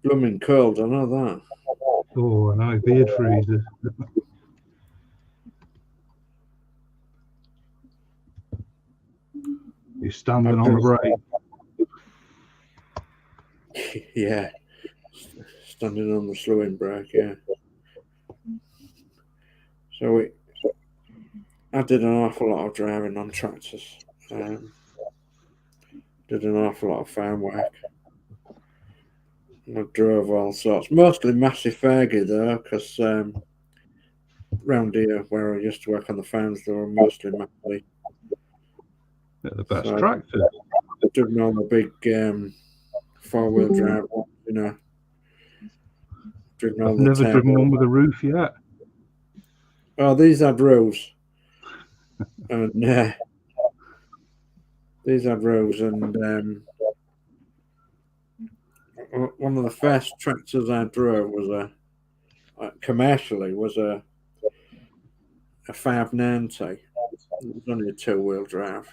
Blooming cold, I know that. Oh, and I beard freezes. He's standing on the brake. Yeah. Standing on the slewing brake, yeah. So I did an awful lot of driving on tractors. Did an awful lot of farm work. I drove all sorts, mostly massive Fergie though, because round here where I used to work on the farms, they were mostly massive. They're the best tractor. I've driven all the big 4-wheel drive ones, you know. I've never driven one with a roof yet. Oh, these had roofs. And these had roofs, and one of the first tractors I drove was commercially was a 590. It was only a 2-wheel drive.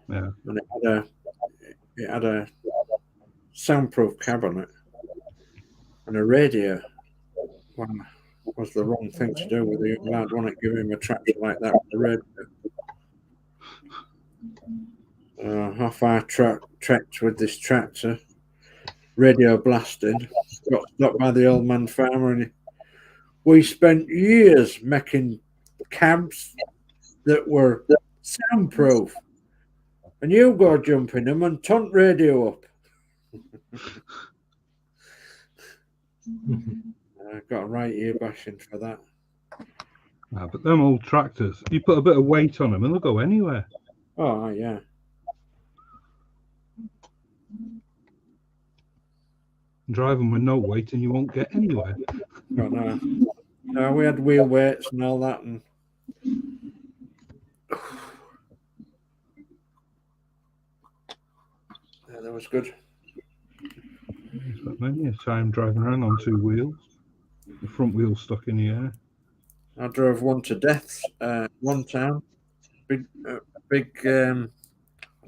Yeah. And it had a soundproof cabinet and a radio. Well, was the wrong thing to do with a young lad. Want to give him a tractor like that with a radio. Half I trekked with this tractor, radio blasting, got stopped by the old man farmer, and we spent years making cabs that were soundproof, and you go jump in them and turn radio up. I got a right ear bashing for that. But them old tractors, you put a bit of weight on them and they'll go anywhere. Oh, yeah. Drive them with no weight and you won't get anywhere. But no, we had wheel weights and all that, and yeah, that was good. He's got plenty of time driving around on 2 wheels. The front wheel stuck in the air. I drove one to deaths one town. Big, I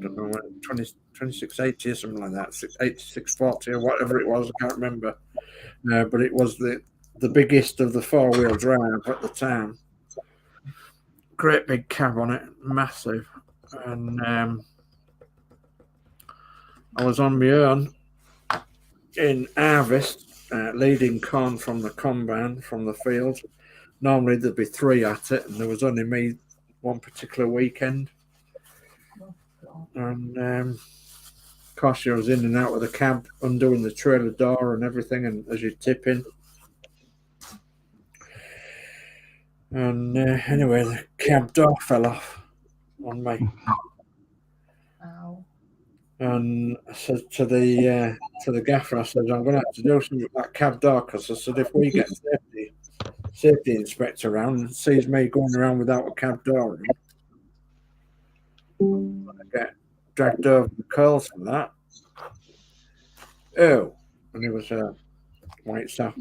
don't know, 2680 or something like that, 8640 or whatever it was, I can't remember. But it was the biggest of the 4-wheel drive at the time. Great big cab on it, massive. And I was on my own in harvest, leading corn from the combine, from the field. Normally there'd be 3 at it, and there was only me one particular weekend. And of course, I was in and out of the cab, undoing the trailer door and everything, and as you tip in. And anyway, the cab door fell off on me. Ow. And I said to the gaffer, I said, I'm going to have to do something with that cab door, because I said, if we get safety inspector around and sees me going around without a cab door, I get dragged over the coals for that. Oh, and he was a white South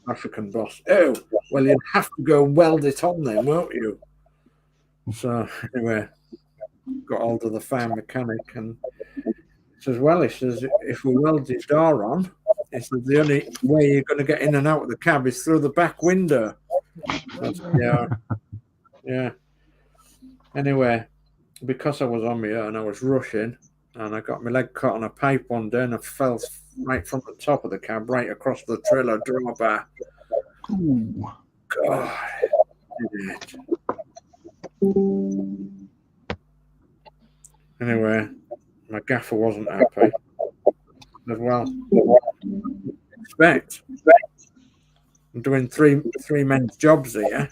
African boss. Oh, well, you'd have to go and weld it on then, won't you? So anyway, got hold of the farm mechanic, and he says, well, he says, if we weld his door on, he says, the only way you're going to get in and out of the cab is through the back window. I said, yeah. Anyway, because I was on my own, I was rushing, and I got my leg caught on a pipe one day, and I fell right from the top of the cab, right across the trailer drawbar. Ooh. God, did it. Anyway, my gaffer wasn't happy. Said, well, expect. I'm doing three men's jobs here.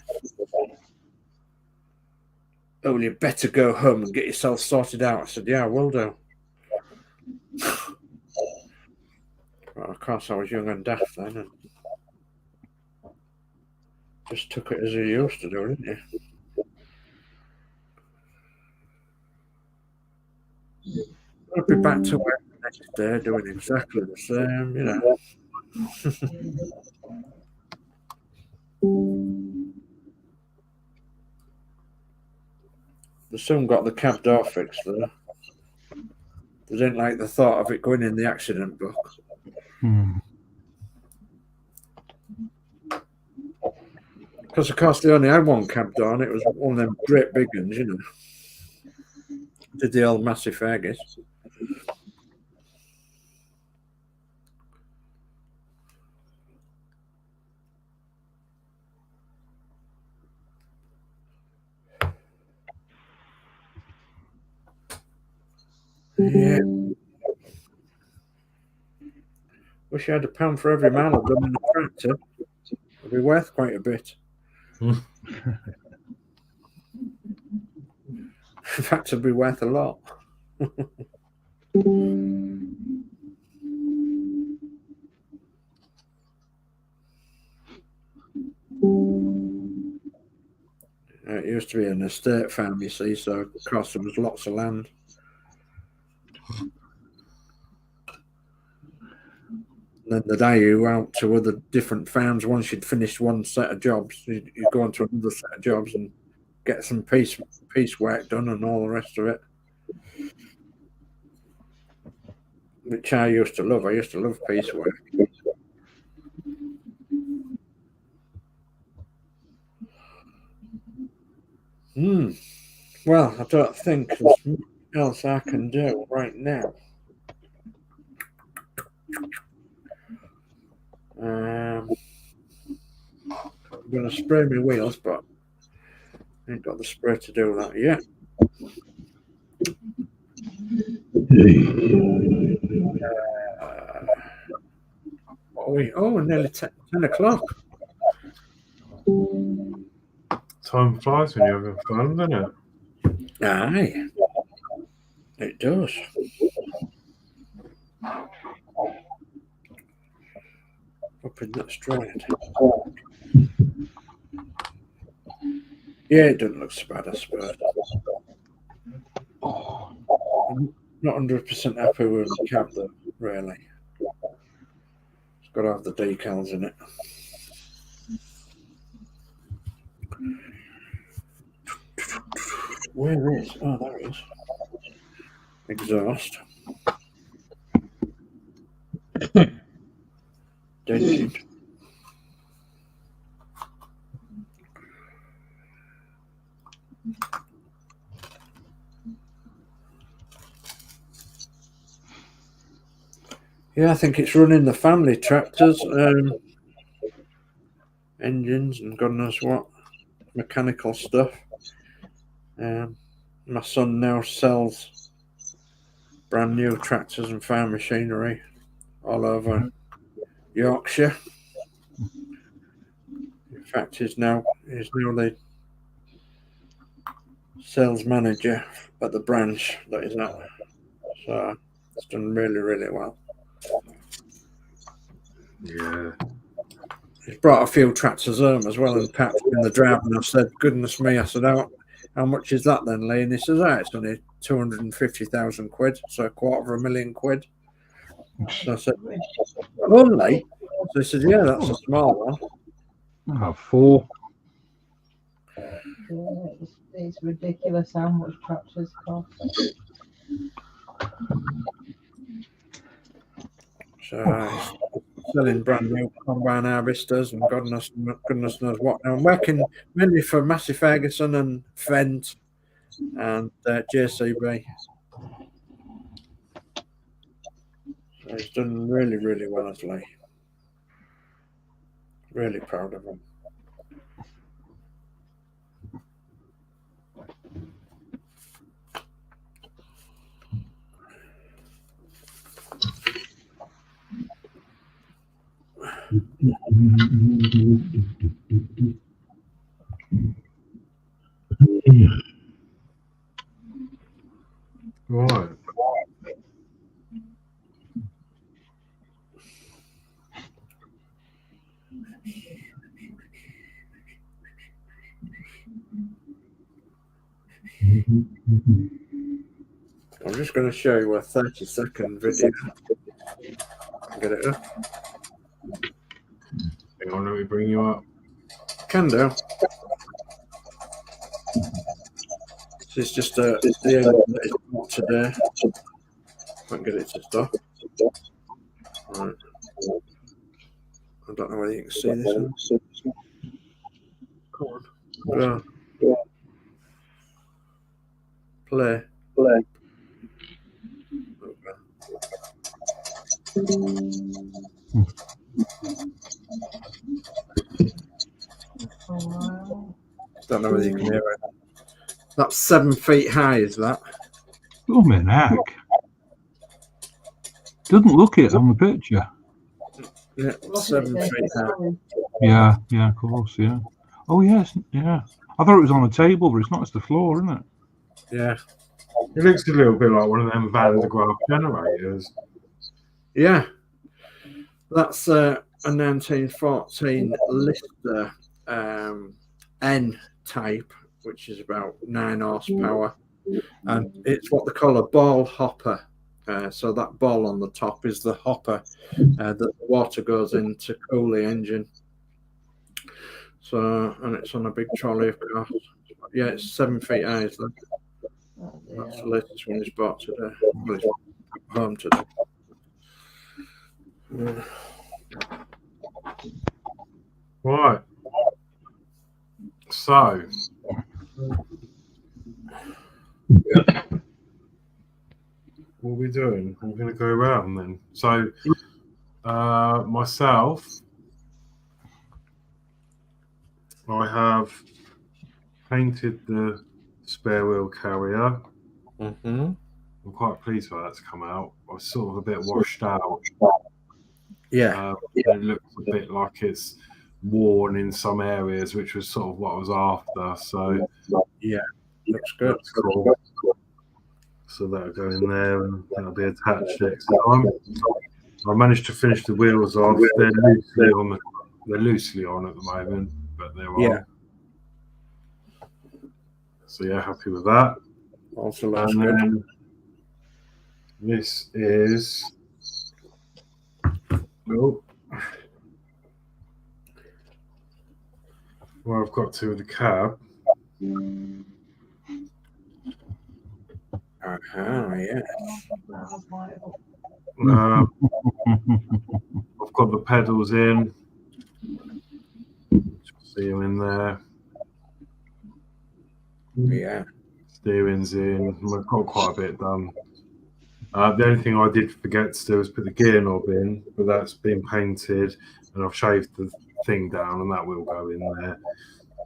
Oh, you better go home and get yourself sorted out. I said, yeah, I will do. Well, of course, I was young and daft then, and just took it as you used to do, didn't you? I'll be back to work the next day doing exactly the same, you know. The son got the cab door fixed though. They didn't like the thought of it going in the accident book. Because of course they only had one cab door, and it was one of them great big ones, you know. Did the old massive Fergus. Yeah. Wish I had £1 for every mile I've done in the tractor. It'd be worth quite a bit. In fact, it'd be worth a lot. It used to be an estate farm, you see, so of course there was lots of land. Then they'd hire you out to other different farms. Once you'd finished one set of jobs, you'd go on to another set of jobs and get some piece work done and all the rest of it. Which I used to love. I used to love piece work. Well, I don't think there's much else I can do right now. I'm going to spray my wheels, but I ain't got the spray to do that yet. What are we? Oh, nearly 10 o'clock. Time flies when you're having fun, doesn't it? Aye, it does. Up hoping that's dried. Yeah, it doesn't look so bad, I suppose. I'm not 100% happy with the cab, though, really. It's got to have the decals in it. Where is? Oh, there it is. Exhaust. Dented. Yeah, I think it's running the family tractors, engines, and God knows what mechanical stuff. My son now sells brand new tractors and farm machinery all over Yorkshire. In fact, he's now the sales manager at the branch that he's at. So it's done really, really well. Yeah. He's brought a few tractors home as well and packed in the drive, and I've said, goodness me, I said, how much is that then, Lee? And he says, it's only 250,000 quid, so £250,000 So I said, only? So he said, yeah, that's a small one. I have 4. Yeah, it's ridiculous how much tractors cost. So selling brand new combine harvesters and goodness knows what. Now I'm working mainly for Massey Ferguson and Fendt and JCB. So he's done really, really well, as Lee. Really proud of him. Right. I'm just going to show you a 30-second video. Get it up? Hang on, let me bring you up. Can do. This is just the engine that is bought today. Can't get it to stop. Right. I don't know whether you can see this one. Come on. Go. Play. Okay. Wow. Don't know whether you can hear it. That's 7 feet high, is that? Oh, man, heck. Doesn't look it on the picture. Yeah, 7 feet high. Yeah, of course, yeah. Oh, yes, yeah. I thought it was on a table, but it's not. It's the floor, isn't it? Yeah. It looks a little bit like one of them Van de Graaff generators. Yeah. That's a 1914 Lister N type, which is about 9 horsepower. And it's what they call a ball hopper. So that ball on the top is the hopper that the water goes in to cool the engine. So, and it's on a big trolley, of course. Yeah, it's 7 feet high. That's the latest one he's bought today. Well, he's home today. Yeah. Right. So, what are we doing? I'm going to go around then. So, myself, I have painted the spare wheel carrier. Mm-hmm. I'm quite pleased for that to come out. I was sort of a bit washed out. Yeah. It looks a bit like it's worn in some areas, which was sort of what I was after. So, yeah, looks good. That's cool. So that'll go in there and that'll be attached next time. I managed to finish the wheels off. They're loosely on at the moment, but they're on. Yeah. So yeah, happy with that. Also looks And good. then this is where I've got to with the cab. Yeah. I've got the pedals in. See them in there. Yeah. Steering's in. We've got quite a bit done. The only thing I did forget to do was put the gear knob in, but that's been painted, and I've shaved the thing down, and that will go in there.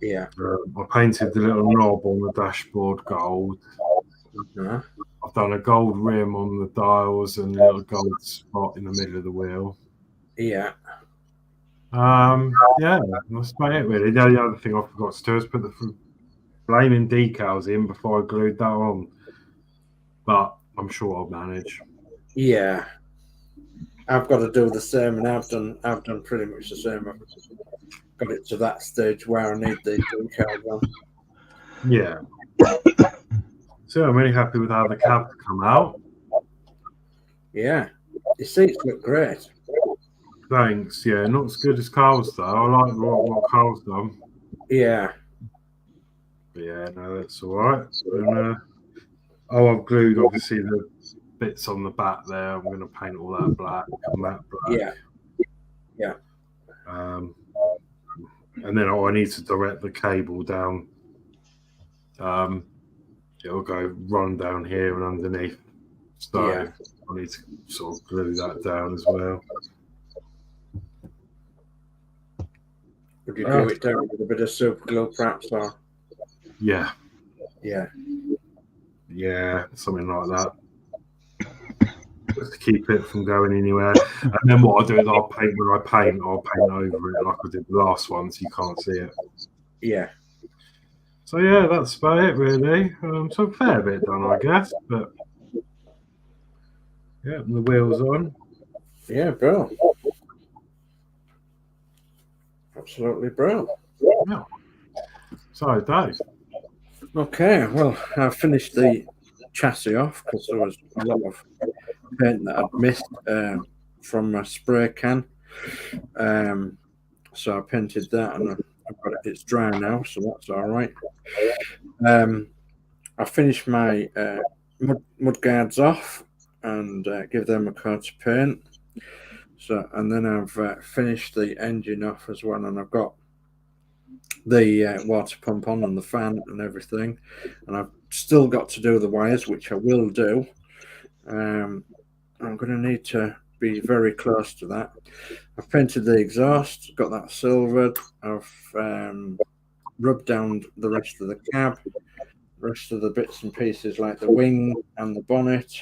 Yeah. I painted the little knob on the dashboard gold. I've done a gold rim on the dials and a little gold spot in the middle of the wheel. Yeah. Yeah, that's about it really. The only other thing I forgot to do is put the flaming decals in before I glued that on. But I'm sure I'll manage. Yeah. I've got to do the same, and I've done pretty much the same. I've got it to that stage where I need the decals on. Yeah. So I'm really happy with how the cab's come out. Yeah. Your seats look great. Thanks. Yeah, not as good as Carl's though. I like what Carl's done. Yeah. But yeah, no, that's all right. And, I've glued obviously the bits on the back there. I'm going to paint all that black and that black. Yeah. Yeah. And then I need to direct the cable down. It'll go run down here and underneath. So Yeah. I need to sort of glue that down as well. Would you glue it down with a bit of super glue perhaps? Or? Yeah. Yeah. Yeah, something like that. Just to keep it from going anywhere. And then what I'll do is I'll paint over it like I did the last one so you can't see it. Yeah. So yeah, that's about it really. So a fair bit done, I guess. But yeah, the wheels on. Yeah, bro. Absolutely bro. Yeah. So Dave. Okay, well, I finished the chassis off because there was a lot of paint that I'd missed from my spray can. So I painted that, and I've got it. It's dry now, so that's all right. I finished my mud guards off and give them a coat of paint. So, and then I've finished the engine off as well, and I've got the water pump on and the fan and everything, and I've still got to do the wires, which I will do. I'm going to need to be very close to that. I've painted the exhaust, got that silvered. I've rubbed down the rest of the cab, the rest of the bits and pieces like the wing and the bonnet.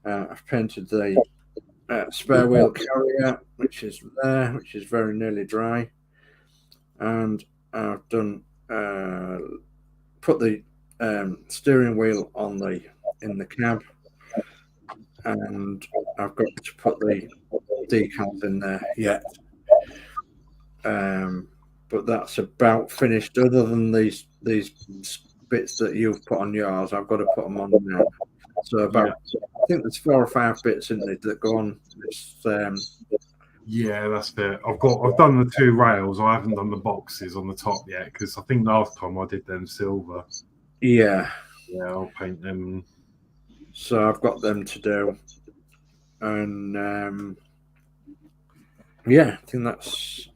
I've painted the spare wheel carrier, which is there, which is very nearly dry, and I've done put the steering wheel in the cab, and I've got to put the decals in there yet. But that's about finished. Other than these bits that you've put on yours, I've got to put them on now. So about I think there's 4 or 5 bits in there that go on this. Yeah, that's it. I've done the 2 rails. I haven't done the boxes on the top yet because I think last time I did them silver. Yeah. Yeah, I'll paint them. So I've got them to do, and yeah, I think that's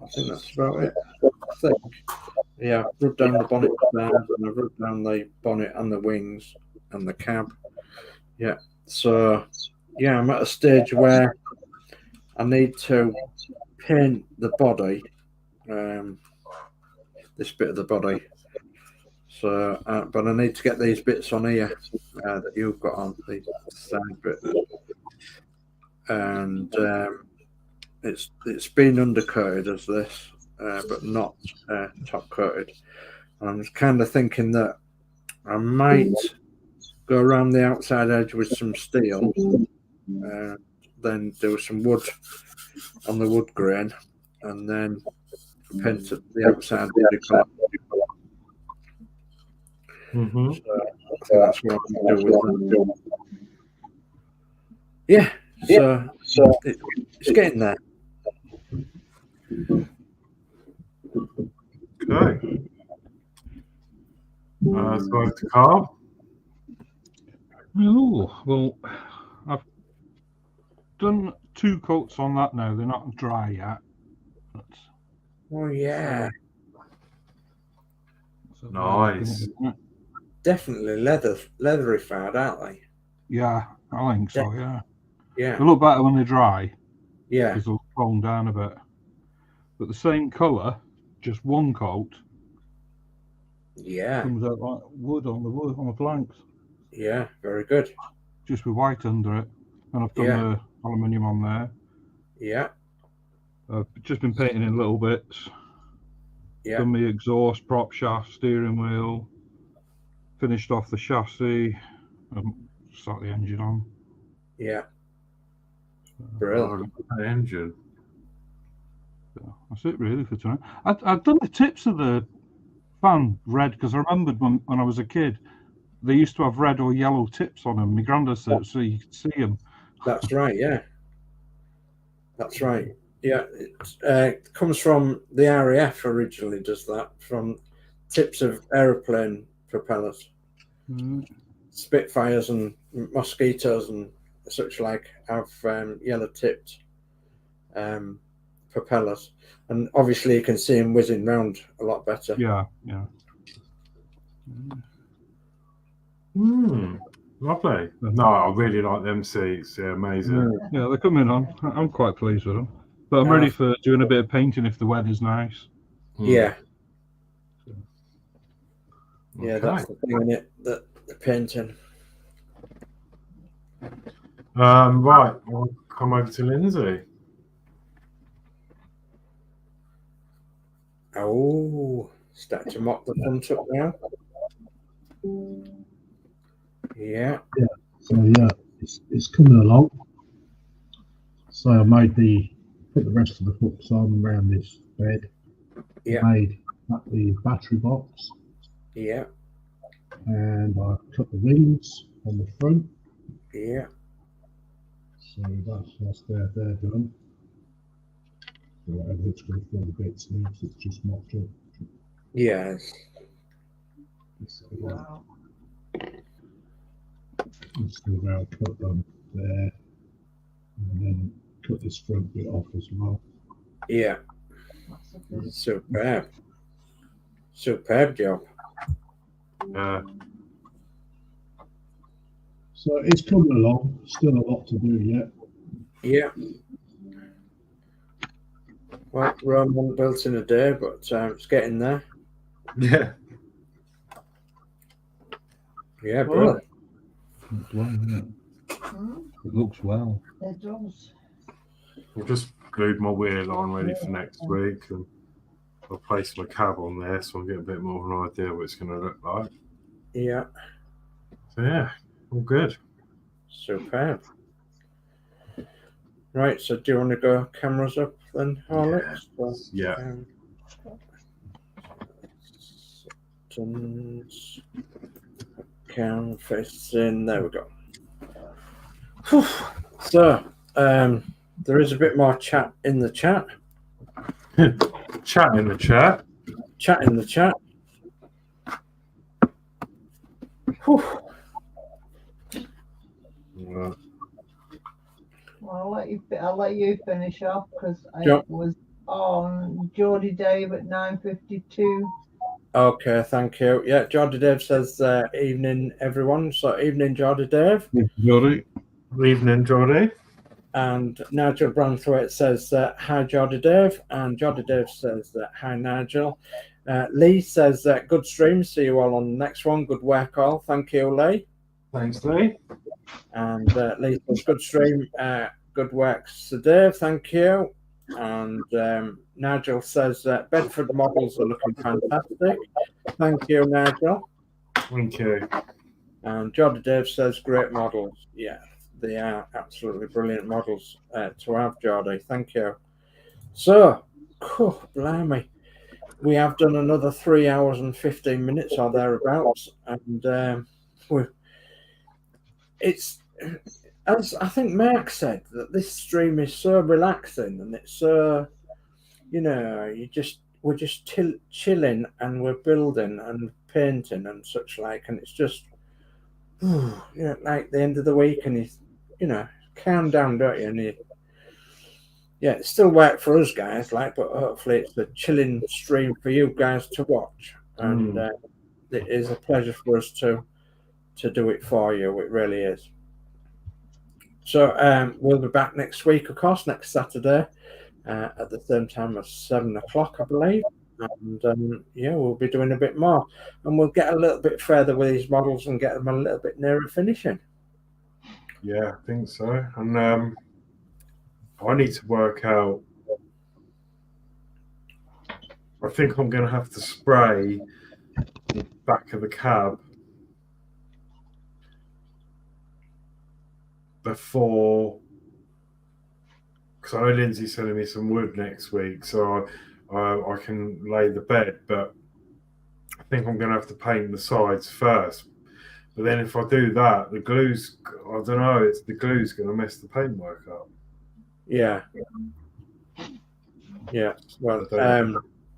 about it. I think. Yeah, I've rubbed down the bonnet there, and I've rubbed down the bonnet and the wings and the cab. Yeah. So yeah, I'm at a stage where I need to paint the body, this bit of the body. So, but I need to get these bits on here that you've got on the side bit, and it's been undercoated as this, but not top coated. And I'm just kind of thinking that I might go around the outside edge with some steel. then do some wood on the wood grain, and then paint the outside body colour. Mm-hmm. So I think that's what I'm going to do with that. Yeah, so it's getting there. Okay. So over to Carl. Oh, well, I've done 2 coats on that now. They're not dry yet. But, Oh yeah, so Nice. definitely leatherified, aren't they? Yeah, I think so, yeah. Yeah, They look better when they're dry, yeah, because they'll tone down a bit. But the same colour, just 1 coat, yeah, comes out like wood on the flanks, yeah. Very good. just with white under it. And I've done Yeah. the aluminium on there. Yeah, I've just been painting in little bits. yeah, Done the exhaust, prop shaft, steering wheel. Finished off the chassis. Start the engine on. yeah. Brilliant. Engine. So that's it really for tonight. I've done the tips of the fan red because I remembered when I was a kid, they used to have red or yellow tips on them. My granddad said so you could see them. That's right. Yeah, that's right. Yeah, it comes from the RAF originally. Does that from tips of aeroplane propellers, Spitfires and Mosquitoes and such like have yellow tipped propellers, and obviously you can see them whizzing round a lot better. Yeah. Lovely. No, I really like them seats. Yeah, amazing. Yeah, they're coming on. I'm quite pleased with them. But I'm ready for doing a bit of painting if the weather's nice. Yeah. Okay. Yeah, that's the thing in it, the painting. Right, we'll come over to Lindsay. Oh, start to mock the front up now. Yeah. So yeah, it's coming along. So I put the rest of the hooks on around this bed. Yeah. Made up the battery box. Yeah. And I cut the wings on the front. Yeah. So that's there done. So whatever it's going to fill the bits in, it's just mocked up. Yes. Wow. Still now cut them there, and then cut this front bit off as well. Yeah. Superb. Superb job. So it's coming along. Still a lot to do yet. Yeah. Well, Rome wasn't built in a day, but it's getting there. Yeah. Yeah, brilliant. Looks well, isn't it? It looks well. It does. I've just glued my wheel on ready for next week, and I'll place my cab on there so I'll get a bit more of an idea what it's going to look like. Yeah. So yeah, all good. Superb. Right, so do you want to go cameras up then, HORLIX? Yeah. Buttons. Cam facing. There we go. Whew. So, there is a bit more chat in the chat. Chat in the chat. Chat in the chat. Whew. Right. Well, I'll let you finish off because Yep. it was on Geordie Dave at 9:52. Okay, thank you. Yeah, Geordie Dave says evening, everyone. So, evening, Geordie Dave. Geordie. Evening, Geordie. And Nigel Branthwaite says, hi, Geordie Dave. And Geordie Dave says, hi, Nigel. Lee says, good stream. See you all on the next one. Good work, all. Thank you, Lee. Thanks, Lee. And Lee says, good stream. Good work, Sir Dave. Thank you. And Nigel says, Bedford models are looking fantastic. Thank you, Nigel. Thank you. And Geordie Dave says, great models. Yeah, They are absolutely brilliant models to have, Geordie. Thank you. So, blimey, we have done another 3 hours and 15 minutes or thereabouts, and it's, as I think Mark said, that this stream is so relaxing, and it's so, we're just chilling, and we're building and painting and such like, and it's just, like the end of the week, and calm down, don't you? And it's still work for us guys, but hopefully it's a chilling stream for you guys to watch, and it is a pleasure for us to do it for you. It really is. So we'll be back next week, of course, next Saturday at the same time as 7 o'clock, I believe. And we'll be doing a bit more, and we'll get a little bit further with these models and get them a little bit nearer finishing. Yeah, I think so. And I need to work out. I think I'm going to have to spray the back of the cab before, because I know Lindsay's sending me some wood next week, so I can lay the bed, but I think I'm going to have to paint the sides first. But then if I do that, the glue's, I don't know, the glue's going to mess the paintwork up. Yeah. Well,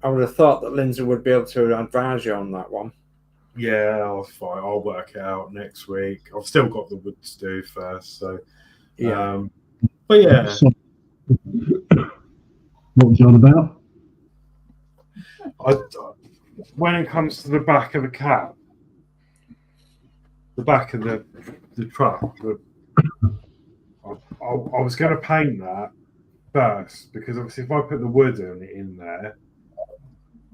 I would have thought that Lindsay would be able to advise you on that one. Yeah, I'll work it out next week. I've still got the wood to do first, so yeah. But yeah. So, what was you on about? When it comes to the back of the cab, the back of the truck, I was going to paint that first, because obviously if I put the wood in there,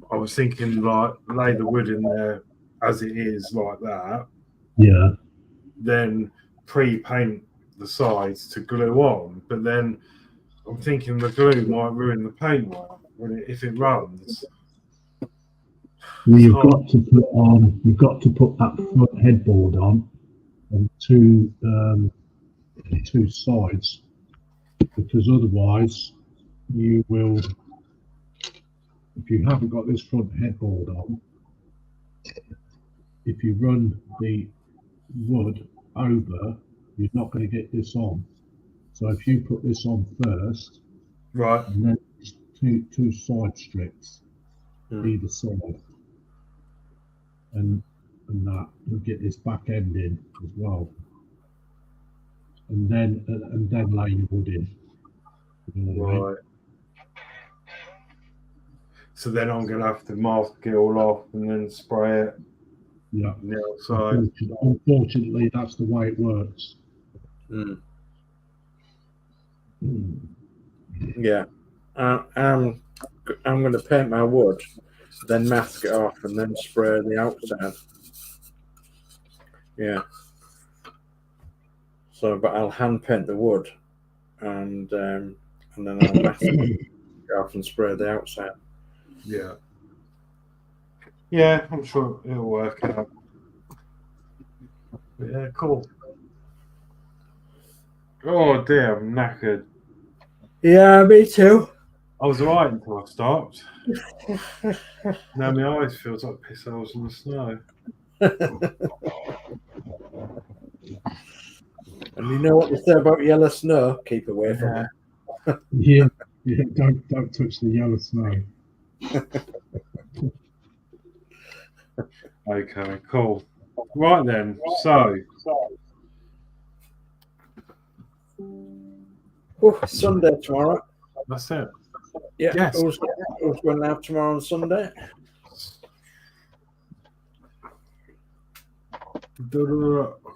I was thinking lay the wood in there as it is like that. Yeah. Then pre-paint the sides to glue on, but then I'm thinking the glue might ruin the paintwork if it runs. Well, you've got to put that front headboard on and two sides, because otherwise you will, if you haven't got this front headboard on, if you run the wood over, you're not going to get this on. So if you put this on first, right, and then two side strips either side, and that you'll get this back end in as well, and then lay your wood in. You know what I mean? So then I'm going to have to mask it all off and then spray it. Yeah. On the outside. Unfortunately, that's the way it works. Yeah. I'm going to paint my wood, then mask it off, and then spray the outside. Yeah. So, but I'll hand paint the wood, and then I'll mask it off and spray the outside. Yeah. Yeah, I'm sure it'll work out. But yeah, cool. Oh dear, I'm knackered. Yeah, me too. I was alright until I stopped. Now my eyes feels like piss holes in the snow. And you know what they say about yellow snow? Keep away from it. Yeah, don't touch the yellow snow. Okay, cool. Right then, so Sunday tomorrow. that's it. Yeah. Yes. Who's going to have tomorrow on Sunday? I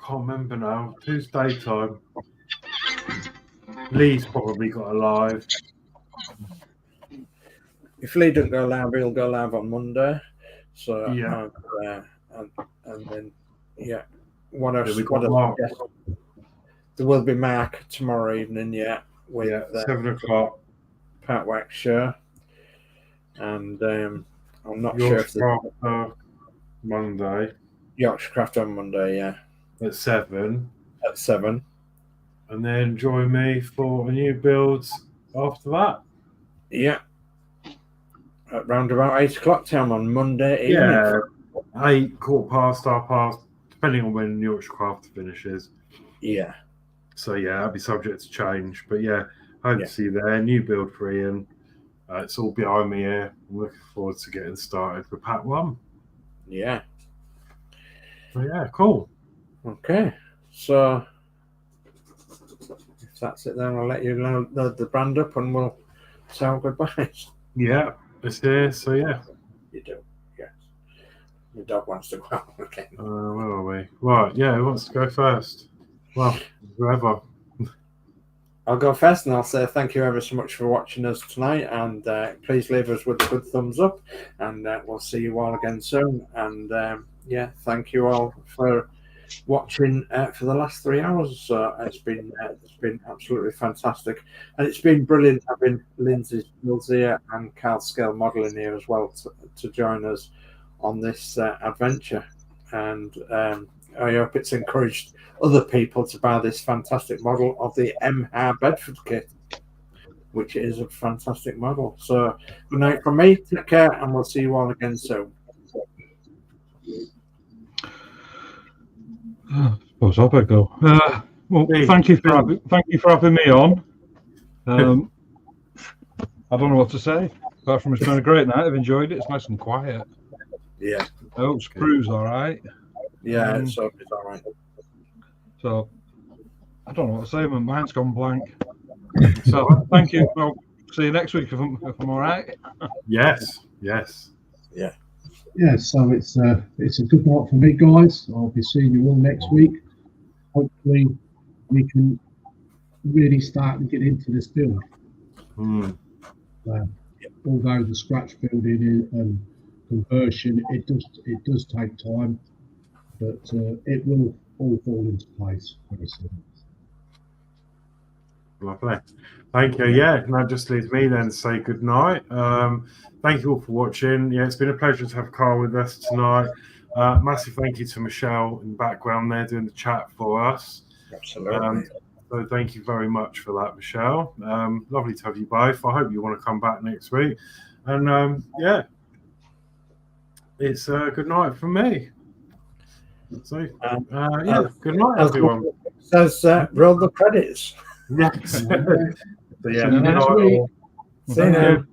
can't remember now. Tuesday time. Lee's probably got a live. If Lee doesn't go live, he'll go live on Monday. So yeah, and then what else? Yes. There will be Mark tomorrow evening. Yeah, with 7 o'clock. Pat Wax show, and I'm not Yorkshire sure if Craft Monday. Yorkshire Craft on Monday. Yeah, at 7. At 7. and then join me for a new build after that. Yeah. At round about 8 o'clock time on Monday evening. Yeah, 8, 1:15, depending on when Yorkshire Craft finishes. Yeah. So yeah, that'll be subject to change. But yeah, hope to see you there. New build for Ian. It's all behind me here. I'm looking forward to getting started for Pack 1. Yeah. So yeah, cool. Okay. So if that's it, then I'll let you load the brand up and we'll say our goodbyes. Yeah, it's here. So yeah. You do. Yes. The dog wants to go out again. Where are we? Right. Yeah, who wants to go first? Well, whoever. I'll go first and I'll say thank you ever so much for watching us tonight, and please leave us with a good thumbs up, and we'll see you all again soon. And yeah, thank you all for watching for the last 3 hours. So it's been absolutely fantastic, and it's been brilliant having Lindsay here and Carl Scale Modelling here as well to join us on this adventure. And I hope it's encouraged other people to buy this fantastic model of the Emhar Bedford kit, which is a fantastic model. So good night from me, take care, and we'll see you all again soon. I suppose I'll better go. Well, thank you for having me on. I don't know what to say apart from it's been a great night. I've enjoyed it. It's nice and quiet. Yeah. I hope Sprue's all right. Yeah, it's all right. So I don't know what to say. My mind's gone blank. So thank you. Well, see you next week if I'm all right. Yes. Yeah. Yeah, so it's a good night for me, guys. I'll be seeing you all next week. Hopefully, we can really start to get into this build. Although the scratch building and conversion, it does take time, but it will all fall into place very soon. Lovely. Thank you. Yeah, and that just leaves me then to say good night. Thank you all for watching. Yeah, it's been a pleasure to have Carl with us tonight. Massive thank you to Michelle in the background there doing the chat for us. Absolutely. So thank you very much for that, Michelle. Lovely to have you both. I hope you want to come back next week. And yeah, it's a good night from me. So yeah, good night, everyone. Says roll the credits. Yes. So, yeah, See you next week. See you now.